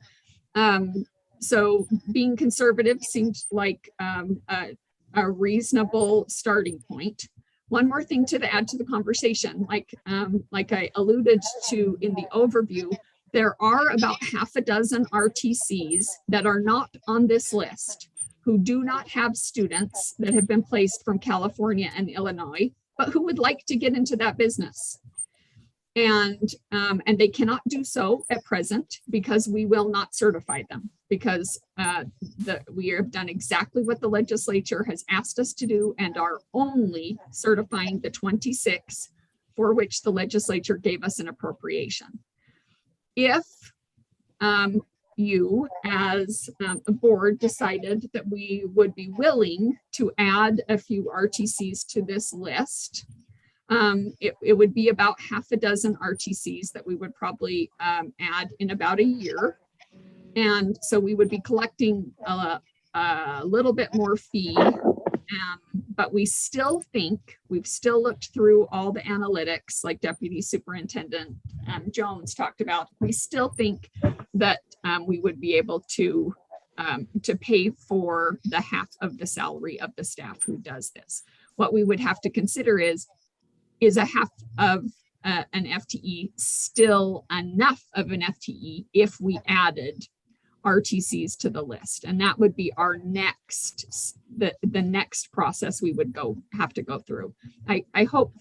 S11: being conservative seems like a reasonable starting point. One more thing to add to the conversation, like I alluded to in the overview, there are about half a dozen RTCs that are not on this list, who do not have students that have been placed from California and Illinois, but who would like to get into that business. And they cannot do so at present because we will not certify them, because we have done exactly what the legislature has asked us to do and are only certifying the 26 for which the legislature gave us an appropriation. If you as a board decided that we would be willing to add a few RTCs to this list, it would be about half a dozen RTCs that we would probably add in about a year. And so we would be collecting a little bit more fee, but we still think, we've still looked through all the analytics like Deputy Superintendent Jones talked about. We still think that we would be able to pay for the half of the salary of the staff who does this. What we would have to consider is a half of an FTE still enough of an FTE if we added RTCs to the list? And that would be our next, the next process we would have to go through. I hope,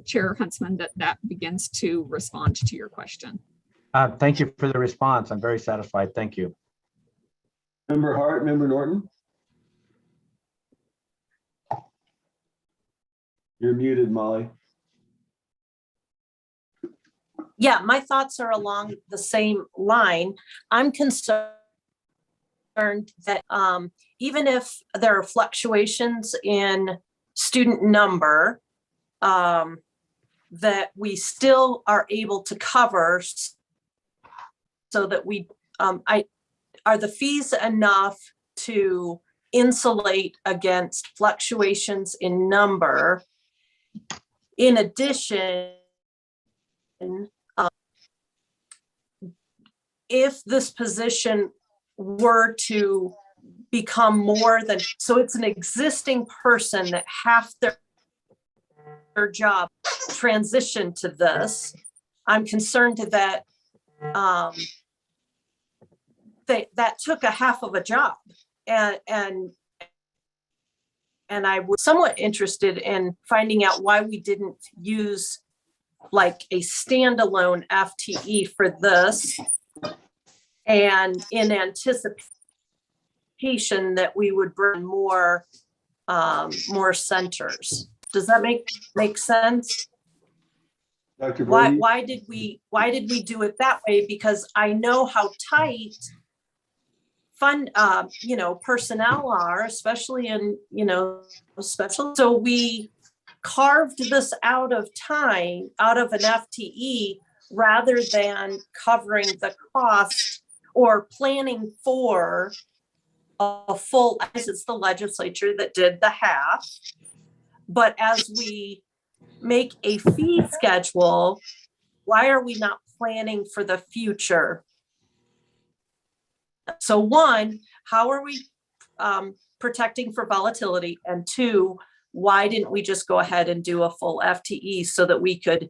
S11: Chair Huntsman, that begins to respond to your question.
S2: Thank you for the response. I'm very satisfied. Thank you.
S4: Member Hart, Member Norton. You're muted, Molly.
S7: Yeah, my thoughts are along the same line. I'm concerned that even if there are fluctuations in student number, that we still are able to cover, so that we are the fees enough to insulate against fluctuations in number. In addition, if this position were to become more than, so it's an existing person that half their job transition to this, I'm concerned that that took a half of a job, and I was somewhat interested in finding out why we didn't use like a standalone FTE for this, and in anticipation that we would bring more centers. Does that make sense?
S4: Dr.
S7: Why did we do it that way? Because I know how tight fund, personnel are, especially in, special. So we carved this out of time, out of an FTE, rather than covering the cost or planning for a full, as it's the legislature that did the half. But as we make a fee schedule, why are we not planning for the future? So one, how are we protecting for volatility? And two, why didn't we just go ahead and do a full FTE so that we could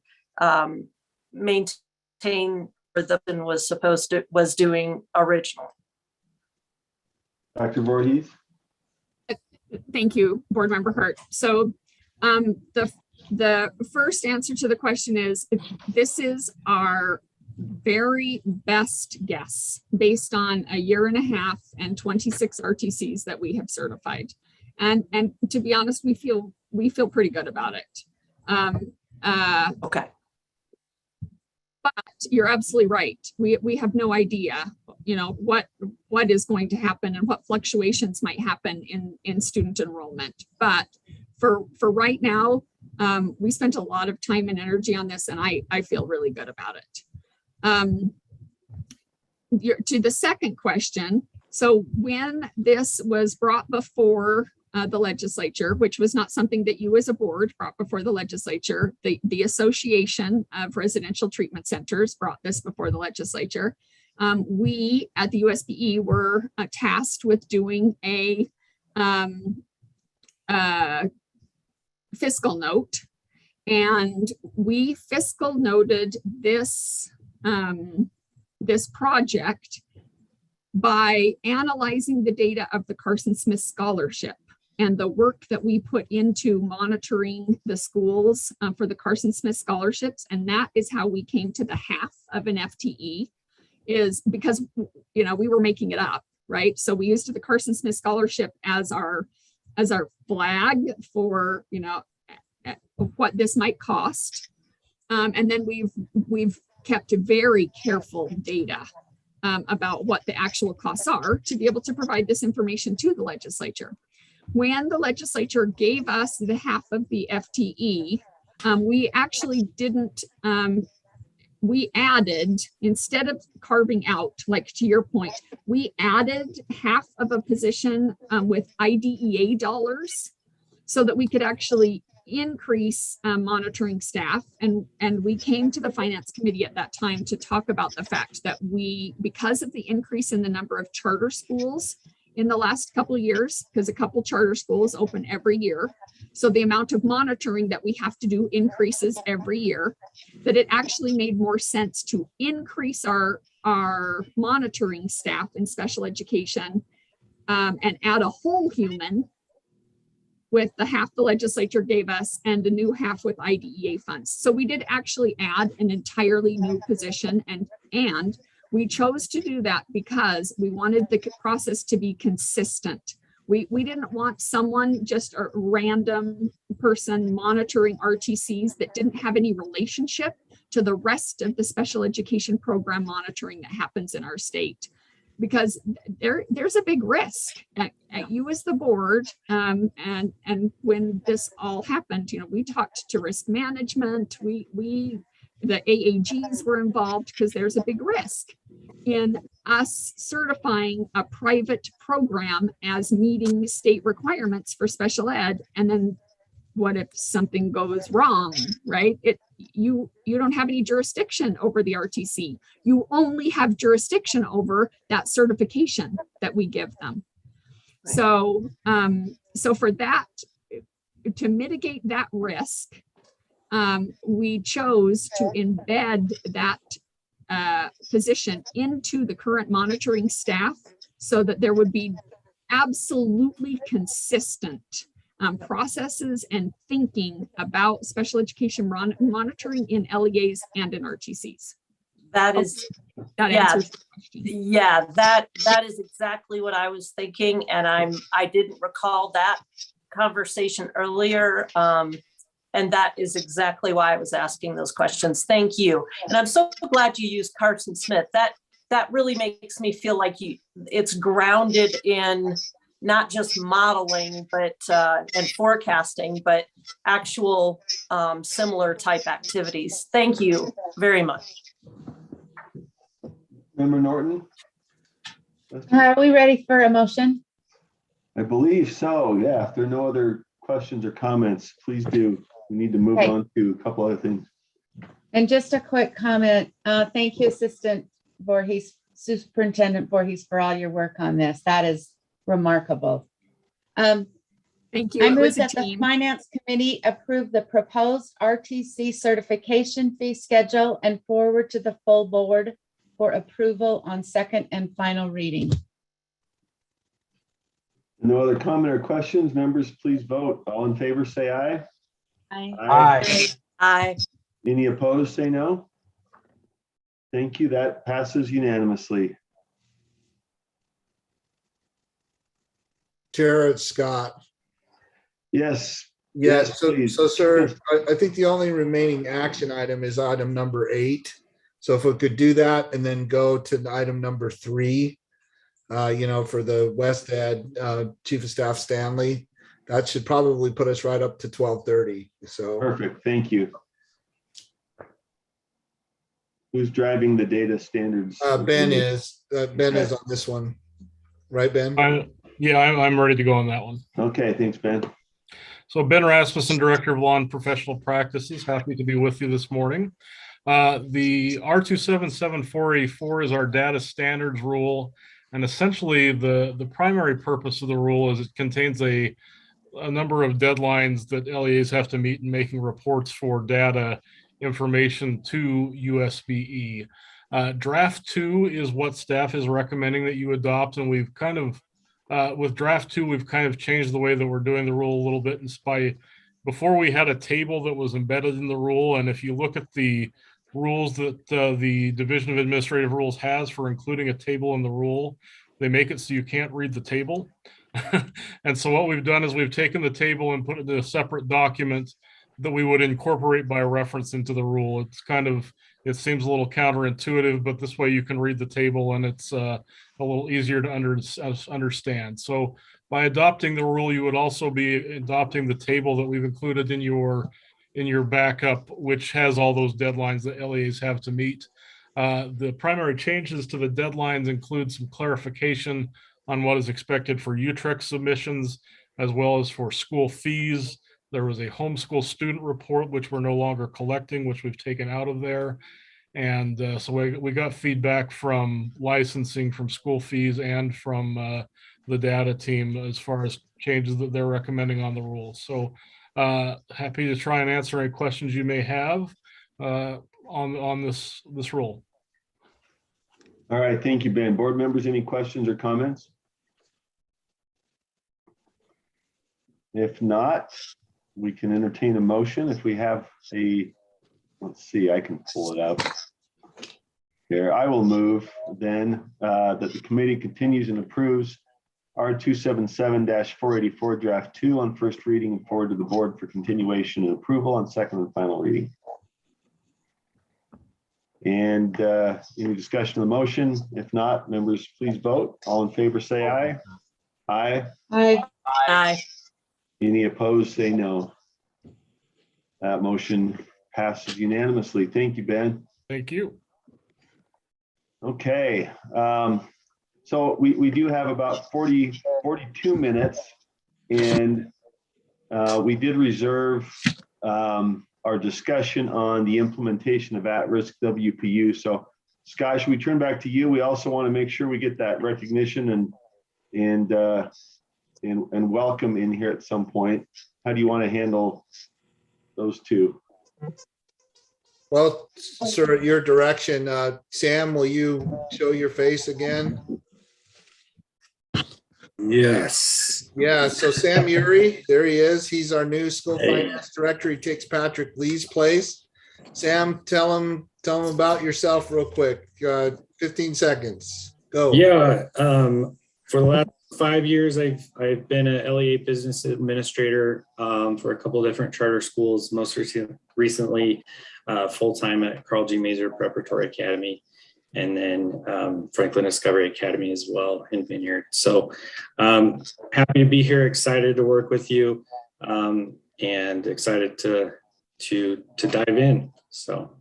S7: maintain what the was doing original?
S4: Dr. Voorhees?
S11: Thank you, Board Member Hart. So the first answer to the question is, this is our very best guess based on a year and a half and 26 RTCs that we have certified. And to be honest, we feel pretty good about it.
S7: Okay.
S11: But you're absolutely right. We have no idea, what is going to happen and what fluctuations might happen in student enrollment. But for right now, we spent a lot of time and energy on this, and I feel really good about it. To the second question, so when this was brought before the legislature, which was not something that you as a board brought before the legislature, the Association of Residential Treatment Centers brought this before the legislature. We at the USBE were tasked with doing a fiscal note, and we fiscal noted this this project by analyzing the data of the Carson Smith Scholarship and the work that we put into monitoring the schools for the Carson Smith scholarships. And that is how we came to the half of an FTE, is because, we were making it up, right? So we used the Carson Smith Scholarship as our flag for, what this might cost. And then we've kept very careful data about what the actual costs are to be able to provide this information to the legislature. When the legislature gave us the half of the FTE, we actually didn't, we added, instead of carving out, like to your point, we added half of a position with IDEA dollars so that we could actually increase monitoring staff. And we came to the Finance Committee at that time to talk about the fact that because of the increase in the number of charter schools in the last couple of years, because a couple charter schools open every year, so the amount of monitoring that we have to do increases every year, that it actually made more sense to increase our monitoring staff in special education and add a whole human with the half the legislature gave us and a new half with IDEA funds. So we did actually add an entirely new position, and we chose to do that because we wanted the process to be consistent. We didn't want someone, just a random person monitoring RTCs that didn't have any relationship to the rest of the special education program monitoring that happens in our state. Because there's a big risk at you as the board. And when this all happened, we talked to risk management. The AAGs were involved because there's a big risk in us certifying a private program as meeting state requirements for special ed. And then what if something goes wrong, right? You don't have any jurisdiction over the RTC. You only have jurisdiction over that certification that we give them. Right. So for that, to mitigate that risk, we chose to embed that position into the current monitoring staff so that there would be absolutely consistent processes and thinking about special education monitoring in LEAs and in RTCs.
S7: That is,
S11: that answers the question.
S7: Yeah, that is exactly what I was thinking, and I didn't recall that conversation earlier, and that is exactly why I was asking those questions. Thank you, and I'm so glad you used Carson Smith. that really makes me feel like it's grounded in not just modeling, but and forecasting, but actual similar type activities. Thank you very much.
S4: Member Norton?
S8: Are we ready for a motion?
S4: I believe so. Yeah, if there are no other questions or comments, please do. We need to move
S8: Okay.
S4: on to a couple other things.
S8: And just a quick comment. Thank you, Assistant Voorhees, Superintendent Voorhees, for all your work on this. That is remarkable.
S11: Thank you.
S8: I
S11: It
S8: move
S11: was a
S8: that the
S11: team.
S8: Finance Committee approve the proposed RTC certification fee schedule and forward to the full board for approval on second and final reading.
S4: No other comment or questions? Members, please vote. All in favor, say aye.
S2: Aye.
S7: Aye.
S4: Any opposed, say no. Thank you. That passes unanimously.
S3: Chair, it's Scott.
S4: Yes.
S3: Yeah,
S4: Yes, please.
S3: so sir, I think the only remaining action item is item number 8. So if we could do that and then go to item number 3, for the West Ed Chief of Staff Stanley, that should probably put us right up to 12:30. So
S4: Perfect. Thank you. Who's driving the data standards?
S3: Ben is on this one, right, Ben?
S12: I'm ready to go on that one.
S4: Okay, thanks, Ben.
S12: So Ben Rasmussen, Director of Law and Professional Practices, happy to be with you this morning. The R277484 is our data standards rule. And essentially the primary purpose of the rule is it contains a number of deadlines that LEAs have to meet in making reports for data information to USBE. Draft 2 is what staff is recommending that you adopt, and we've kind of with draft 2, we've kind of changed the way that we're doing the rule a little bit. And before we had a table that was embedded in the rule, and if you look at the rules that the Division of Administrative Rules has for including a table in the rule, they make it so you can't read the table. And so what we've done is we've taken the table and put it in a separate document that we would incorporate by reference into the rule. It seems a little counterintuitive, but this way you can read the table and it's a little easier to understand. So by adopting the rule, you would also be adopting the table that we've included in your backup, which has all those deadlines that LEAs have to meet. The primary changes to the deadlines include some clarification on what is expected for UTREC submissions, as well as for school fees. There was a homeschool student report, which we're no longer collecting, which we've taken out of there. And so we got feedback from licensing, from school fees, and from the data team as far as changes that they're recommending on the rules. So happy to try and answer any questions you may have on this rule.
S4: All right, thank you, Ben. Board members, any questions or comments? If not, we can entertain a motion. If we have let's see, I can pull it up here. I will move then that the committee continues and approves R277-484 draft 2 on first reading and forward to the board for continuation and approval on second and final reading. And any discussion of the motion? If not, members, please vote. All in favor, say aye. Aye.
S8: Aye.
S7: Aye.
S4: Any opposed, say no. That motion passes unanimously. Thank you, Ben.
S12: Thank you.
S4: Okay. So we do have about 42 minutes, and we did reserve our discussion on the implementation of at-risk WPU. So Scott, should we turn back to you? We also want to make sure we get that recognition and welcome in here at some point. How do you want to handle those two?
S3: Well, sir, at your direction, Sam, will you show your face again?
S13: Yes.
S3: Yeah, so Sam Uri, there he is. He's our new school finance director. He takes Patrick Lee's place. Sam, tell him about yourself real quick. 15 seconds. Go.
S13: Yeah. For the last 5 years, I've been a LEA business administrator for a couple of different charter schools. Most recently, full time at Carl G. Mazur Preparatory Academy. and then Franklin Discovery Academy as well in Vineyard. So happy to be here, excited to work with you, and excited to dive in. So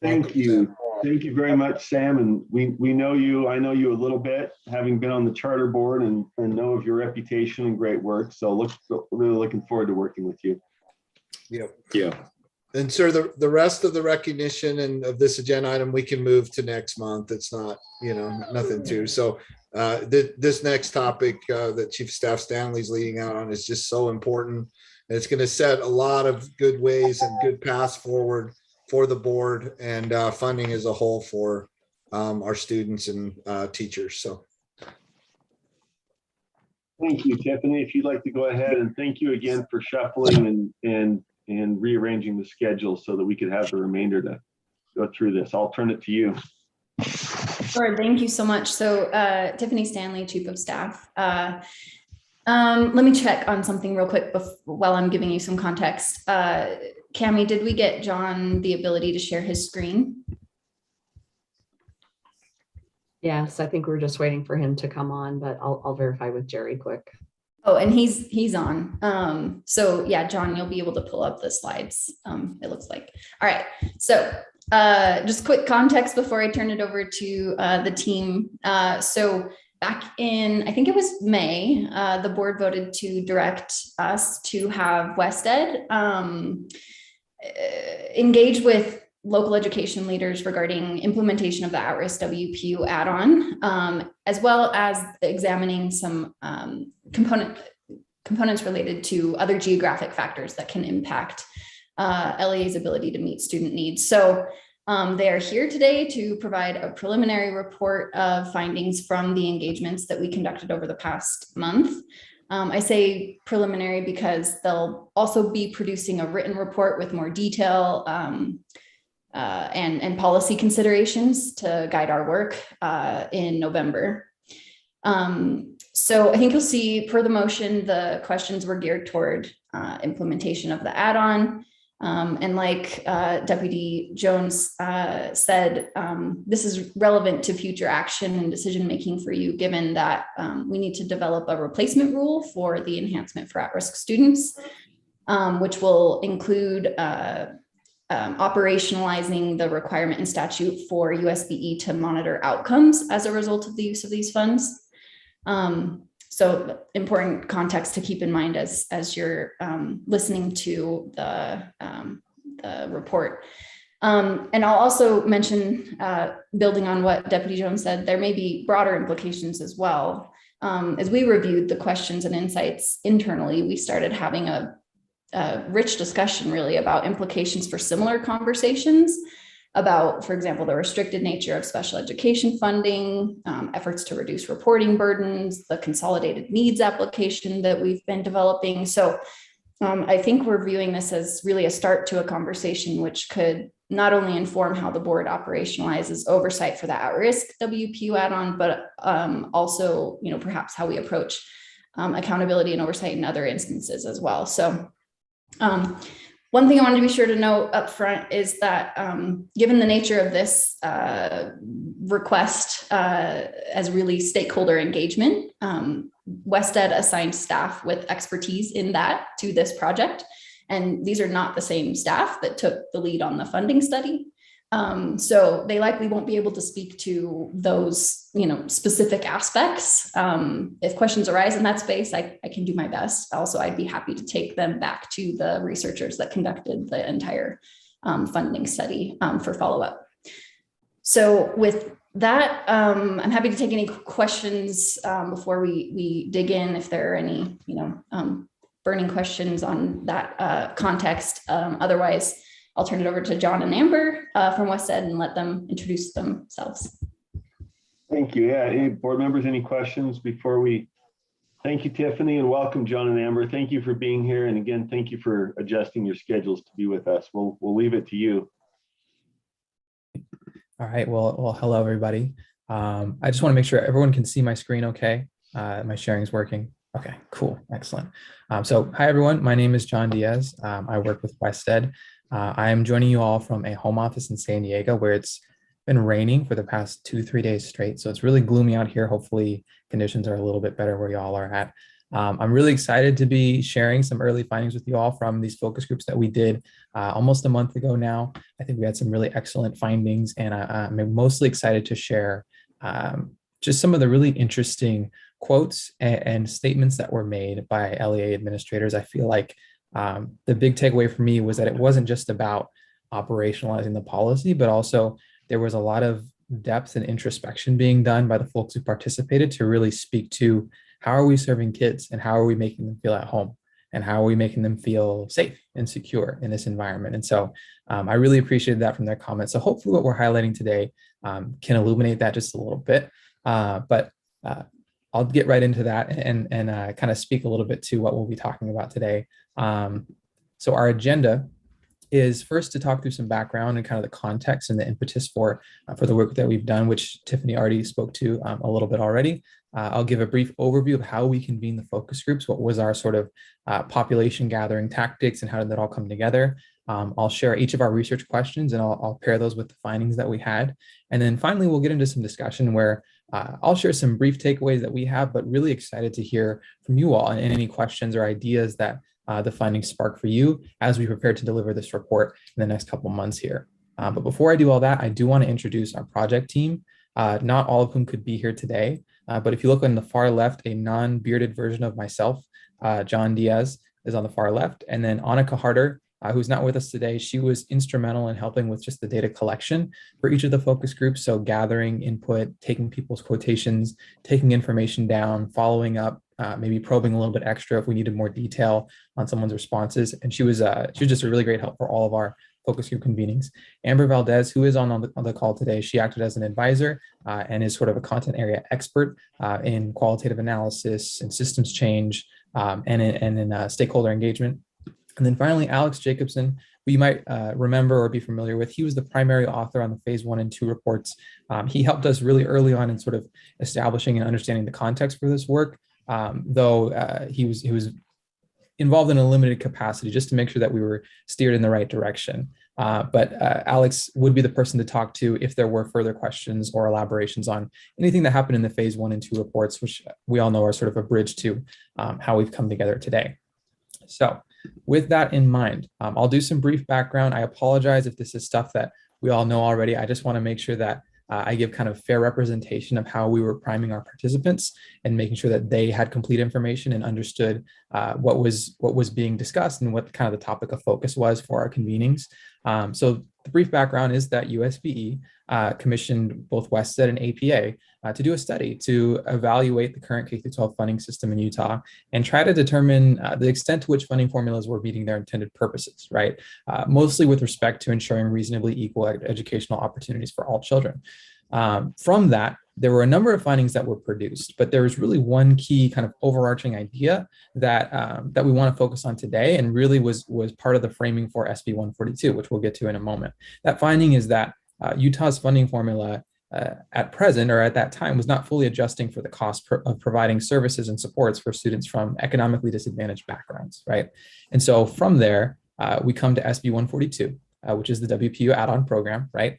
S4: Thank you. Thank you very much, Sam. And we know you, I know you a little bit, having been on the charter board and know of your reputation and great work. So really looking forward to working with you.
S3: Yep.
S13: yeah.
S3: And sir, the rest of the recognition and of this agenda item, we can move to next month. It's not, nothing to. So this next topic that Chief of Staff Stanley's leading out on is just so important. And it's going to set a lot of good ways and good paths forward for the board and funding as a whole for our students and teachers. So.
S4: Thank you, Tiffany. If you'd like to go ahead, and thank you again for shuffling and rearranging the schedule so that we could have the remainder to go through this. I'll turn it to you.
S9: Sure, thank you so much. So Tiffany Stanley, Chief of Staff. Let me check on something real quick while I'm giving you some context. Cami, did we get John the ability to share his screen?
S14: Yes, I think we're just waiting for him to come on, but I'll verify with Jerry quick.
S9: Oh, and he's on. So yeah, John, you'll be able to pull up the slides. It looks like. All right. So just quick context before I turn it over to the team. So back in, I think it was May, the board voted to direct us to have WestEd engage with local education leaders regarding implementation of the at-risk WPU add-on, as well as examining some components related to other geographic factors that can impact LEA's ability to meet student needs. So they are here today to provide a preliminary report of findings from the engagements that we conducted over the past month. I say preliminary because they'll also be producing a written report with more detail and policy considerations to guide our work in November. So I think you'll see per the motion, the questions were geared toward implementation of the add-on. And like Deputy Jones said, this is relevant to future action and decision-making for you, given that we need to develop a replacement rule for the enhancement for at-risk students, which will include operationalizing the requirement in statute for USBE to monitor outcomes as a result of the use of these funds. So important context to keep in mind as you're listening to the report. And I'll also mention, building on what Deputy Jones said, there may be broader implications as well. As we reviewed the questions and insights internally, we started having a rich discussion really about implications for similar conversations about, for example, the restricted nature of special education funding, efforts to reduce reporting burdens, the consolidated needs application that we've been developing. So I think we're viewing this as really a start to a conversation which could not only inform how the board operationalizes oversight for the at-risk WPU add-on, but also, perhaps how we approach accountability and oversight in other instances as well. So one thing I wanted to be sure to note up front is that given the nature of this request as really stakeholder engagement, WestEd assigned staff with expertise in that to this project. And these are not the same staff that took the lead on the funding study. So they likely won't be able to speak to those, specific aspects. If questions arise in that space, I can do my best. Also, I'd be happy to take them back to the researchers that conducted the entire funding study for follow-up. So with that, I'm happy to take any questions before we dig in, if there are any, burning questions on that context. Otherwise, I'll turn it over to John and Amber from WestEd and let them introduce themselves.
S4: Thank you. Yeah, any board members, any questions before we? Thank you, Tiffany, and welcome, John and Amber. Thank you for being here. And again, thank you for adjusting your schedules to be with us. We'll leave it to you.
S15: All right. Well, hello, everybody. I just want to make sure everyone can see my screen okay. My sharing is working. Okay, cool. Excellent. So hi, everyone. My name is John Diaz. I work with WestEd. I am joining you all from a home office in San Diego where it's been raining for the past 2-3 days straight. So it's really gloomy out here. Hopefully conditions are a little bit better where y'all are at. I'm really excited to be sharing some early findings with you all from these focus groups that we did almost a month ago now. I think we had some really excellent findings, and I'm mostly excited to share just some of the really interesting quotes and statements that were made by LEA administrators. I feel like the big takeaway for me was that it wasn't just about operationalizing the policy, but also there was a lot of depth and introspection being done by the folks who participated to really speak to how are we serving kids and how are we making them feel at home and how are we making them feel safe and secure in this environment. And so I really appreciated that from their comments. So hopefully what we're highlighting today can illuminate that just a little bit. But I'll get right into that and kind of speak a little bit to what we'll be talking about today. So our agenda is first to talk through some background and kind of the context and the impetus for the work that we've done, which Tiffany already spoke to a little bit already. I'll give a brief overview of how we convene the focus groups, what was our sort of population gathering tactics and how did that all come together. I'll share each of our research questions and I'll pair those with the findings that we had. And then finally, we'll get into some discussion where I'll share some brief takeaways that we have, but really excited to hear from you all and any questions or ideas that the findings spark for you as we prepare to deliver this report in the next couple months here. But before I do all that, I do want to introduce our project team, not all of whom could be here today. But if you look on the far left, a non-bearded version of myself, John Diaz is on the far left. And then Annika Harder, who's not with us today, she was instrumental in helping with just the data collection for each of the focus groups. So gathering input, taking people's quotations, taking information down, following up, maybe probing a little bit extra if we needed more detail on someone's responses. And she was just a really great help for all of our focus group convenings. Amber Valdez, who is on the call today, she acted as an advisor and is sort of a content area expert in qualitative analysis and systems change and in stakeholder engagement. And then finally, Alex Jacobson, who you might remember or be familiar with. He was the primary author on the phase 1 and 2 reports. He helped us really early on in sort of establishing and understanding the context for this work, though he was involved in a limited capacity just to make sure that we were steered in the right direction. But Alex would be the person to talk to if there were further questions or elaborations on anything that happened in the phase 1 and 2 reports, which we all know are sort of a bridge to how we've come together today. So with that in mind, I'll do some brief background. I apologize if this is stuff that we all know already. I just want to make sure that I give kind of fair representation of how we were priming our participants and making sure that they had complete information and understood what was being discussed and what kind of the topic of focus was for our convenings. So the brief background is that USBE commissioned both WestEd and APA to do a study to evaluate the current K-12 funding system in Utah and try to determine the extent to which funding formulas were meeting their intended purposes, right? Mostly with respect to ensuring reasonably equal educational opportunities for all children. From that, there were a number of findings that were produced, but there was really one key kind of overarching idea that that we want to focus on today and really was part of the framing for SB 142, which we'll get to in a moment. That finding is that Utah's funding formula at present or at that time was not fully adjusting for the cost of providing services and supports for students from economically disadvantaged backgrounds, right? And so from there, we come to SB 142, which is the WPU add-on program, right?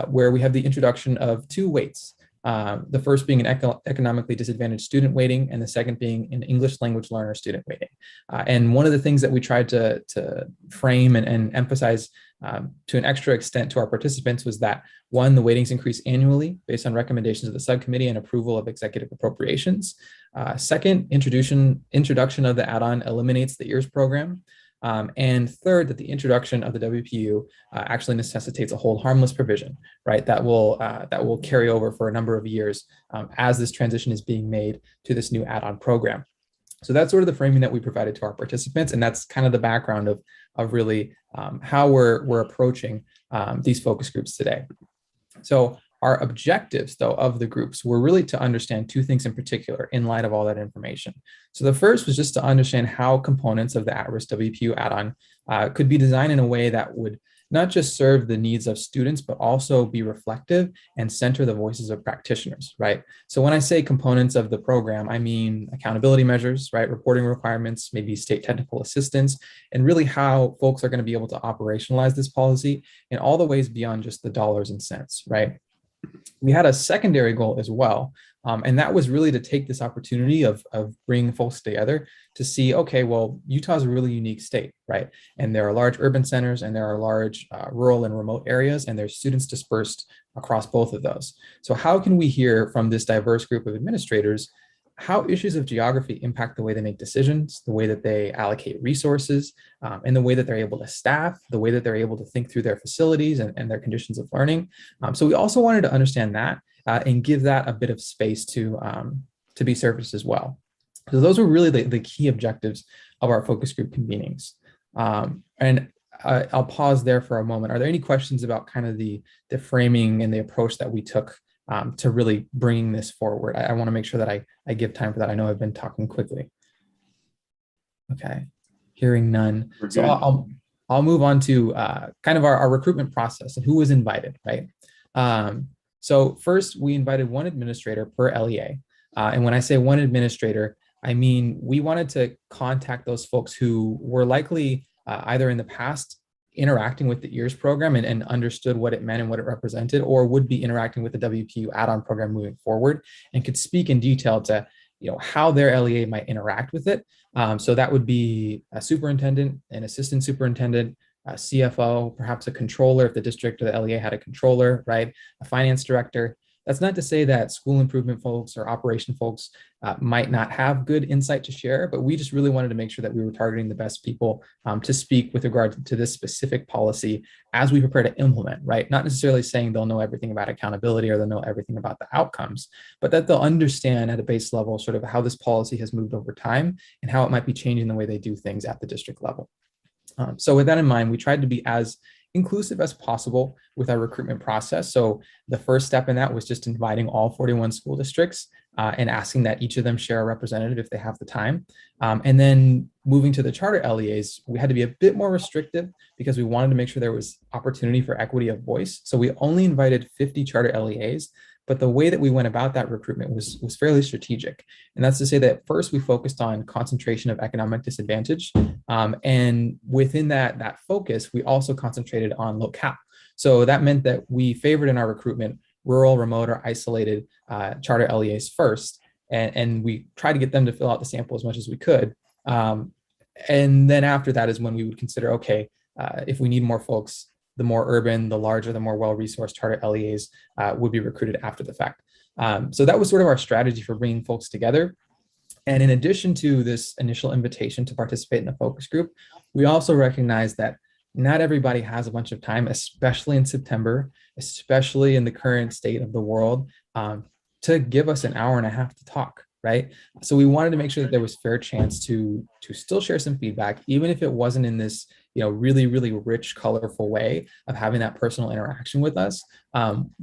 S15: Where we have the introduction of 2 weights. The first being an economically disadvantaged student weighting, and the second being an English language learner student weighting. And one of the things that we tried to frame and emphasize to an extra extent to our participants was that, one, the weightings increase annually based on recommendations of the subcommittee and approval of executive appropriations. Second, introduction of the add-on eliminates the EARS program. And third, that the introduction of the WPU actually necessitates a hold harmless provision, right? That will carry over for a number of years as this transition is being made to this new add-on program. So that's sort of the framing that we provided to our participants, and that's kind of the background of really how we're approaching these focus groups today. So our objectives, though, of the groups were really to understand 2 things in particular in light of all that information. So the first was just to understand how components of the at-risk WPU add-on could be designed in a way that would not just serve the needs of students, but also be reflective and center the voices of practitioners, right? So when I say components of the program, I mean accountability measures, right? Reporting requirements, maybe state technical assistance, and really how folks are going to be able to operationalize this policy in all the ways beyond just the dollars and cents, right? We had a secondary goal as well. And that was really to take this opportunity of bringing folks together to see, okay, well, Utah's a really unique state, right? And there are large urban centers and there are large rural and remote areas, and there's students dispersed across both of those. So how can we hear from this diverse group of administrators how issues of geography impact the way they make decisions, the way that they allocate resources, and the way that they're able to staff, the way that they're able to think through their facilities and their conditions of learning. So we also wanted to understand that and give that a bit of space to be surfaced as well. So those were really the key objectives of our focus group convenings. And I'll pause there for a moment. Are there any questions about kind of the framing and the approach that we took to really bringing this forward? I want to make sure that I give time for that. I know I've been talking quickly. Okay, hearing none. So I'll move on to kind of our recruitment process and who was invited, right? So first, we invited one administrator per LEA. And when I say one administrator, I mean, we wanted to contact those folks who were likely either in the past interacting with the EARS program and understood what it meant and what it represented, or would be interacting with the WPU add-on program moving forward and could speak in detail to how their LEA might interact with it. So that would be a superintendent, an assistant superintendent, a CFO, perhaps a controller if the district or the LEA had a controller, right? A finance director. That's not to say that school improvement folks or operation folks might not have good insight to share, but we just really wanted to make sure that we were targeting the best people to speak with regard to this specific policy as we prepare to implement, right? Not necessarily saying they'll know everything about accountability or they'll know everything about the outcomes, but that they'll understand at a base level sort of how this policy has moved over time and how it might be changing the way they do things at the district level. So with that in mind, we tried to be as inclusive as possible with our recruitment process. So the first step in that was just inviting all 41 school districts and asking that each of them share a representative if they have the time. And then moving to the charter LEAs, we had to be a bit more restrictive because we wanted to make sure there was opportunity for equity of voice. So we only invited 50 charter LEAs, but the way that we went about that recruitment was fairly strategic. And that's to say that first we focused on concentration of economic disadvantage. And within that focus, we also concentrated on locale. So that meant that we favored in our recruitment rural, remote, or isolated charter LEAs first. And we tried to get them to fill out the sample as much as we could. And then after that is when we would consider, okay, if we need more folks, the more urban, the larger, the more well-resourced charter LEAs would be recruited after the fact. So that was sort of our strategy for bringing folks together. And in addition to this initial invitation to participate in the focus group, we also recognize that not everybody has a bunch of time, especially in September, especially in the current state of the world, to give us an hour and a half to talk, right? So we wanted to make sure that there was fair chance to still share some feedback, even if it wasn't in this really, really rich, colorful way of having that personal interaction with us.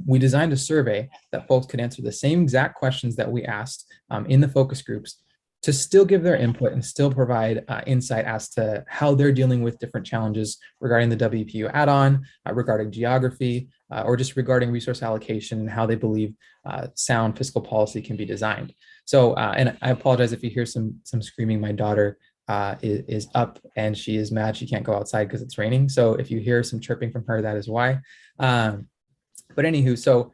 S15: We designed a survey that folks could answer the same exact questions that we asked in the focus groups to still give their input and still provide insight as to how they're dealing with different challenges regarding the WPU add-on, regarding geography, or just regarding resource allocation and how they believe sound fiscal policy can be designed. So, and I apologize if you hear some screaming. My daughter is up and she is mad she can't go outside because it's raining. So if you hear some chirping from her, that is why. But anywho, so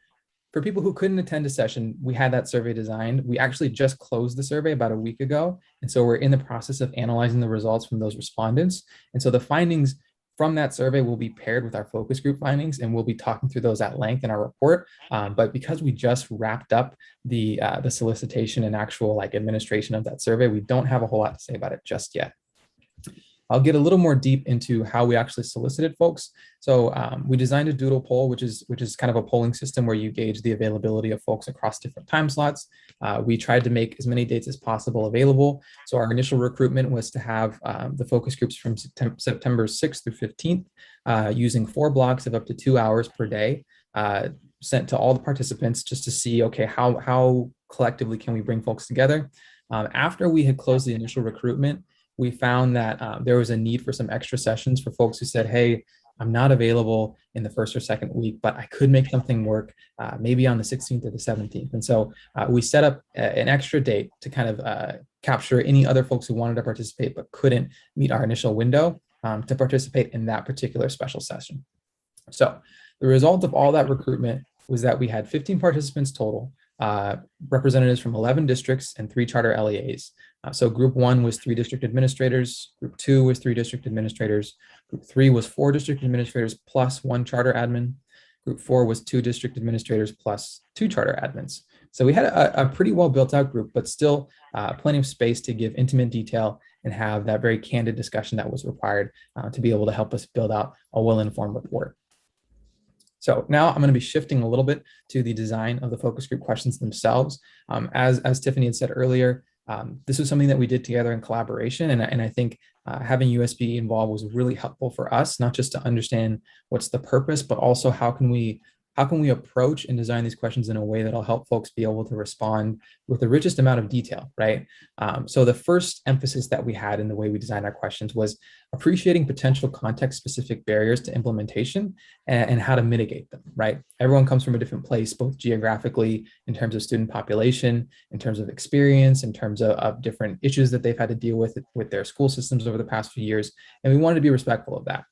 S15: for people who couldn't attend a session, we had that survey designed. We actually just closed the survey about a week ago. And so we're in the process of analyzing the results from those respondents. And so the findings from that survey will be paired with our focus group findings, and we'll be talking through those at length in our report. But because we just wrapped up the solicitation and actual administration of that survey, we don't have a whole lot to say about it just yet. I'll get a little more deep into how we actually solicited folks. So we designed a doodle poll, which is kind of a polling system where you gauge the availability of folks across different time slots. We tried to make as many dates as possible available. So our initial recruitment was to have the focus groups from September 6th through 15th, using 4 blocks of up to 2 hours per day, sent to all the participants just to see, okay, how collectively can we bring folks together? After we had closed the initial recruitment, we found that there was a need for some extra sessions for folks who said, hey, I'm not available in the first or second week, but I could make something work maybe on the 16th or the 17th. And so we set up an extra date to kind of capture any other folks who wanted to participate but couldn't meet our initial window to participate in that particular special session. So the result of all that recruitment was that we had 15 participants total, representatives from 11 districts and 3 charter LEAs. So group 1 was 3 district administrators, group 2 was 3 district administrators, group 3 was 4 district administrators plus 1 charter admin, group 4 was 2 district administrators plus 2 charter admins. So we had a pretty well built out group, but still plenty of space to give intimate detail and have that very candid discussion that was required to be able to help us build out a well-informed report. So now I'm going to be shifting a little bit to the design of the focus group questions themselves. As Tiffany had said earlier, this was something that we did together in collaboration. And I think having USB involved was really helpful for us, not just to understand what's the purpose, but also how can we approach and design these questions in a way that'll help folks be able to respond with the richest amount of detail, right? So the first emphasis that we had in the way we designed our questions was appreciating potential context-specific barriers to implementation and how to mitigate them, right? Everyone comes from a different place, both geographically, in terms of student population, in terms of experience, in terms of different issues that they've had to deal with their school systems over the past few years, and we wanted to be respectful of that.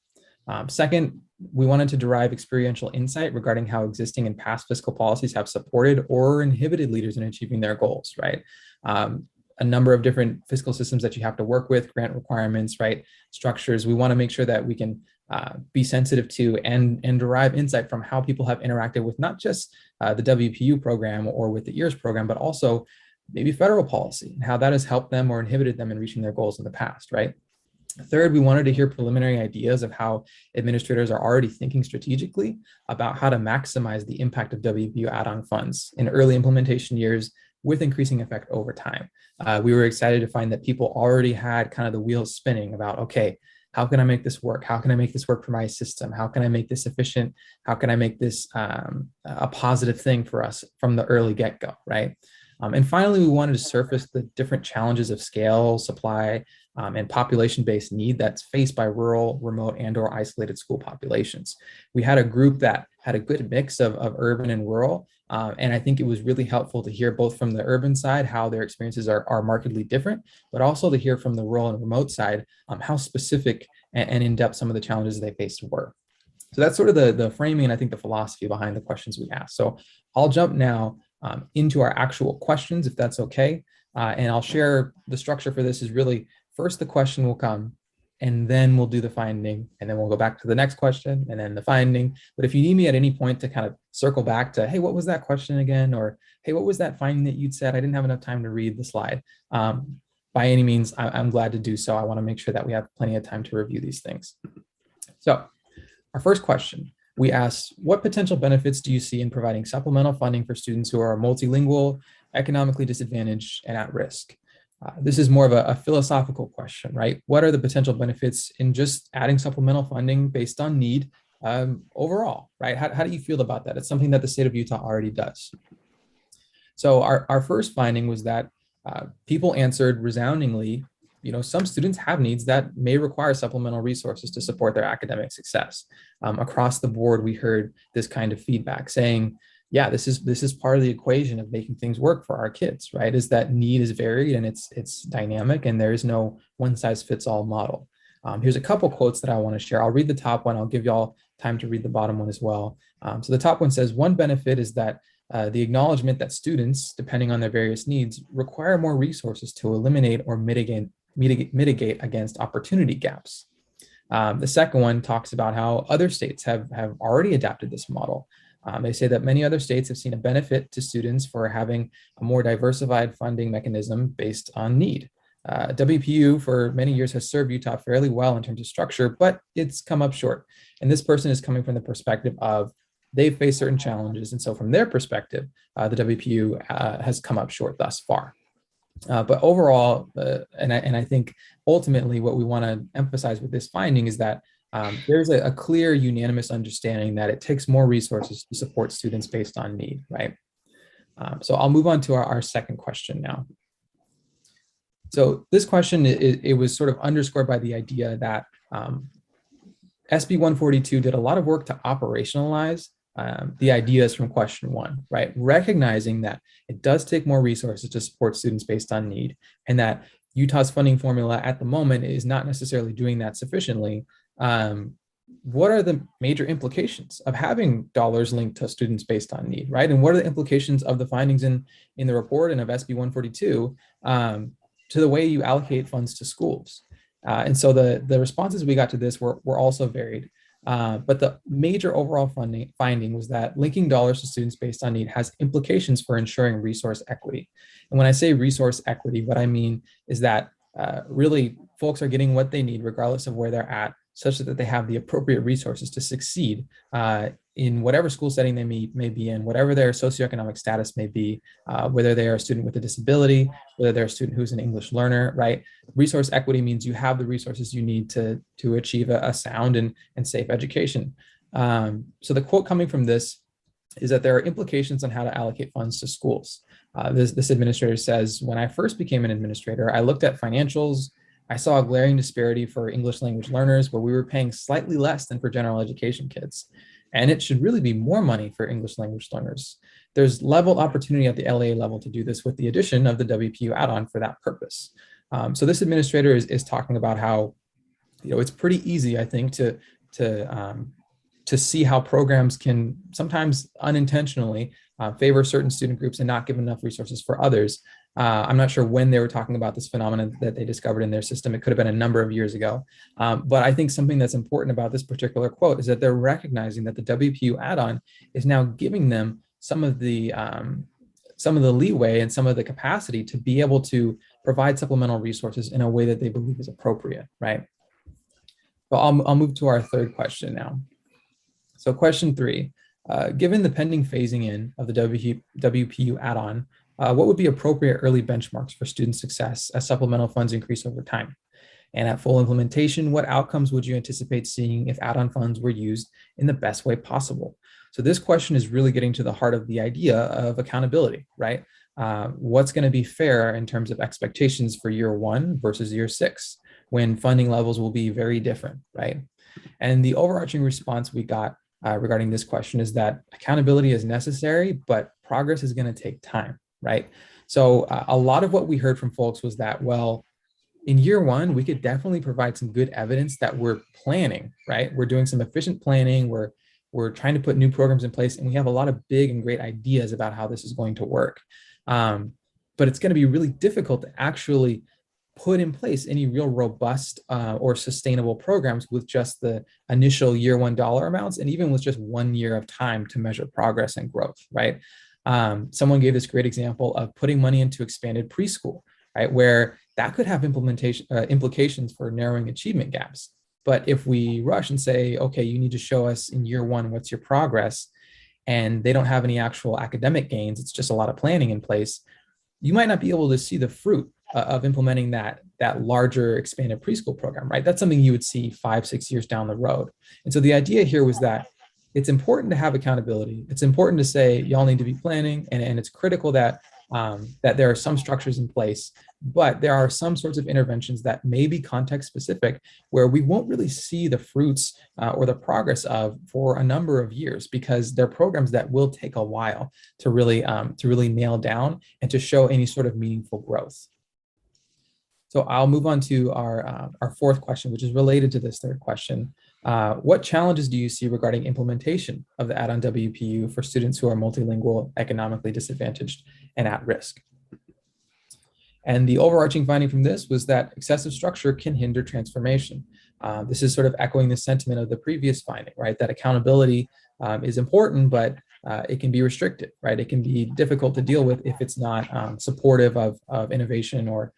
S15: Second, we wanted to derive experiential insight regarding how existing and past fiscal policies have supported or inhibited leaders in achieving their goals, right? A number of different fiscal systems that you have to work with, grant requirements, right? Structures. We want to make sure that we can be sensitive to and derive insight from how people have interacted with not just the WPU program or with the EARS program, but also maybe federal policy and how that has helped them or inhibited them in reaching their goals in the past, right? Third, we wanted to hear preliminary ideas of how administrators are already thinking strategically about how to maximize the impact of WPU add-on funds in early implementation years with increasing effect over time. We were excited to find that people already had kind of the wheels spinning about, okay, how can I make this work? How can I make this work for my system? How can I make this efficient? How can I make this a positive thing for us from the early get-go, right? And finally, we wanted to surface the different challenges of scale, supply, and population-based need that's faced by rural, remote, and/or isolated school populations. We had a group that had a good mix of urban and rural, and I think it was really helpful to hear both from the urban side how their experiences are markedly different, but also to hear from the rural and remote side how specific and in-depth some of the challenges they faced were. So that's sort of the framing and I think the philosophy behind the questions we asked. So I'll jump now into our actual questions, if that's okay, and I'll share the structure for this is really first the question will come, and then we'll do the finding, and then we'll go back to the next question, and then the finding. But if you need me at any point to kind of circle back to, hey, what was that question again? Or, hey, what was that finding that you'd said? I didn't have enough time to read the slide. By any means, I'm glad to do so. I want to make sure that we have plenty of time to review these things. So our first question, we asked, what potential benefits do you see in providing supplemental funding for students who are multilingual, economically disadvantaged, and at risk? This is more of a philosophical question, right? What are the potential benefits in just adding supplemental funding based on need overall, right? How do you feel about that? It's something that the state of Utah already does. So our first finding was that people answered resoundingly, some students have needs that may require supplemental resources to support their academic success. Across the board, we heard this kind of feedback saying, yeah, this is part of the equation of making things work for our kids, right? Is that need is varied and it's dynamic and there is no one size fits all model. Here's a couple quotes that I want to share. I'll read the top one. I'll give y'all time to read the bottom one as well. So the top one says, one benefit is that the acknowledgement that students, depending on their various needs, require more resources to eliminate or mitigate against opportunity gaps. The second one talks about how other states have already adapted this model. They say that many other states have seen a benefit to students for having a more diversified funding mechanism based on need. WPU for many years has served Utah fairly well in terms of structure, but it's come up short. And this person is coming from the perspective of they've faced certain challenges. And so from their perspective, the WPU has come up short thus far. But overall, and I think ultimately what we want to emphasize with this finding is that there's a clear unanimous understanding that it takes more resources to support students based on need, right? So I'll move on to our second question now. So this question, it was sort of underscored by the idea that SB 142 did a lot of work to operationalize the ideas from question 1, right? Recognizing that it does take more resources to support students based on need, and that Utah's funding formula at the moment is not necessarily doing that sufficiently. What are the major implications of having dollars linked to students based on need, right? And what are the implications of the findings in the report and of SB 142 to the way you allocate funds to schools? And so the responses we got to this were also varied. But the major overall finding was that linking dollars to students based on need has implications for ensuring resource equity. And when I say resource equity, what I mean is that really folks are getting what they need regardless of where they're at, such that they have the appropriate resources to succeed in whatever school setting they may be in, whatever their socioeconomic status may be, whether they are a student with a disability, whether they're a student who's an English learner, right? Resource equity means you have the resources you need to achieve a sound and safe education. So the quote coming from this is that there are implications on how to allocate funds to schools. This administrator says, when I first became an administrator, I looked at financials. I saw a glaring disparity for English language learners where we were paying slightly less than for general education kids. And it should really be more money for English language learners. There's level opportunity at the LA level to do this with the addition of the WPU add-on for that purpose. So this administrator is talking about how, it's pretty easy, I think, to see how programs can sometimes unintentionally favor certain student groups and not give enough resources for others. I'm not sure when they were talking about this phenomenon that they discovered in their system. It could have been a number of years ago. But I think something that's important about this particular quote is that they're recognizing that the WPU add-on is now giving them some of the leeway and some of the capacity to be able to provide supplemental resources in a way that they believe is appropriate, right? So I'll move to our third question now. So question 3, given the pending phasing in of the WPU add-on, what would be appropriate early benchmarks for student success as supplemental funds increase over time? And at full implementation, what outcomes would you anticipate seeing if add-on funds were used in the best way possible? So this question is really getting to the heart of the idea of accountability, right? What's going to be fair in terms of expectations for year 1 versus year 6, when funding levels will be very different, right? And the overarching response we got regarding this question is that accountability is necessary, but progress is going to take time, right? So a lot of what we heard from folks was that, well, in year 1, we could definitely provide some good evidence that we're planning, right? We're doing some efficient planning. We're trying to put new programs in place, and we have a lot of big and great ideas about how this is going to work. But it's going to be really difficult to actually put in place any real robust or sustainable programs with just the initial year 1 dollar amounts, and even with just 1 year of time to measure progress and growth, right? Someone gave this great example of putting money into expanded preschool, right? Where that could have implications for narrowing achievement gaps. But if we rush and say, okay, you need to show us in year 1, what's your progress, and they don't have any actual academic gains, it's just a lot of planning in place, you might not be able to see the fruit of implementing that larger expanded preschool program, right? That's something you would see 5-6 years down the road. And so the idea here was that it's important to have accountability. It's important to say y'all need to be planning, and it's critical that that there are some structures in place, but there are some sorts of interventions that may be context specific where we won't really see the fruits or the progress of for a number of years, because they're programs that will take a while to really nail down and to show any sort of meaningful growth. So I'll move on to our fourth question, which is related to this third question. What challenges do you see regarding implementation of the add-on WPU for students who are multilingual, economically disadvantaged, and at risk? And the overarching finding from this was that excessive structure can hinder transformation. This is sort of echoing the sentiment of the previous finding, right? That accountability is important, but it can be restricted, right? It can be difficult to deal with if it's not supportive of innovation or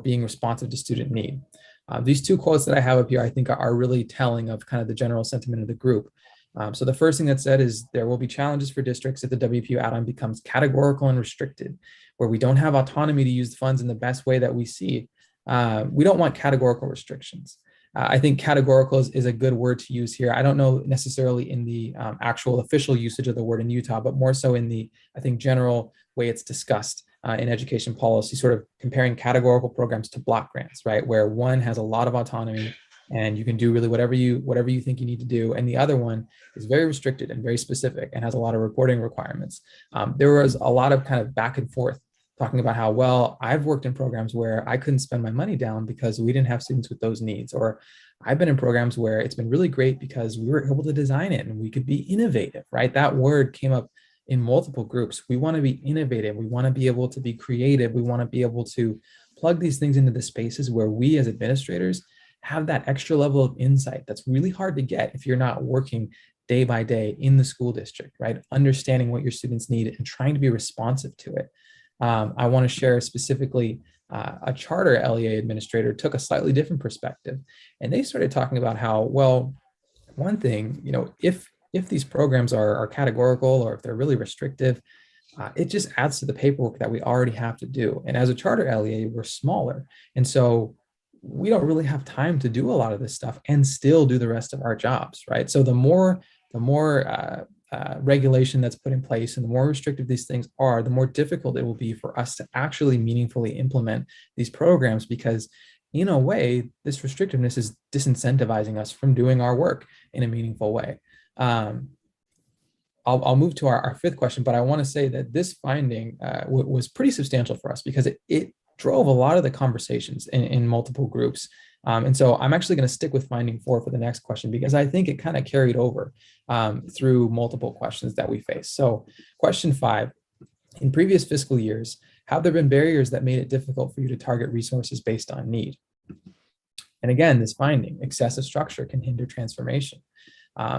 S15: being responsive to student need. These two quotes that I have up here, I think are really telling of kind of the general sentiment of the group. So the first thing that's said is there will be challenges for districts if the WPU add-on becomes categorical and restricted, where we don't have autonomy to use the funds in the best way that we see. We don't want categorical restrictions. I think categorical is a good word to use here. I don't know necessarily in the actual official usage of the word in Utah, but more so in the, I think, general way it's discussed in education policy, sort of comparing categorical programs to block grants, right? Where one has a lot of autonomy and you can do really whatever you think you need to do. And the other one is very restricted and very specific and has a lot of reporting requirements. There was a lot of kind of back and forth talking about how, well, I've worked in programs where I couldn't spend my money down because we didn't have students with those needs, or I've been in programs where it's been really great because we were able to design it and we could be innovative, right? That word came up in multiple groups. We want to be innovative. We want to be able to be creative. We want to be able to plug these things into the spaces where we as administrators have that extra level of insight that's really hard to get if you're not working day by day in the school district, right? Understanding what your students need and trying to be responsive to it. I want to share specifically a charter LEA administrator took a slightly different perspective, and they started talking about how, well, one thing, if these programs are categorical or if they're really restrictive, it just adds to the paperwork that we already have to do. And as a charter LEA, we're smaller, and so we don't really have time to do a lot of this stuff and still do the rest of our jobs, right? So the more regulation that's put in place and the more restrictive these things are, the more difficult it will be for us to actually meaningfully implement these programs, because in a way, this restrictiveness is disincentivizing us from doing our work in a meaningful way. I'll move to our fifth question, but I want to say that this finding was pretty substantial for us because it drove a lot of the conversations in multiple groups. And so I'm actually going to stick with finding 4 for the next question, because I think it kind of carried over through multiple questions that we face. So question 5, in previous fiscal years, have there been barriers that made it difficult for you to target resources based on need? And again, this finding, excessive structure can hinder transformation.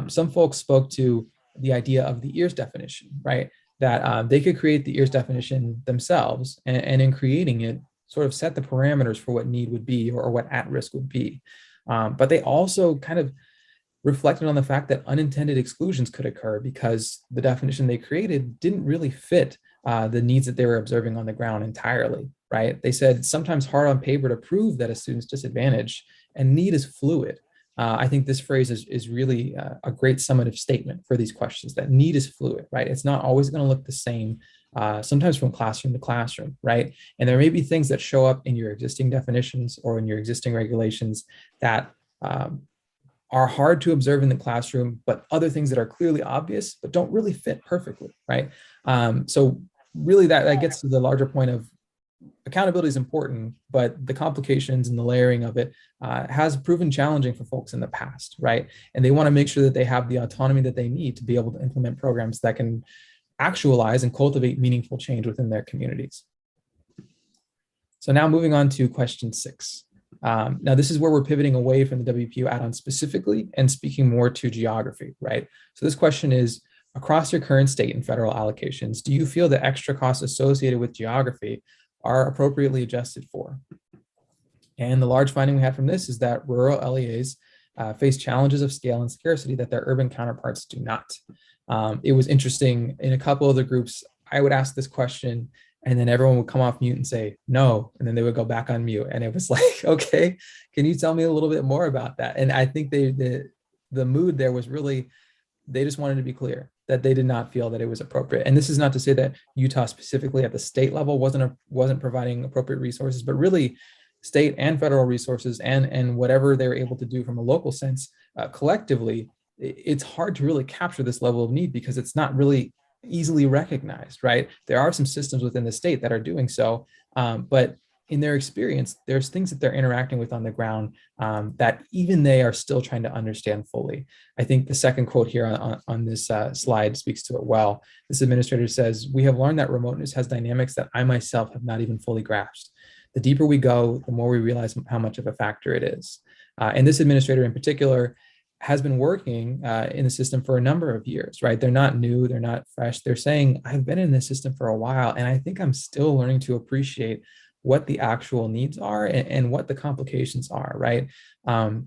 S15: Some folks spoke to the idea of the EARS definition, right? That they could create the EARS definition themselves, and in creating it, sort of set the parameters for what need would be or what at-risk would be. But they also kind of reflected on the fact that unintended exclusions could occur because the definition they created didn't really fit the needs that they were observing on the ground entirely, right? They said sometimes hard on paper to prove that a student's disadvantaged, and need is fluid. I think this phrase is really a great summative statement for these questions, that need is fluid, right? It's not always going to look the same, sometimes from classroom to classroom, right? And there may be things that show up in your existing definitions or in your existing regulations that are hard to observe in the classroom, but other things that are clearly obvious but don't really fit perfectly, right? So really that gets to the larger point of accountability is important, but the complications and the layering of it has proven challenging for folks in the past, right? And they want to make sure that they have the autonomy that they need to be able to implement programs that can actualize and cultivate meaningful change within their communities. So now moving on to question 6. Now this is where we're pivoting away from the WPU add-on specifically and speaking more to geography, right? So this question is, across your current state and federal allocations, do you feel the extra costs associated with geography are appropriately adjusted for? And the large finding we had from this is that rural LEAs face challenges of scale and scarcity that their urban counterparts do not. It was interesting, in a couple of the groups, I would ask this question and then everyone would come off mute and say no, and then they would go back on mute. And it was like, okay, can you tell me a little bit more about that? And I think the mood there was really, they just wanted to be clear that they did not feel that it was appropriate. And this is not to say that Utah specifically at the state level wasn't providing appropriate resources, but really state and federal resources and whatever they were able to do from a local sense collectively, it's hard to really capture this level of need because it's not really easily recognized, right? There are some systems within the state that are doing so, but in their experience, there's things that they're interacting with on the ground that even they are still trying to understand fully. I think the second quote here on this slide speaks to it well. This administrator says, "We have learned that remoteness has dynamics that I myself have not even fully grasped. The deeper we go, the more we realize how much of a factor it is." And this administrator in particular has been working in the system for a number of years, right? They're not new, they're not fresh. They're saying, I've been in this system for a while, and I think I'm still learning to appreciate what the actual needs are and what the complications are, right?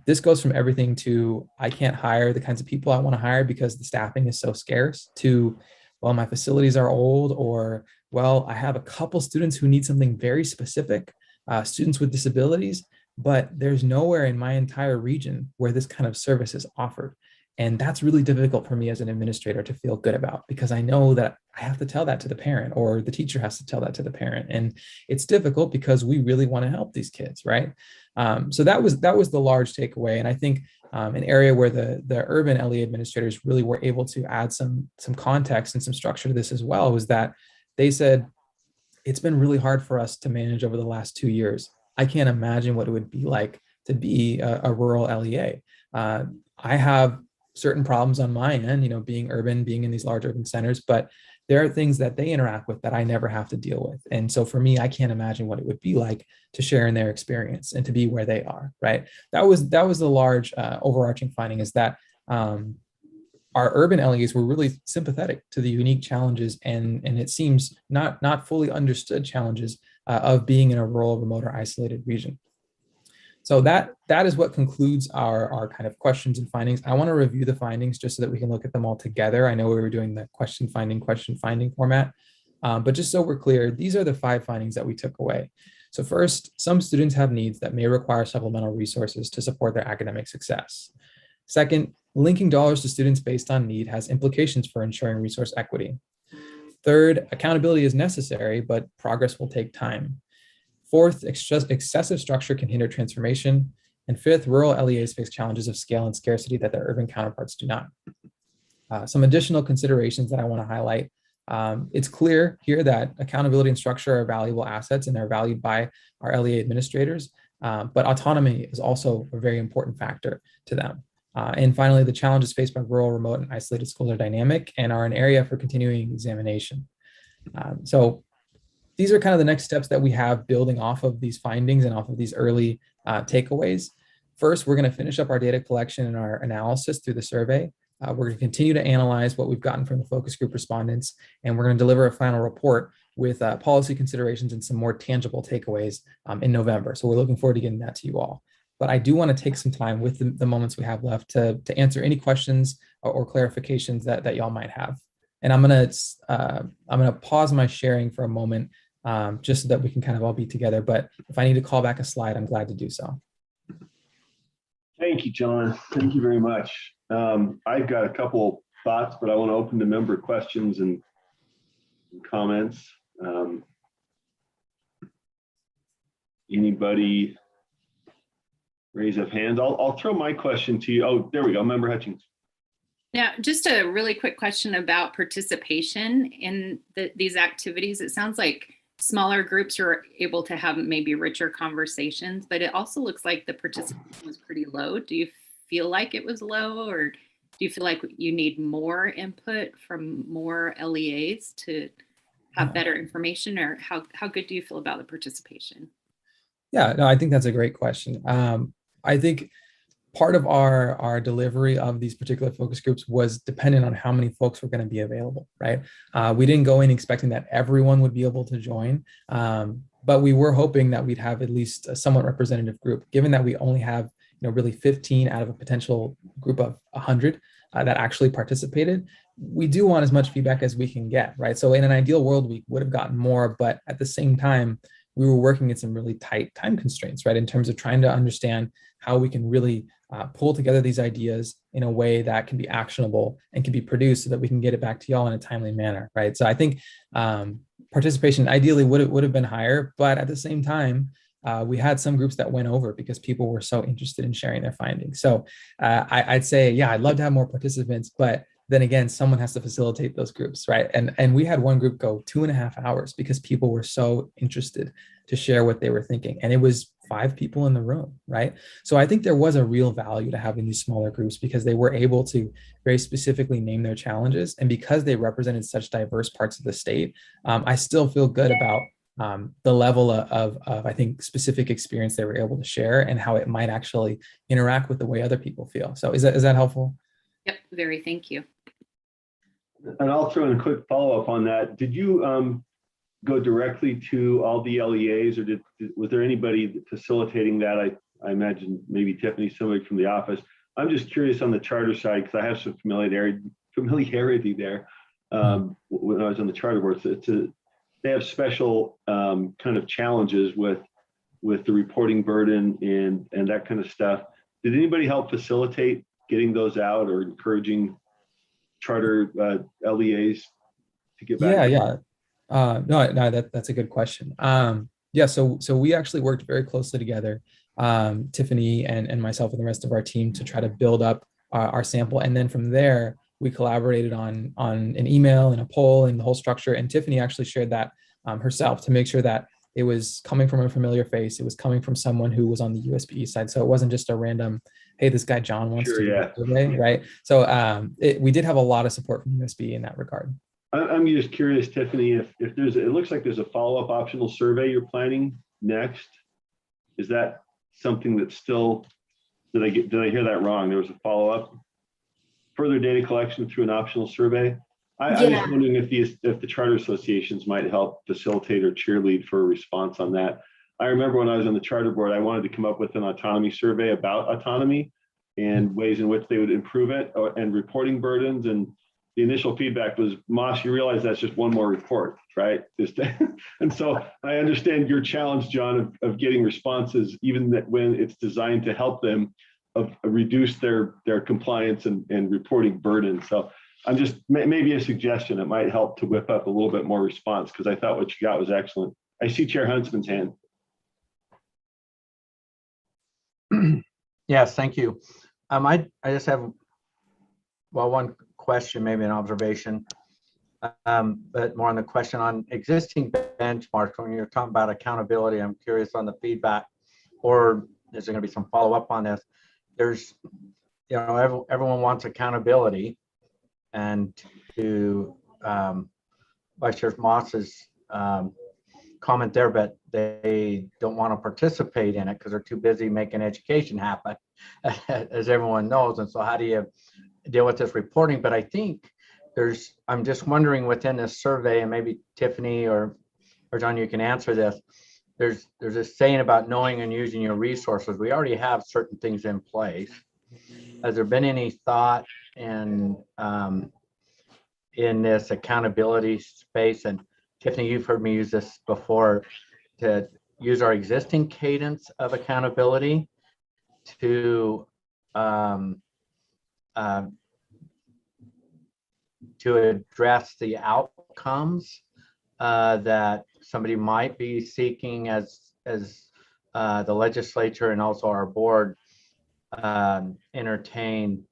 S15: This goes from everything to, I can't hire the kinds of people I want to hire because the staffing is so scarce, to, well, my facilities are old, or, well, I have a couple students who need something very specific, students with disabilities, but there's nowhere in my entire region where this kind of service is offered. And that's really difficult for me as an administrator to feel good about, because I know that I have to tell that to the parent, or the teacher has to tell that to the parent. And it's difficult because we really want to help these kids, right? So that was the large takeaway. And I think an area where the urban LEA administrators really were able to add some context and some structure to this as well was that they said, it's been really hard for us to manage over the last 2 years. I can't imagine what it would be like to be a rural LEA. I have certain problems on my end, you know, being urban, being in these large urban centers, but there are things that they interact with that I never have to deal with. And so for me, I can't imagine what it would be like to share in their experience and to be where they are, right? That was the large overarching finding, is that our urban LEAs were really sympathetic to the unique challenges and it seems not fully understood challenges of being in a rural, remote, or isolated region. So that is what concludes our kind of questions and findings. I want to review the findings just so that we can look at them all together. I know we were doing the question finding format, but just so we're clear, these are the 5 findings that we took away. So first, some students have needs that may require supplemental resources to support their academic success. Second, linking dollars to students based on need has implications for ensuring resource equity. Third, accountability is necessary, but progress will take time. Fourth, excessive structure can hinder transformation. And fifth, rural LEAs face challenges of scale and scarcity that their urban counterparts do not. Some additional considerations that I want to highlight. It's clear here that accountability and structure are valuable assets and they're valued by our LEA administrators, but autonomy is also a very important factor to them. And finally, the challenges faced by rural, remote, and isolated schools are dynamic and are an area for continuing examination. So these are kind of the next steps that we have building off of these findings and off of these early takeaways. First, we're going to finish up our data collection and our analysis through the survey. We're going to continue to analyze what we've gotten from the focus group respondents, and we're going to deliver a final report with policy considerations and some more tangible takeaways in November. So we're looking forward to getting that to you all. But I do want to take some time with the moments we have left to answer any questions or clarifications that y'all might have. And I'm gonna pause my sharing for a moment just so that we can kind of all be together. But if I need to call back a slide, I'm glad to do so.
S4: Thank you, John. Thank you very much. I've got a couple thoughts, but I want to open to member questions and comments. Anybody raise up hands? I'll throw my question to you. Oh, there we go. Member Hutchings.
S6: Yeah, just a really quick question about participation in these activities. It sounds like smaller groups are able to have maybe richer conversations, but it also looks like the participation was pretty low. Do you feel like it was low, or do you feel like you need more input from more LEAs to have better information, or how good do you feel about the participation?
S15: Yeah, no, I think that's a great question. I think part of our delivery of these particular focus groups was dependent on how many folks were going to be available, right? We didn't go in expecting that everyone would be able to join, but we were hoping that we'd have at least a somewhat representative group, given that we only have really 15 out of a potential group of 100 that actually participated. We do want as much feedback as we can get, right? So in an ideal world, we would have gotten more, but at the same time, we were working at some really tight time constraints, right? In terms of trying to understand how we can really pull together these ideas in a way that can be actionable and can be produced so that we can get it back to y'all in a timely manner, right? So I think participation ideally would have been higher, but at the same time, we had some groups that went over because people were so interested in sharing their findings. So I'd say, yeah, I'd love to have more participants, but then again, someone has to facilitate those groups, right? And we had one group go 2.5 hours because people were so interested to share what they were thinking. And it was 5 people in the room, right? So I think there was a real value to having these smaller groups because they were able to very specifically name their challenges. And because they represented such diverse parts of the state, I still feel good about the level of I think, specific experience they were able to share and how it might actually interact with the way other people feel. So is that helpful?
S6: Yep, very, thank you.
S4: And I'll throw in a quick follow-up on that. Did you go directly to all the LEAs, or was there anybody facilitating that? I imagine maybe Tiffany, somebody from the office. I'm just curious on the charter side, because I have some familiarity there when I was on the charter board. So they have special kind of challenges with the reporting burden and that kind of stuff. Did anybody help facilitate getting those out or encouraging charter LEAs to get back?
S15: No, that's a good question. Yeah, so we actually worked very closely together, Tiffany and myself and the rest of our team, to try to build up our sample, and then from there we collaborated on an email and a poll and the whole structure. And Tiffany actually shared that herself to make sure that it was coming from a familiar face. It was coming from someone who was on the USPE side. So it wasn't just a random, hey, this guy John wants to do a survey, right? So we did have a lot of support from USPE in that regard.
S4: I'm just curious, Tiffany, if there's, it looks like there's a follow-up optional survey you're planning next. Is that something that's still, did I hear that wrong? There was a follow-up? Further data collection through an optional survey? I'm just wondering if the charter associations might help facilitate or cheerlead for a response on that. I remember when I was on the charter board, I wanted to come up with an autonomy survey about autonomy and ways in which they would improve it, and reporting burdens. And the initial feedback was, Moss, you realize that's just one more report, right? And so I understand your challenge, John, of getting responses, even that when it's designed to help them reduce their compliance and reporting burden. So I'm just, maybe a suggestion, it might help to whip up a little bit more response, because I thought what you got was excellent. I see Chair Huntsman's hand.
S2: Yes, thank you. I just have, well, one question, maybe an observation, but more on the question on existing benchmarks. When you're talking about accountability, I'm curious on the feedback, or is there going to be some follow up on this? There's, you know, everyone wants accountability, and to Vice Chair Moss's comment there, but they don't want to participate in it because they're too busy making education happen, as everyone knows. And so how do you deal with this reporting? But I think I'm just wondering within this survey, and maybe Tiffany or John, you can answer this. There's this saying about knowing and using your resources. We already have certain things in place. Has there been any thought in this accountability space? And Tiffany, you've heard me use this before, to use our existing cadence of accountability to address the outcomes that somebody might be seeking as the legislature and also our board entertain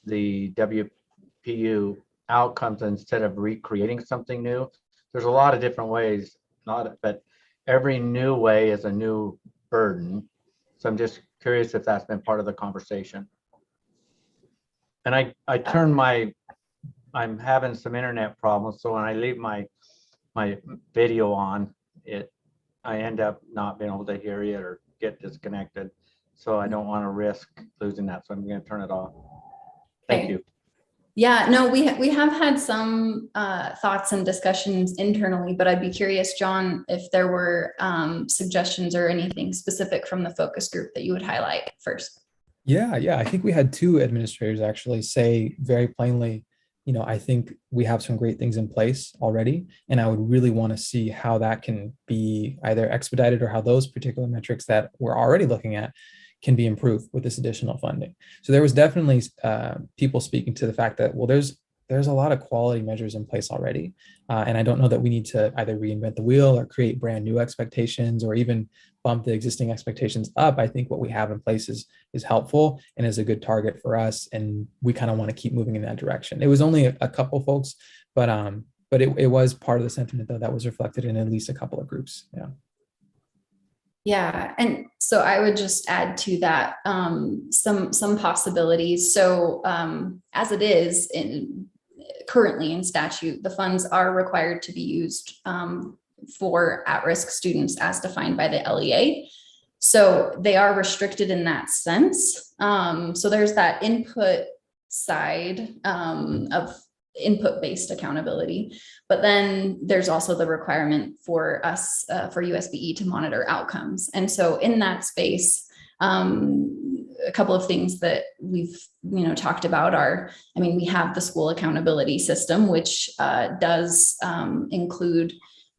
S2: the WPU outcomes instead of recreating something new. There's a lot of different ways, but every new way is a new burden. So I'm just curious if that's been part of the conversation. And I'm having some internet problems, so when I leave my video on, I end up not being able to hear you or get disconnected. So I don't want to risk losing that. So I'm going to turn it off. Thank you.
S9: Yeah, no, we have had some thoughts and discussions internally, but I'd be curious, John, if there were suggestions or anything specific from the focus group that you would highlight first.
S15: Yeah, I think we had two administrators actually say very plainly, you know, I think we have some great things in place already, and I would really want to see how that can be either expedited or how those particular metrics that we're already looking at can be improved with this additional funding. So there was definitely people speaking to the fact that, well, there's a lot of quality measures in place already. And I don't know that we need to either reinvent the wheel or create brand new expectations or even bump the existing expectations up. I think what we have in place is helpful and is a good target for us. And we kind of want to keep moving in that direction. It was only a couple folks, but it was part of the sentiment though that was reflected in at least a couple of groups. Yeah.
S9: Yeah, and so I would just add to that some possibilities. So as it is currently in statute, the funds are required to be used for at-risk students as defined by the LEA. So they are restricted in that sense. So there's that input side of input-based accountability, but then there's also the requirement for us, for USBE to monitor outcomes. And so in that space, a couple of things that we've talked about are, we have the school accountability system, which does include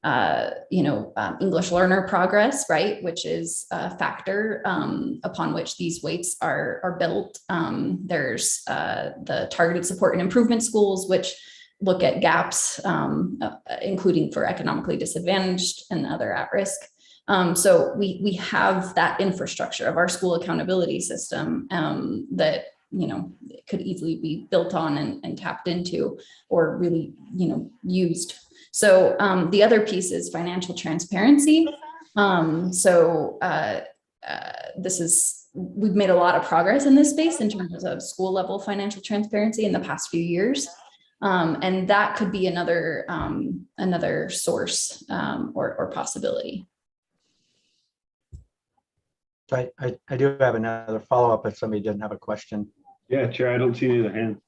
S9: English learner progress, right, which is a factor upon which these weights are built. There's the targeted support and improvement schools, which look at gaps, including for economically disadvantaged and other at risk. So we have that infrastructure of our school accountability system that could easily be built on and tapped into, or really used. So the other piece is financial transparency. We've made a lot of progress in this space in terms of school level financial transparency in the past few years. And that could be another source or possibility.
S2: So I do have another follow-up if somebody didn't have a question.
S4: Yeah, Chair, I don't see any other hands.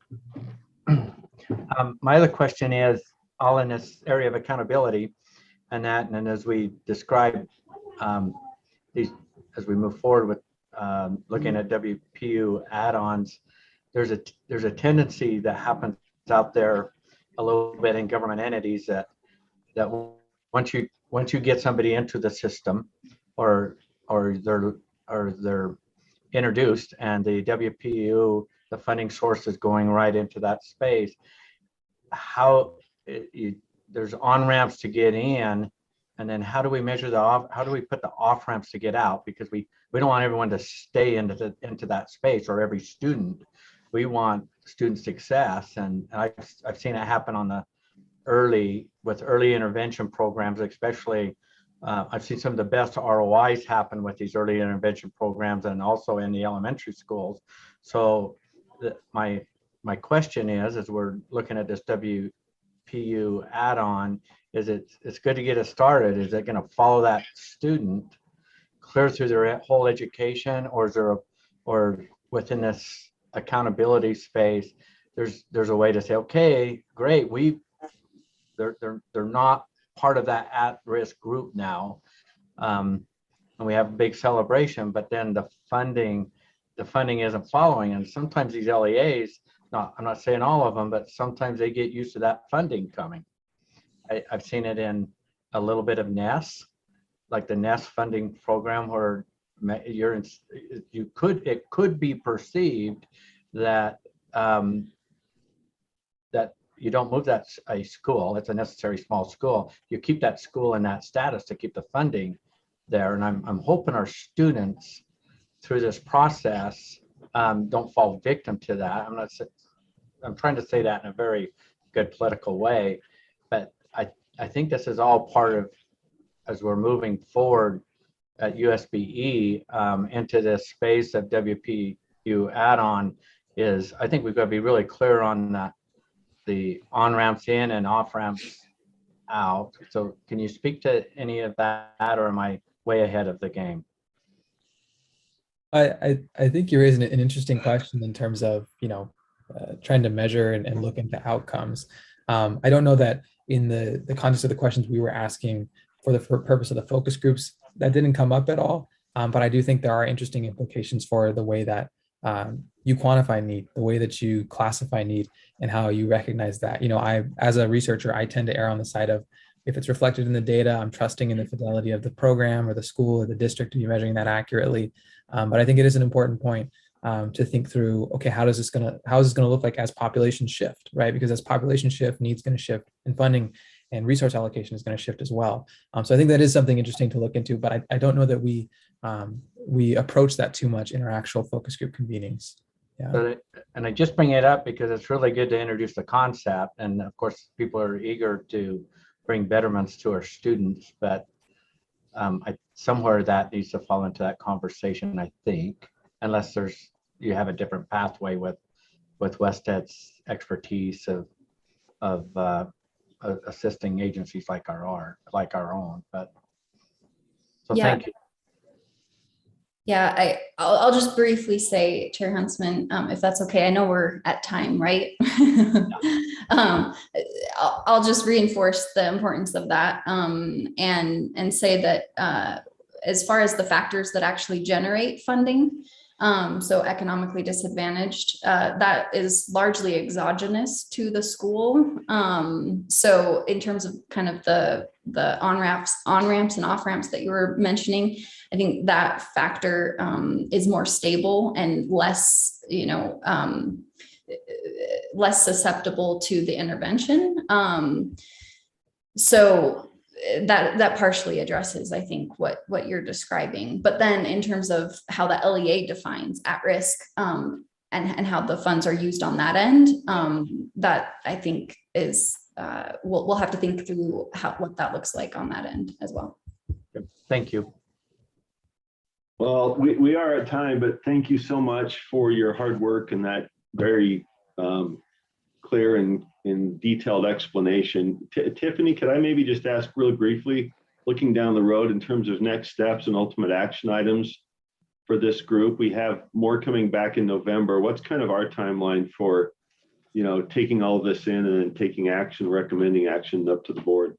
S2: My other question is all in this area of accountability and as we describe as we move forward with looking at WPU add-ons, there's a tendency that happens out there a little bit in government entities that once you get somebody into the system or they're introduced and the WPU, the funding source is going right into that space, there's on-ramps to get in, and then how do we measure how do we put the off-ramps to get out? Because we don't want everyone to stay into that space, or every student. We want student success, and I've seen it happen on with early intervention programs, especially. I've seen some of the best ROIs happen with these early intervention programs, and also in the elementary schools. So my question is, as we're looking at this WPU add-on, it's good to get it started. Is it going to follow that student clear through their whole education, or is there or within this accountability space, there's a way to say, okay, great, they're not part of that at-risk group now, and we have a big celebration, but then the funding isn't following, and sometimes these LEAs, I'm not saying all of them, but sometimes they get used to that funding coming. I've seen it in a little bit of NES, like the NES funding program, where it could be perceived that that you don't move a school. It's a necessary small school. You keep that school in that status to keep the funding there. And I'm hoping our students through this process don't fall victim to that. I'm trying to say that in a very good political way, but I think this is all part of, as we're moving forward at USBE into this space of WPU add-on, I think we've got to be really clear on the on-ramps in and off-ramps out. So can you speak to any of that, or am I way ahead of the game?
S15: I think you're raising an interesting question in terms of, trying to measure and look into outcomes. I don't know that in the context of the questions we were asking for the purpose of the focus groups, that didn't come up at all. But I do think there are interesting implications for the way that you quantify need, the way that you classify need, and how you recognize that. As a researcher, I tend to err on the side of, if it's reflected in the data, I'm trusting in the fidelity of the program or the school or the district to be measuring that accurately. But I think it is an important point to think through, okay, how is this going to look like as populations shift, right? Because as population shift, needs going to shift, and funding and resource allocation is going to shift as well. So I think that is something interesting to look into, but I don't know that we approach that too much in our actual focus group convenings. Yeah.
S2: And I just bring it up because it's really good to introduce the concept, and of course people are eager to bring betterments to our students, but somewhere that needs to fall into that conversation, I think, unless you have a different pathway with WestEd's expertise of assisting agencies like our own. But so
S9: yeah.
S2: Thank you.
S9: Yeah, I'll just briefly say, Chair Huntsman, if that's okay. I know we're at time, right? I'll just reinforce the importance of that and say that as far as the factors that actually generate funding, So economically disadvantaged, that is largely exogenous to the school. So in terms of kind of the on-ramps and off-ramps that you were mentioning, I think that factor is more stable and less, less susceptible to the intervention. So that partially addresses, I think, what you're describing. But then in terms of how the LEA defines at risk and how the funds are used on that end, that I think is we'll have to think through what that looks like on that end as well.
S2: Thank you.
S4: Well, we are at time, but thank you so much for your hard work and that very clear and detailed explanation. Tiffany, could I maybe just ask really briefly, looking down the road in terms of next steps and ultimate action items for this group? We have more coming back in November. What's kind of our timeline for, taking all of this in and then taking action, recommending action up to the board?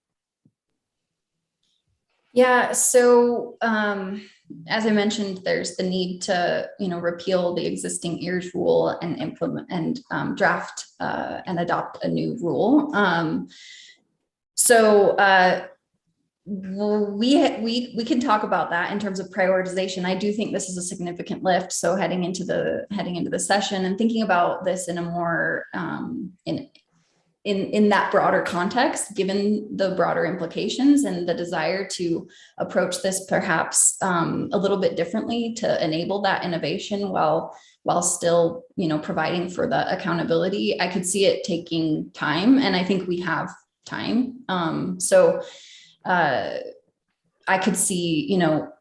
S9: Yeah, so as I mentioned, there's the need to, repeal the existing EARS rule and implement and draft and adopt a new rule. We can talk about that in terms of prioritization. I do think this is a significant lift. So heading into the session and thinking about this in a more in that broader context, given the broader implications and the desire to approach this perhaps a little bit differently to enable that innovation while still, providing for the accountability. I could see it taking time, and I think we have time. I could see,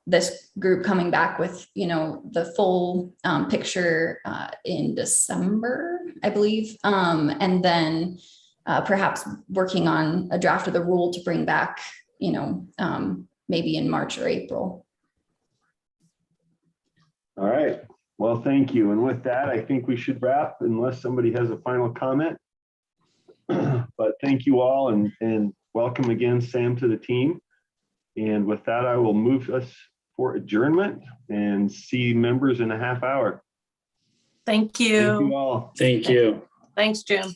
S9: this group coming back with, the full picture in December, I believe, and then perhaps working on a draft of the rule to bring back, maybe in March or April.
S4: All right. Well, thank you. And with that, I think we should wrap unless somebody has a final comment. But thank you all and welcome again, Sam, to the team. And with that, I will move us for adjournment and see members in a half hour.
S7: Thank you.
S4: Thank you all.
S13: Thank you.
S7: Thanks, Jim.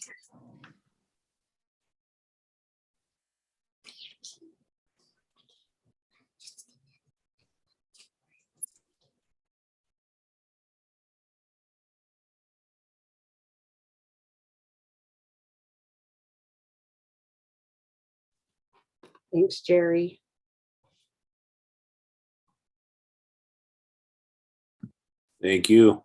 S14: Thanks, Jerry.
S16: Thank you.